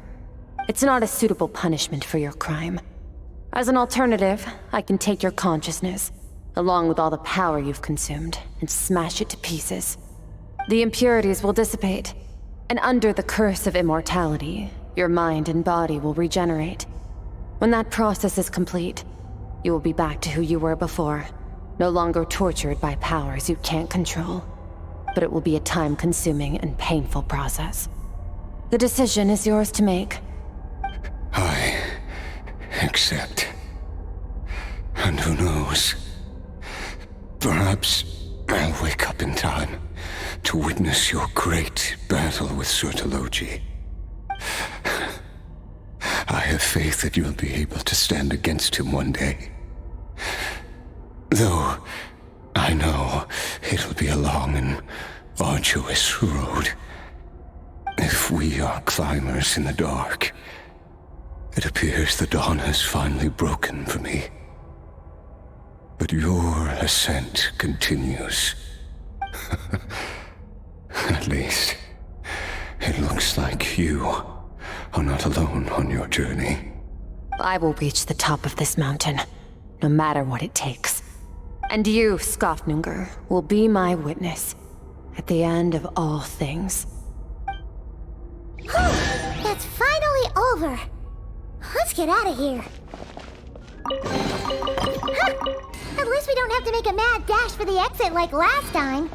It's not a suitable punishment for your crime. As an alternative, I can take your consciousness, along with all the power you've consumed, and smash it to pieces. The impurities will dissipate, and under the curse of immortality, your mind and body will regenerate. When that process is complete, you will be back to who you were before, no longer tortured by powers you can't control. But it will be a time-consuming and painful process. The decision is yours to make. I accept. And who knows? Perhaps I'll wake up in time to witness your great battle with Sertologi. I have faith that you'll be able to stand against him one day. Though I know it'll be a long and arduous road. If we are climbers in the dark, it appears the dawn has finally broken for me. But your ascent continues. At least, it looks like you are not alone on your journey. I will reach the top of this mountain, no matter what it takes. And you, Skofnunger, will be my witness at the end of all things. It's finally over. Let's get out of here. Huh. At least we don't have to make a mad dash for the exit like last time.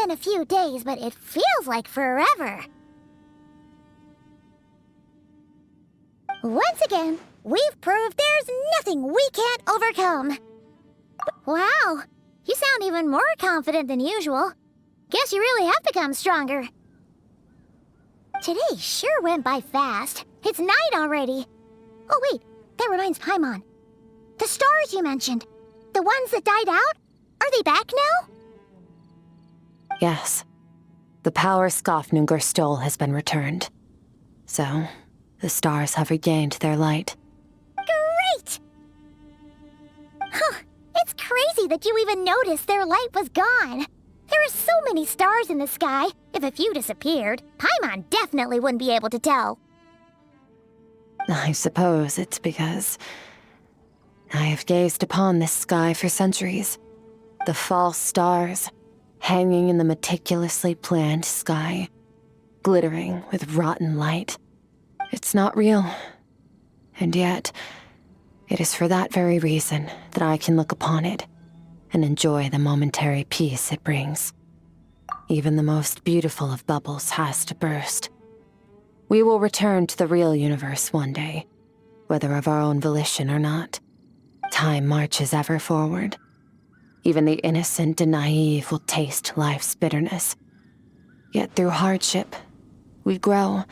been a few days, but it feels like forever. Once again, we've proved there's nothing we can't overcome. Wow, you sound even more confident than usual. Guess you really have become stronger. Today sure went by fast. It's night already. Oh wait, that reminds Paimon. The stars you mentioned, the ones that died out, are they back now? Yes. The power Skafnungur stole has been returned. So, the stars have regained their light. Great! Huh, it's crazy that you even noticed their light was gone. There are so many stars in the sky. If a few disappeared, Paimon definitely wouldn't be able to tell. I suppose it's because I have gazed upon this sky for centuries. The false stars, hanging in the meticulously planned sky, glittering with rotten light. It's not real. And yet, it is for that very reason that I can look upon it and enjoy the momentary peace it brings. Even the most beautiful of bubbles has to burst. We will return to the real universe one day, whether of our own volition or not. Time marches ever forward. Even the innocent and naive will taste life's bitterness. Yet through hardship, we grow,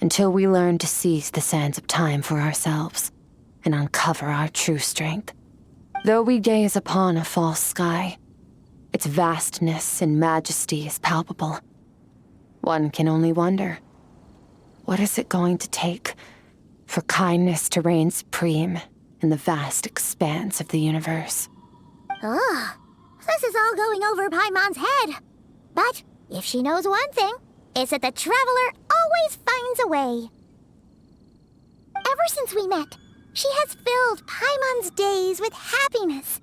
until we learn to seize the sands of time for ourselves and uncover our true strength. Though we gaze upon a false sky, its vastness and majesty is palpable. One can only wonder, what is it going to take for kindness to reign supreme in the vast expanse of the universe? Ugh, this is all going over Paimon's head. But if she knows one thing, it's that the traveler always finds a way. Ever since we met, she has filled Paimon's days with happiness.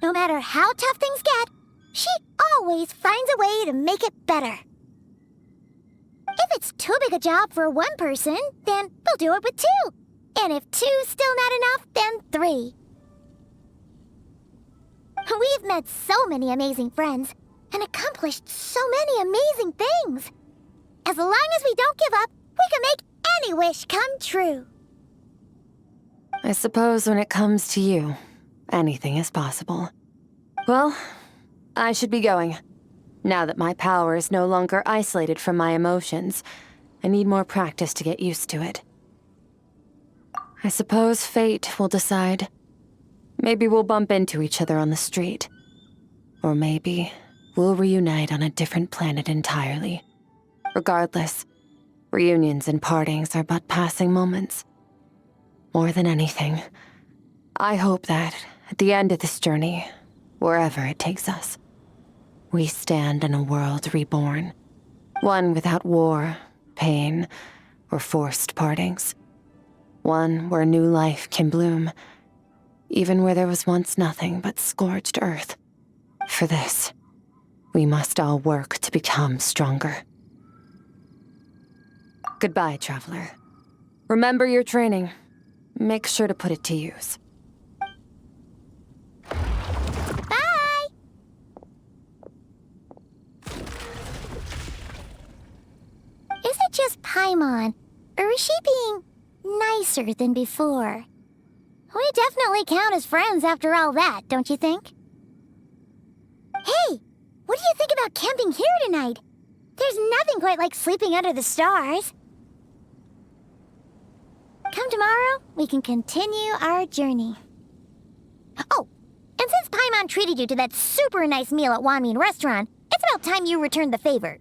No matter how tough things get, she always finds a way to make it better. If it's too big a job for one person, then we'll do it with two. And if two's still not enough, then three. We've met so many amazing friends and accomplished so many amazing things. As long as we don't give up, we can make any wish come true. I suppose when it comes to you, anything is possible. Well, I should be going. Now that my power is no longer isolated from my emotions, I need more practice to get used to it. I suppose fate will decide. Maybe we'll bump into each other on the street. Or maybe we'll reunite on a different planet entirely. Regardless, reunions and partings are but passing moments. More than anything, I hope that, at the end of this journey, wherever it takes us, we stand in a world reborn. One without war, pain, or forced partings. One where new life can bloom, even where there was once nothing but scorched earth. For this, we must all work to become stronger. Goodbye, traveler. Remember your training. Make sure to put it to use. Bye! Is it just Paimon, or is she being nicer than before? We definitely count as friends after all that, don't you think? Hey, what do you think about camping here tonight? There's nothing quite like sleeping under the stars. Come tomorrow, we can continue our journey. Oh, and since Paimon treated you to that super nice meal at Wanmin Restaurant, it's about time you returned the favor.